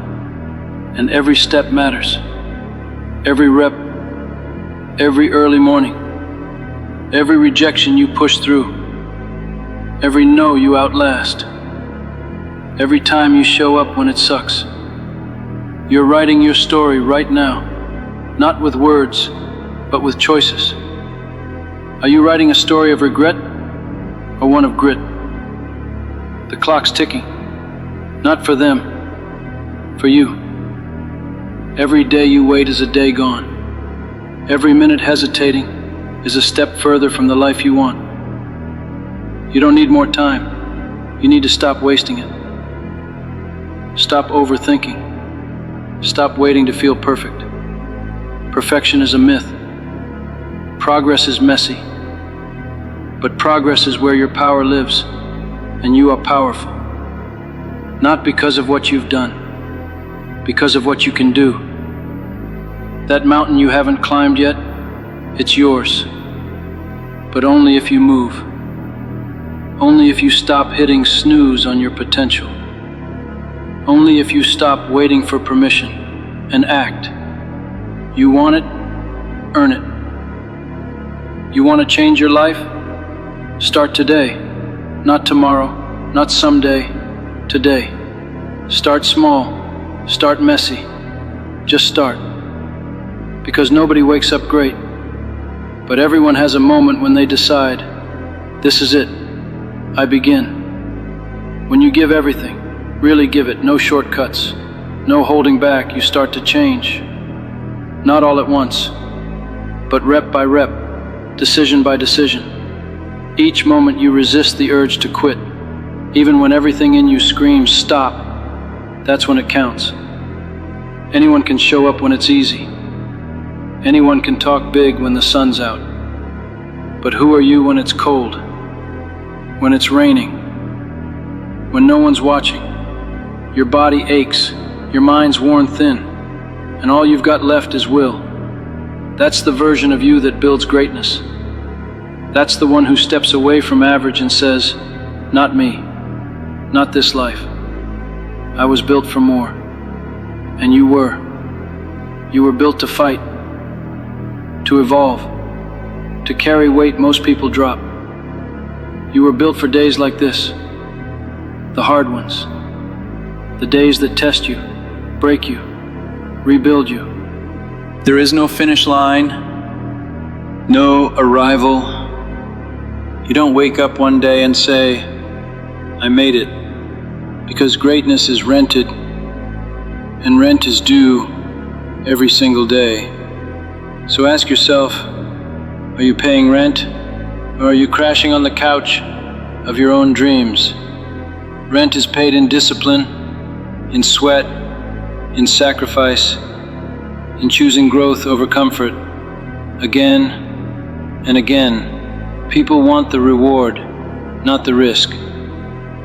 And every step matters. Every rep, every early morning, every rejection you push through, every no you outlast, every time you show up when it sucks. You're writing your story right now, not with words, but with choices. Are you writing a story of regret or one of grit? The clock's ticking, not for them, for you. Every day you wait is a day gone. Every minute hesitating is a step further from the life you want. You don't need more time. You need to stop wasting it. Stop overthinking. Stop waiting to feel perfect. Perfection is a myth. Progress is messy. But progress is where your power lives, and you are powerful. Not because of what you've done, because of what you can do. That mountain you haven't climbed yet, it's yours. But only if you move. Only if you stop hitting snooze on your potential. Only if you stop waiting for permission and act. You want it? Earn it. You want to change your life? Start today. Not tomorrow, not someday. Today. Start small. Start messy. Just start. Because nobody wakes up great. But everyone has a moment when they decide, this is it. I begin. When you give everything, really give it, no shortcuts, no holding back, you start to change. Not all at once, but rep by rep, decision by decision. Each moment you resist the urge to quit, even when everything in you screams, stop, that's when it counts. Anyone can show up when it's easy. Anyone can talk big when the sun's out. But who are you when it's cold? When it's raining? When no one's watching? Your body aches, your mind's worn thin, and all you've got left is will. That's the version of you that builds greatness. That's the one who steps away from average and says, not me, not this life. I was built for more. And you were. You were built to fight, to evolve, to carry weight most people drop. You were built for days like this, the hard ones, the days that test you, break you, rebuild you. There is no finish line, no arrival. You don't wake up one day and say, I made it. Because greatness is rented, and rent is due every single day. So ask yourself, are you paying rent, or are you crashing on the couch of your own dreams? Rent is paid in discipline, in sweat, in sacrifice, in choosing growth over comfort. Again and again, people want the reward, not the risk.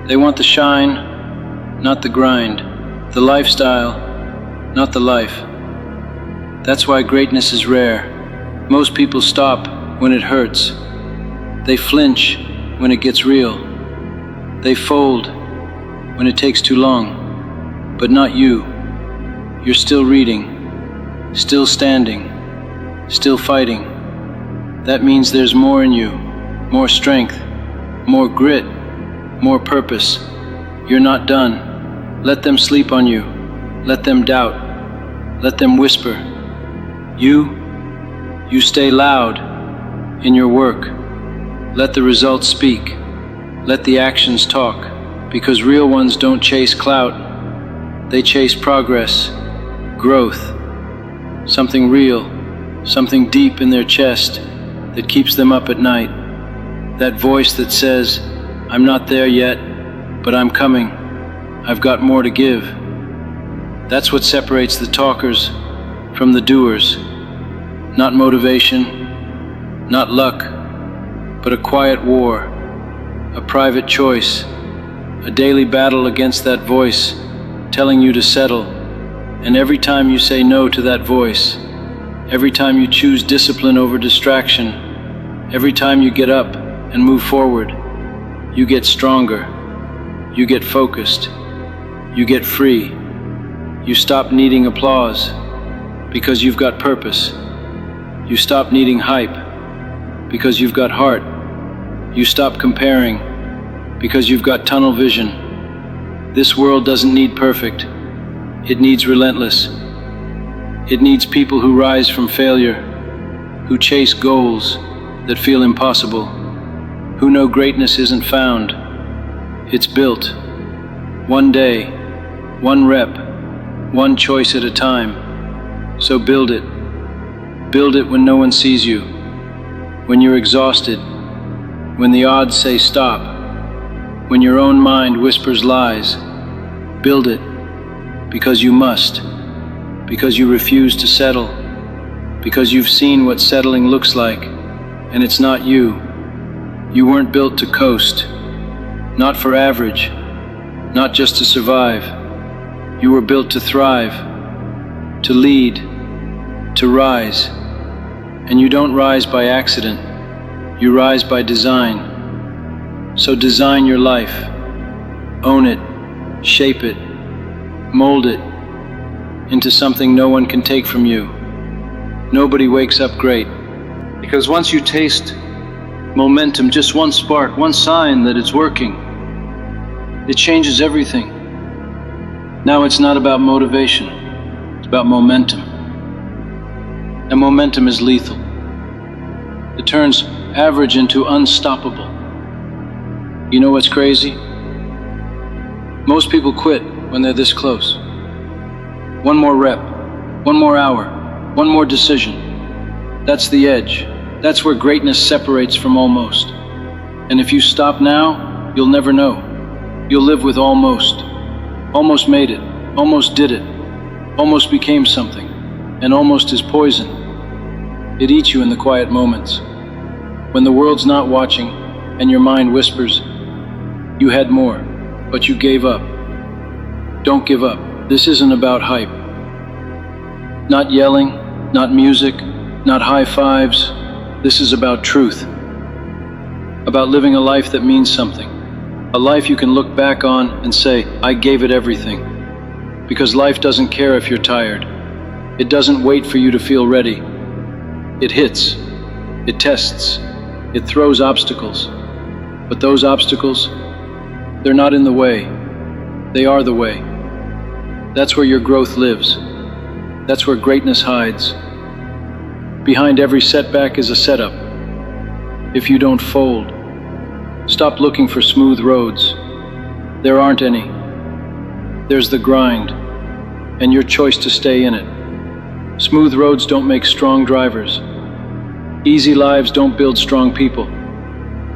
They want the shine, not the grind, the lifestyle, not the life. That's why greatness is rare. Most people stop when it hurts. They flinch when it gets real. They fold when it takes too long. But not you. You're still reading, still standing, still fighting. That means there's more in you, more strength, more grit, more purpose. You're not done. Let them sleep on you. Let them doubt. Let them whisper. You stay loud in your work. Let the results speak. Let the actions talk. Because real ones don't chase clout. They chase progress, growth, something real, something deep in their chest that keeps them up at night. That voice that says, I'm not there yet, but I'm coming. I've got more to give. That's what separates the talkers from the doers. Not motivation, not luck, but a quiet war, a private choice, a daily battle against that voice telling you to settle. And every time you say no to that voice, every time you choose discipline over distraction, every time you get up and move forward, you get stronger, you get focused, you get free. You stop needing applause because you've got purpose. You stop needing hype because you've got heart. You stop comparing because you've got tunnel vision. This world doesn't need perfect. It needs relentless. It needs people who rise from failure, who chase goals that feel impossible, who know greatness isn't found. It's built. One day, one rep, one choice at a time. So build it. Build it when no one sees you, when you're exhausted, when the odds say stop, when your own mind whispers lies. Build it because you must, because you refuse to settle, because you've seen what settling looks like, and it's not you. You weren't built to coast, not for average, not just to survive. You were built to thrive, to lead, to rise. And you don't rise by accident, you rise by design. So design your life, own it, shape it, mold it into something no one can take from you. Nobody wakes up great. Because once you taste momentum, just one spark, one sign that it's working, it changes everything. Now it's not about motivation, it's about momentum. And momentum is lethal. It turns average into unstoppable. You know what's crazy? Most people quit when they're this close. One more rep, one more hour, one more decision. That's the edge. That's where greatness separates from almost. And if you stop now, you'll never know. You'll live with almost. Almost made it, almost did it, almost became something, and almost is poison. It eats you in the quiet moments. When the world's not watching and your mind whispers, you had more, but you gave up. Don't give up. This isn't about hype. Not yelling, not music, not high fives. This is about truth. About living a life that means something. A life you can look back on and say, I gave it everything. Because life doesn't care if you're tired. It doesn't wait for you to feel ready. It hits. It tests. It throws obstacles. But those obstacles, they're not in the way. They are the way. That's where your growth lives. That's where greatness hides. Behind every setback is a setup. If you don't fold, stop looking for smooth roads. There aren't any. There's the grind, and your choice to stay in it. Smooth roads don't make strong drivers. Easy lives don't build strong people.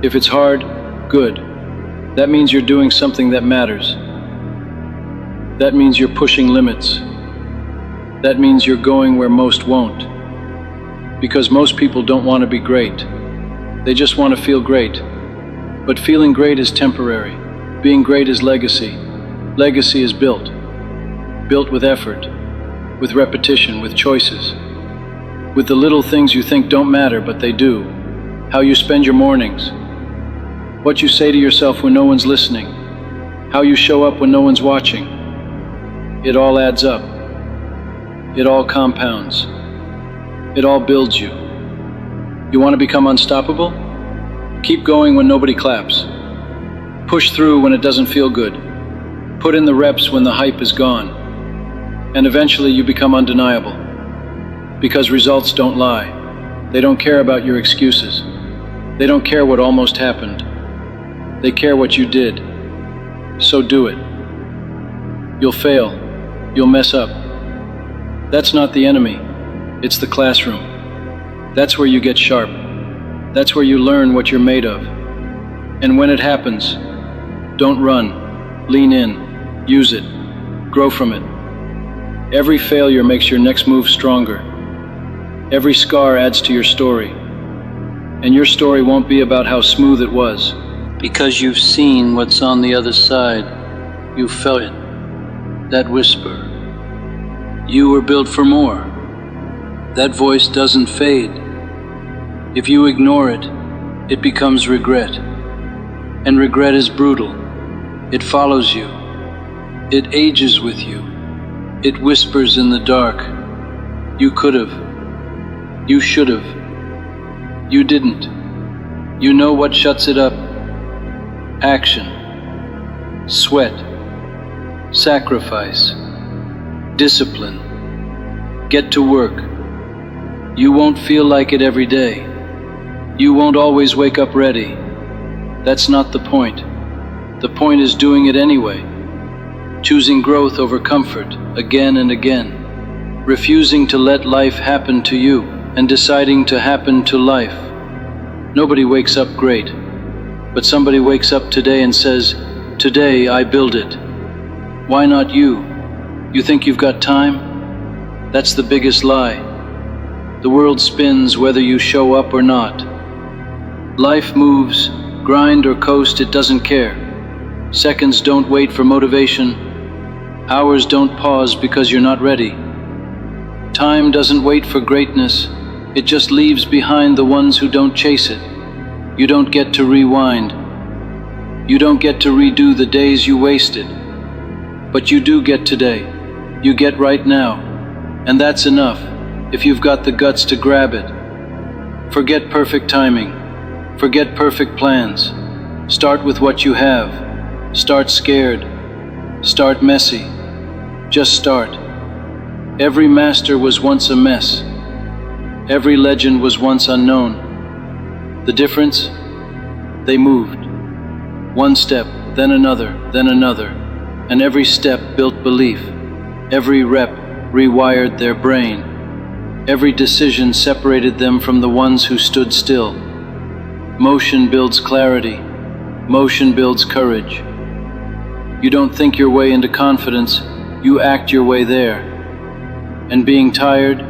If it's hard, good. That means you're doing something that matters. That means you're pushing limits. That means you're going where most won't. Because most people don't want to be great. They just want to feel great. But feeling great is temporary. Being great is legacy. Legacy is built. Built with effort, with repetition, with choices. With the little things you think don't matter, but they do. How you spend your mornings. What you say to yourself when no one's listening. How you show up when no one's watching. It all adds up. It all compounds. It all builds you. You want to become unstoppable? Keep going when nobody claps. Push through when it doesn't feel good. Put in the reps when the hype is gone. And eventually you become undeniable. Because results don't lie. They don't care about your excuses. They don't care what almost happened. They care what you did. So do it. You'll fail. You'll mess up. That's not the enemy. It's the classroom. That's where you get sharp. That's where you learn what you're made of. And when it happens, don't run. Lean in. Use it. Grow from it. Every failure makes your next move stronger. Every scar adds to your story. And your story won't be about how smooth it was. Because you've seen what's on the other side. You felt it. That whisper. You were built for more. That voice doesn't fade. If you ignore it, it becomes regret. And regret is brutal. It follows you. It ages with you. It whispers in the dark. You could have. You should have. You didn't. You know what shuts it up? Action. Sweat. Sacrifice. Discipline. Get to work. You won't feel like it every day. You won't always wake up ready. That's not the point. The point is doing it anyway. Choosing growth over comfort again and again. Refusing to let life happen to you and deciding to happen to life. Nobody wakes up great, but somebody wakes up today and says, "Today I build it." Why not you? You think you've got time? That's the biggest lie. The world spins whether you show up or not. Life moves, grind or coast, it doesn't care. Seconds don't wait for motivation. Hours don't pause because you're not ready. Time doesn't wait for greatness. It just leaves behind the ones who don't chase it. You don't get to rewind. You don't get to redo the days you wasted. But you do get today. You get right now. And that's enough, if you've got the guts to grab it. Forget perfect timing. Forget perfect plans. Start with what you have. Start scared. Start messy. Just start. Every master was once a mess. Every legend was once unknown. The difference? They moved. One step, then another, and every step built belief. Every rep rewired their brain. Every decision separated them from the ones who stood still. Motion builds clarity. Motion builds courage. You don't think your way into confidence, you act your way there. And being tired,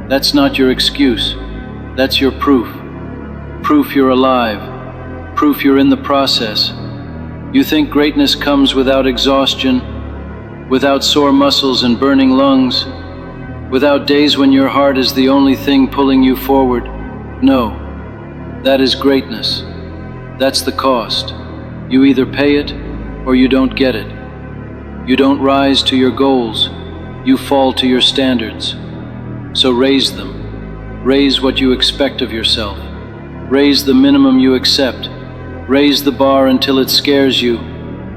that's not your excuse. That's your proof. Proof you're alive. Proof you're in the process. You think greatness comes without exhaustion, without sore muscles and burning lungs, without days when your heart is the only thing pulling you forward. No, that is greatness. That's the cost. You either pay it or you don't get it. You don't rise to your goals, you fall to your standards. So raise them. Raise what you expect of yourself. Raise the minimum you accept. Raise the bar until it scares you,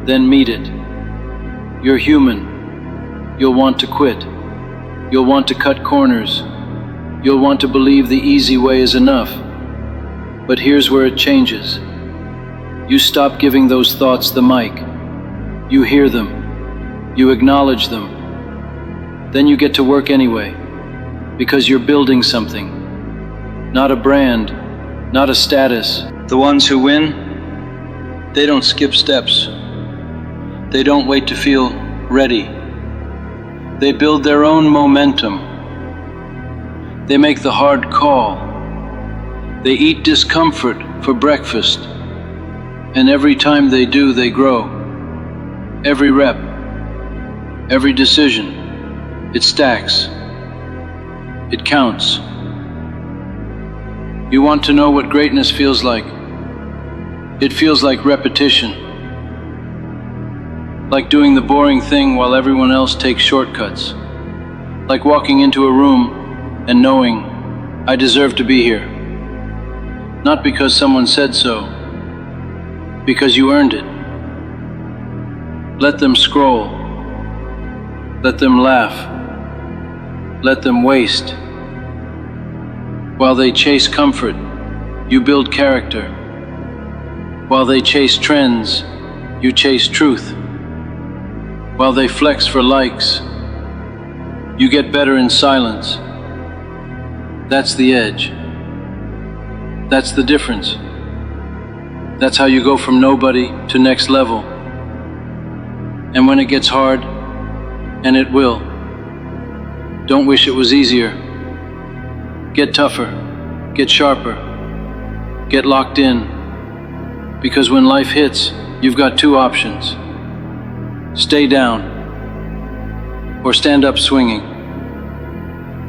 then meet it. You're human. You'll want to quit. You'll want to cut corners. You'll want to believe the easy way is enough. But here's where it changes. You stop giving those thoughts the mic. You hear them. You acknowledge them. Then you get to work anyway, because you're building something. Not a brand, not a status. The ones who win, they don't skip steps. They don't wait to feel ready. They build their own momentum. They make the hard call. They eat discomfort for breakfast. And every time they do, they grow. Every rep, every decision, it stacks. It counts. You want to know what greatness feels like? It feels like repetition. Like doing the boring thing while everyone else takes shortcuts. Like walking into a room and knowing, I deserve to be here. Not because someone said so, because you earned it. Let them scroll. Let them laugh. Let them waste. While they chase comfort, you build character. While they chase trends, you chase truth. While they flex for likes, you get better in silence. That's the edge. That's the difference. That's how you go from nobody to next level. And when it gets hard, and it will, don't wish it was easier. Get tougher, get sharper, get locked in. Because when life hits, you've got two options. Stay down, or stand up swinging.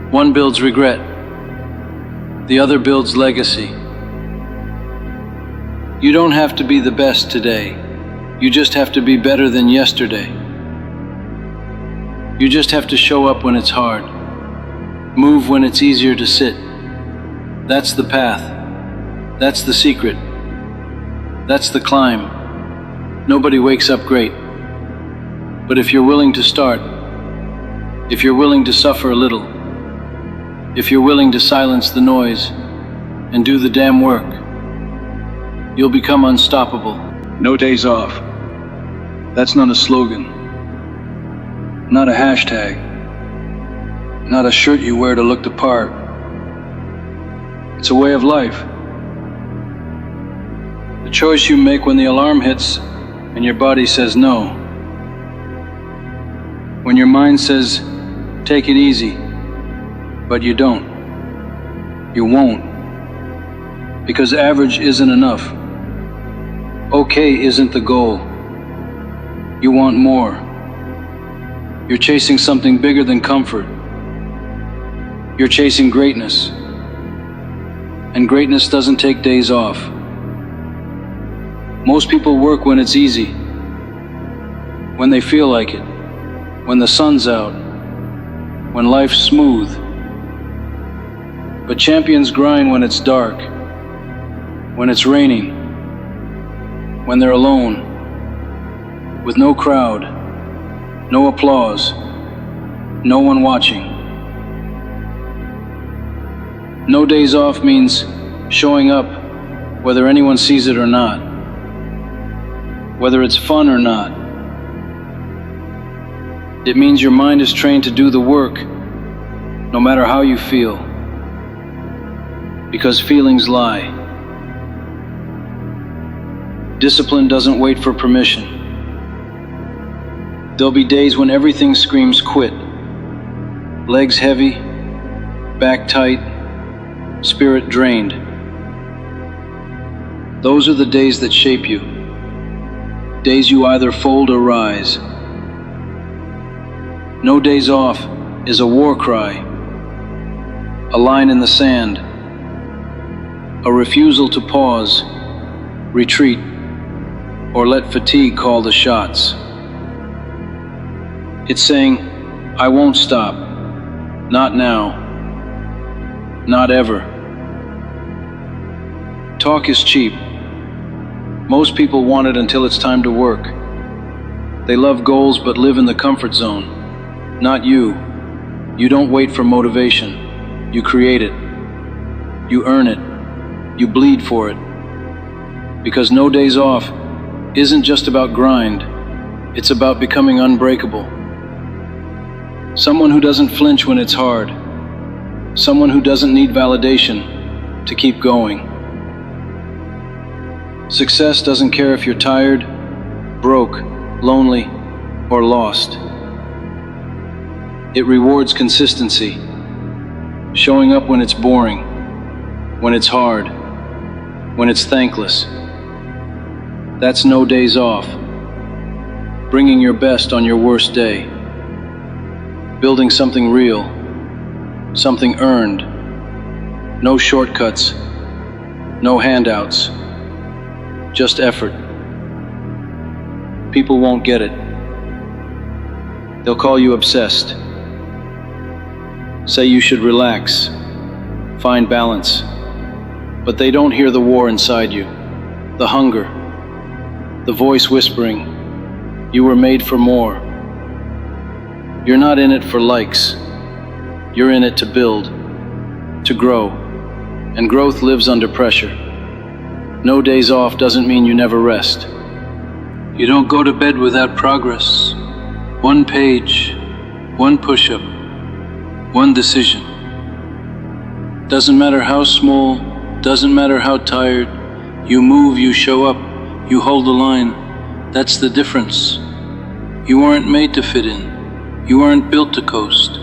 One builds regret, the other builds legacy. You don't have to be the best today. You just have to be better than yesterday. You just have to show up when it's hard. Move when it's easier to sit. That's the path. That's the secret. That's the climb. Nobody wakes up great. But if you're willing to start, if you're willing to suffer a little, if you're willing to silence the noise and do the damn work, you'll become unstoppable. No days off. That's not a slogan. Not a hashtag. Not a shirt you wear to look the part. It's a way of life. The choice you make when the alarm hits and your body says no. When your mind says, take it easy, but you don't. You won't. Because average isn't enough. Okay isn't the goal. You want more. You're chasing something bigger than comfort. You're chasing greatness. And greatness doesn't take days off. Most people work when it's easy, when they feel like it, when the sun's out, when life's smooth. But champions grind when it's dark, when it's raining, when they're alone, with no crowd, no applause, no one watching. No days off means showing up whether anyone sees it or not, whether it's fun or not. It means your mind is trained to do the work, no matter how you feel, because feelings lie. Discipline doesn't wait for permission. There'll be days when everything screams quit. Legs heavy, back tight, spirit drained. Those are the days that shape you. Days you either fold or rise. No days off is a war cry, a line in the sand, a refusal to pause, retreat, or let fatigue call the shots. It's saying, I won't stop, not now, not ever. Talk is cheap. Most people want it until it's time to work. They love goals but live in the comfort zone. Not you. You don't wait for motivation. You create it. You earn it. You bleed for it. Because no days off isn't just about grind. It's about becoming unbreakable. Someone who doesn't flinch when it's hard. Someone who doesn't need validation to keep going. Success doesn't care if you're tired, broke, lonely, or lost. It rewards consistency, showing up when it's boring, when it's hard, when it's thankless. That's no days off. Bringing your best on your worst day. Building something real, something earned. No shortcuts, no handouts, just effort. People won't get it. They'll call you obsessed. Say you should relax, find balance. But they don't hear the war inside you, the hunger, the voice whispering, you were made for more. You're not in it for likes. You're in it to build, to grow, and growth lives under pressure. No days off doesn't mean you never rest. You don't go to bed without progress. One page, one push-up, one decision. Doesn't matter how small, doesn't matter how tired, you move, you show up, you hold the line. That's the difference. You weren't made to fit in. You aren't built to coast.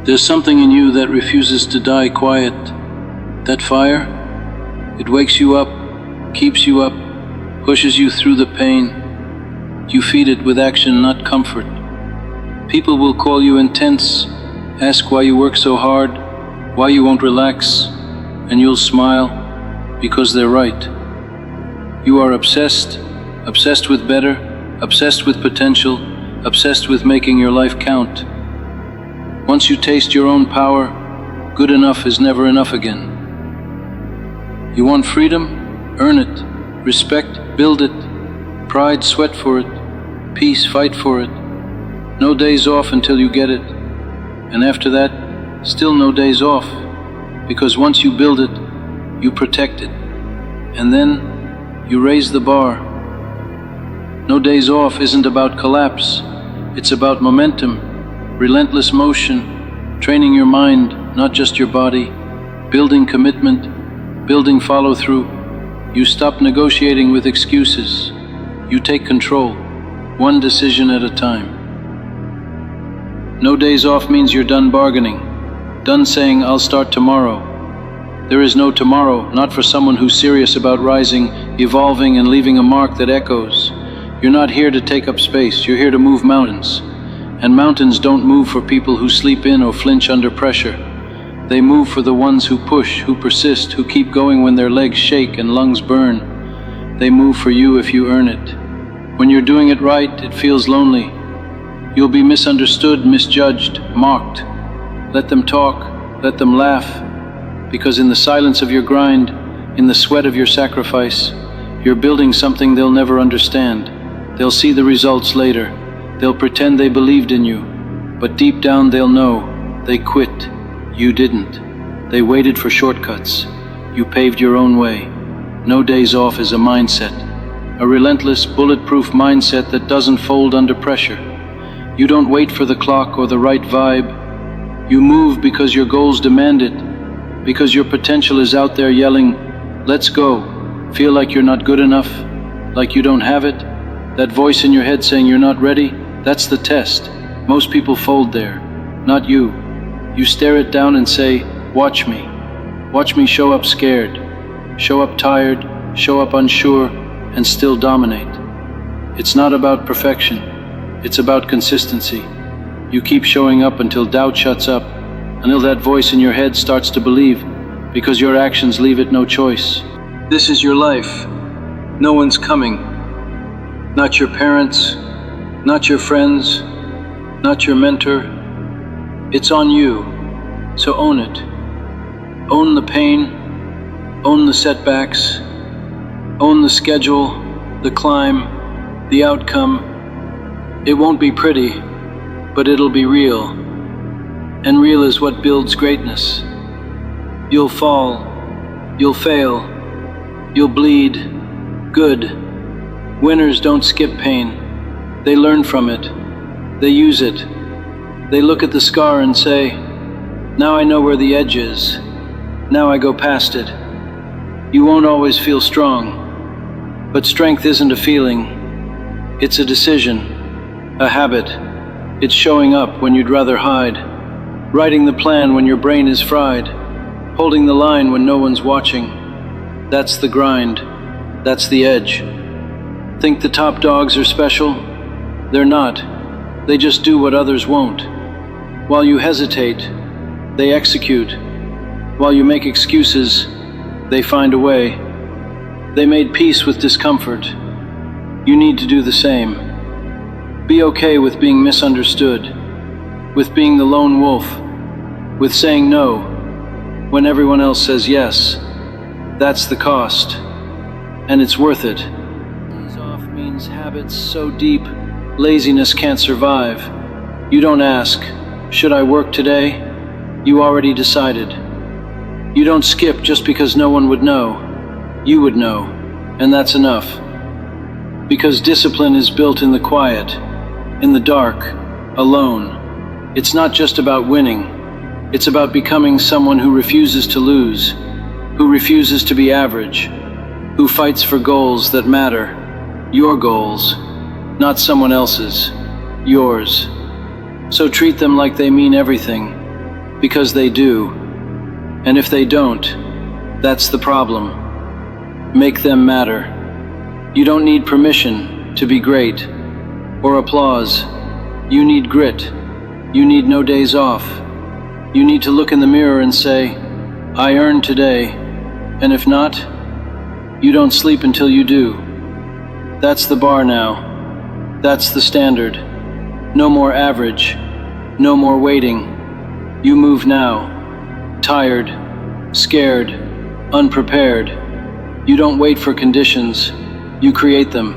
There's something in you that refuses to die quiet. That fire, it wakes you up, keeps you up, pushes you through the pain. You feed it with action, not comfort. People will call you intense, ask why you work so hard, why you won't relax, and you'll smile because they're right. You are obsessed, obsessed with better, obsessed with potential, obsessed with making your life count. Once you taste your own power, good enough is never enough again. You want freedom? Earn it. Respect? Build it. Pride? Sweat for it. Peace? Fight for it. No days off until you get it. And after that, still no days off. Because once you build it, you protect it. And then, you raise the bar. No days off isn't about collapse. It's about momentum, relentless motion, training your mind, not just your body, building commitment, building follow-through. You stop negotiating with excuses. You take control, one decision at a time. No days off means you're done bargaining, done saying, I'll start tomorrow. There is no tomorrow, not for someone who's serious about rising, evolving, and leaving a mark that echoes. You're not here to take up space, you're here to move mountains. And mountains don't move for people who sleep in or flinch under pressure. They move for the ones who push, who persist, who keep going when their legs shake and lungs burn. They move for you if you earn it. When you're doing it right, it feels lonely. You'll be misunderstood, misjudged, mocked. Let them talk, let them laugh, because in the silence of your grind, in the sweat of your sacrifice, you're building something they'll never understand. They'll see the results later. They'll pretend they believed in you, but deep down they'll know they quit. You didn't. They waited for shortcuts. You paved your own way. No days off is a mindset, a relentless, bulletproof mindset that doesn't fold under pressure. You don't wait for the clock or the right vibe. You move because your goals demand it, because your potential is out there yelling, let's go. Feel like you're not good enough, like you don't have it. That voice in your head saying you're not ready, that's the test. Most people fold there, not you. You stare it down and say, watch me. Watch me show up scared, show up tired, show up unsure, and still dominate. It's not about perfection, it's about consistency. You keep showing up until doubt shuts up, until that voice in your head starts to believe, because your actions leave it no choice. This is your life. No one's coming. Not your parents, not your friends, not your mentor. It's on you, so own it. Own the pain, own the setbacks, own the schedule, the climb, the outcome. It won't be pretty, but it'll be real. And real is what builds greatness. You'll fall, you'll fail, you'll bleed. Good. Winners don't skip pain. They learn from it. They use it. They look at the scar and say, "Now I know where the edge is. Now I go past it." You won't always feel strong, but strength isn't a feeling. It's a decision, a habit. It's showing up when you'd rather hide, writing the plan when your brain is fried, holding the line when no one's watching. That's the grind. That's the edge. Think the top dogs are special? They're not. They just do what others won't. While you hesitate, they execute. While you make excuses, they find a way. They made peace with discomfort. You need to do the same. Be okay with being misunderstood, with being the lone wolf, with saying no when everyone else says yes. That's the cost, and it's worth it. Ease off means habits so deep, laziness can't survive. You don't ask, "Should I work today?" You already decided. You don't skip just because no one would know. You would know, and that's enough. Because discipline is built in the quiet, in the dark, alone. It's not just about winning. It's about becoming someone who refuses to lose, who refuses to be average, who fights for goals that matter. Your goals, not someone else's, yours. So treat them like they mean everything, because they do. And if they don't, that's the problem. Make them matter. You don't need permission to be great, or applause. You need grit. You need no days off. You need to look in the mirror and say, "I earned today," and if not, you don't sleep until you do. That's the bar now. That's the standard. No more average. No more waiting. You move now. Tired, scared, unprepared. You don't wait for conditions. You create them.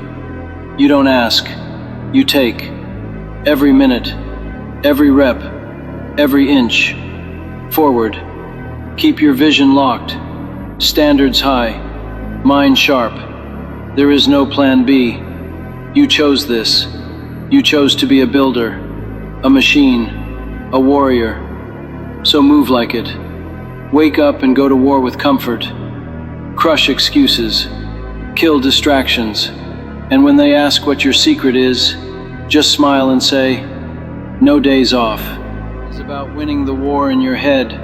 You don't ask. You take. Every minute, every rep, every inch. Forward. Keep your vision locked. Standards high. Mind sharp. There is no plan B. You chose this. You chose to be a builder, a machine, a warrior. So move like it. Wake up and go to war with comfort. Crush excuses. Kill distractions. And when they ask what your secret is, just smile and say, "No days off." It's about winning the war in your head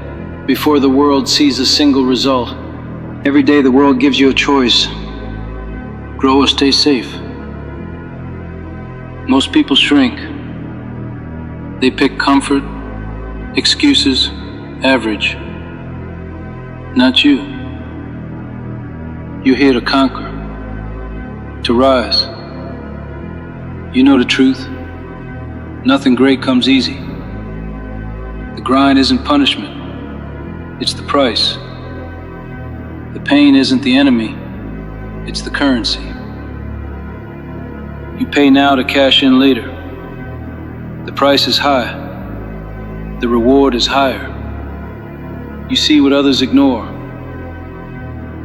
before the world sees a single result. Every day the world gives you a choice. Grow or stay safe. Most people shrink. They pick comfort, excuses, average. Not you. You're here to conquer, to rise. You know the truth. Nothing great comes easy. The grind isn't punishment. It's the price. The pain isn't the enemy. It's the currency. You pay now to cash in later. The price is high. The reward is higher. You see what others ignore.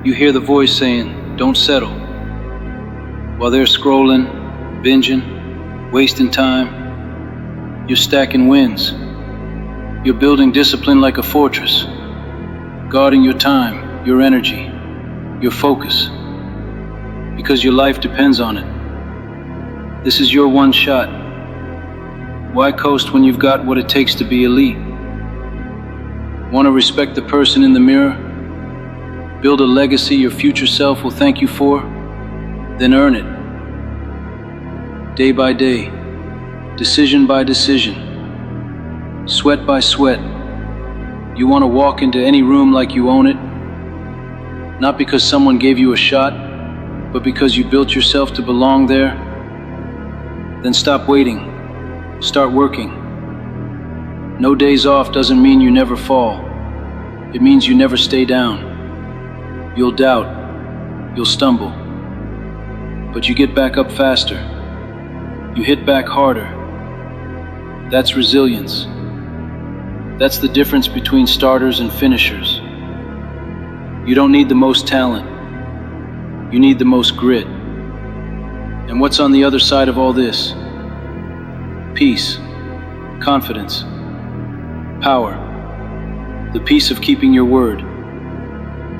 You hear the voice saying, "Don't settle," while they're scrolling, binging, wasting time. You're stacking wins. You're building discipline like a fortress, guarding your time, your energy, your focus, because your life depends on it. This is your one shot. Why coast when you've got what it takes to be elite? Want to respect the person in the mirror? Build a legacy your future self will thank you for? Then earn it. Day by day, decision by decision, sweat by sweat. You want to walk into any room like you own it? Not because someone gave you a shot, but because you built yourself to belong there? Then stop waiting. Start working. No days off doesn't mean you never fall. It means you never stay down. You'll doubt. You'll stumble. But you get back up faster. You hit back harder. That's resilience. That's the difference between starters and finishers. You don't need the most talent. You need the most grit. And what's on the other side of all this? Peace, confidence, power, the peace of keeping your word,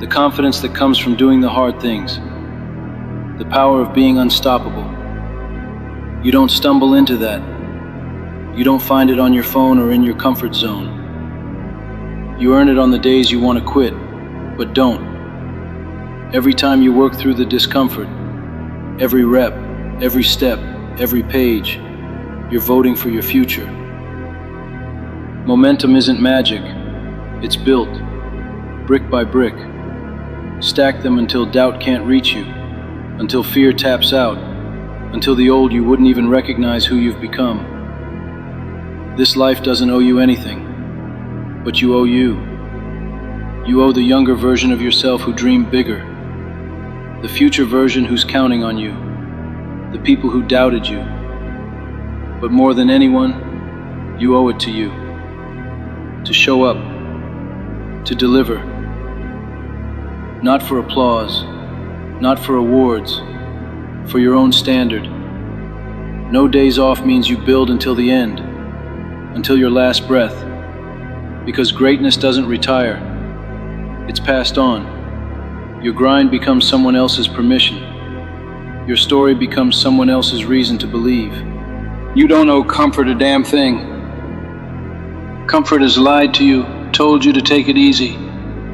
the confidence that comes from doing the hard things, the power of being unstoppable. You don't stumble into that. You don't find it on your phone or in your comfort zone. You earn it on the days you want to quit, but don't. Every time you work through the discomfort, every rep, every step, every page, you're voting for your future. Momentum isn't magic. It's built, brick by brick. Stack them until doubt can't reach you, until fear taps out, until the old you wouldn't even recognize who you've become. This life doesn't owe you anything, but you owe you. You owe the younger version of yourself who dreamed bigger, the future version who's counting on you, the people who doubted you. But more than anyone, you owe it to you, to show up, to deliver. Not for applause, not for awards, for your own standard. No days off means you build until the end, until your last breath, because greatness doesn't retire, it's passed on. Your grind becomes someone else's permission. Your story becomes someone else's reason to believe. You don't owe comfort a damn thing. Comfort has lied to you, told you to take it easy,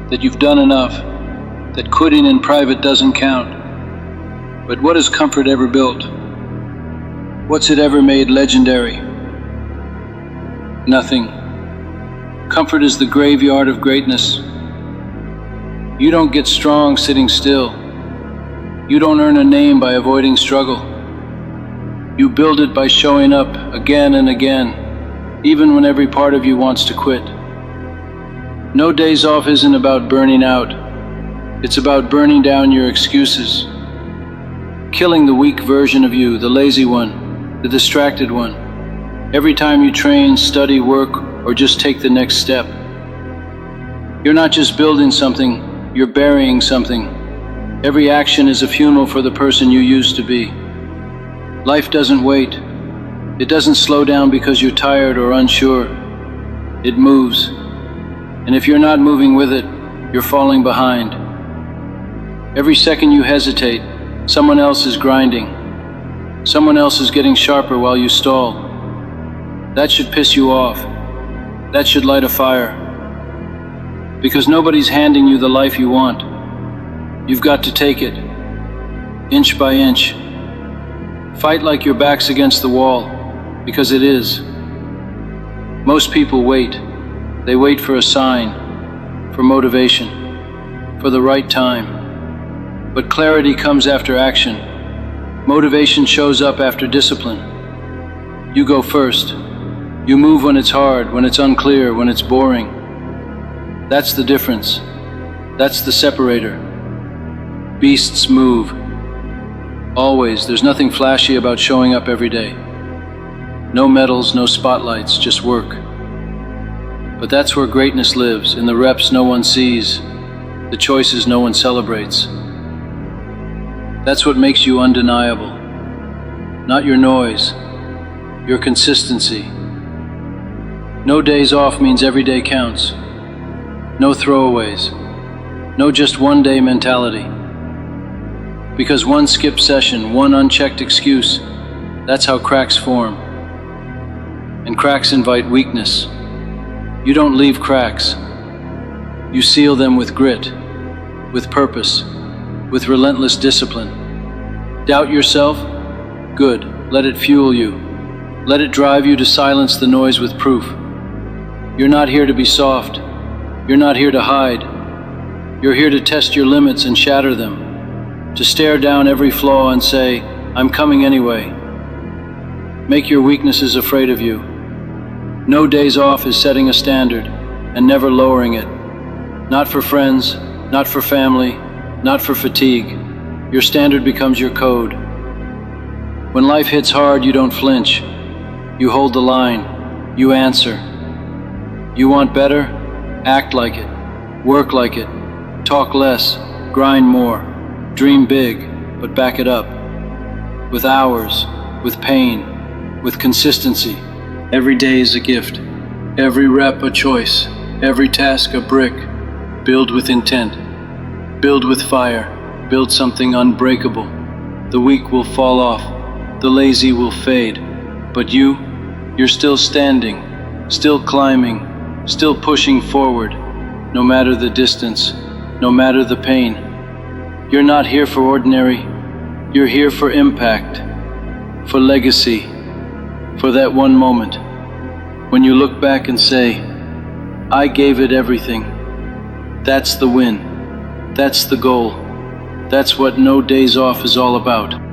that you've done enough, that quitting in private doesn't count. But what has comfort ever built? What's it ever made legendary? Nothing. Comfort is the graveyard of greatness. You don't get strong sitting still. You don't earn a name by avoiding struggle. You build it by showing up again and again, even when every part of you wants to quit. No days off isn't about burning out. It's about burning down your excuses. Killing the weak version of you, the lazy one, the distracted one. Every time you train, study, work, or just take the next step. You're not just building something, you're burying something. Every action is a funeral for the person you used to be. Life doesn't wait. It doesn't slow down because you're tired or unsure. It moves. And if you're not moving with it, you're falling behind. Every second you hesitate, someone else is grinding. Someone else is getting sharper while you stall. That should piss you off. That should light a fire. Because nobody's handing you the life you want. You've got to take it, inch by inch. Fight like your back's against the wall, because it is. Most people wait. They wait for a sign, for motivation, for the right time. But clarity comes after action. Motivation shows up after discipline. You go first. You move when it's hard, when it's unclear, when it's boring. That's the difference. That's the separator. Beasts move. Always. There's nothing flashy about showing up every day. No medals, no spotlights, just work. But that's where greatness lives, in the reps no one sees, the choices no one celebrates. That's what makes you undeniable. Not your noise, your consistency. No days off means every day counts. No throwaways. No just one day mentality. Because one skipped session, one unchecked excuse, that's how cracks form. And cracks invite weakness. You don't leave cracks. You seal them with grit, with purpose, with relentless discipline. Doubt yourself? Good. Let it fuel you. Let it drive you to silence the noise with proof. You're not here to be soft. You're not here to hide. You're here to test your limits and shatter them. To stare down every flaw and say, I'm coming anyway. Make your weaknesses afraid of you. No days off is setting a standard and never lowering it. Not for friends, not for family, not for fatigue. Your standard becomes your code. When life hits hard, you don't flinch. You hold the line. You answer. You want better? Act like it. Work like it. Talk less. Grind more. Dream big, but back it up. With hours, with pain, with consistency, Every day is a gift, every rep a choice, every task a brick. Build with intent, build with fire, build something unbreakable. The weak will fall off, the lazy will fade, but you're still standing, still climbing, still pushing forward, no matter the distance, no matter the pain. You're not here for ordinary, you're here for impact, for legacy, for that one moment when you look back and say, I gave it everything. That's the win, that's the goal, that's what no days off is all about.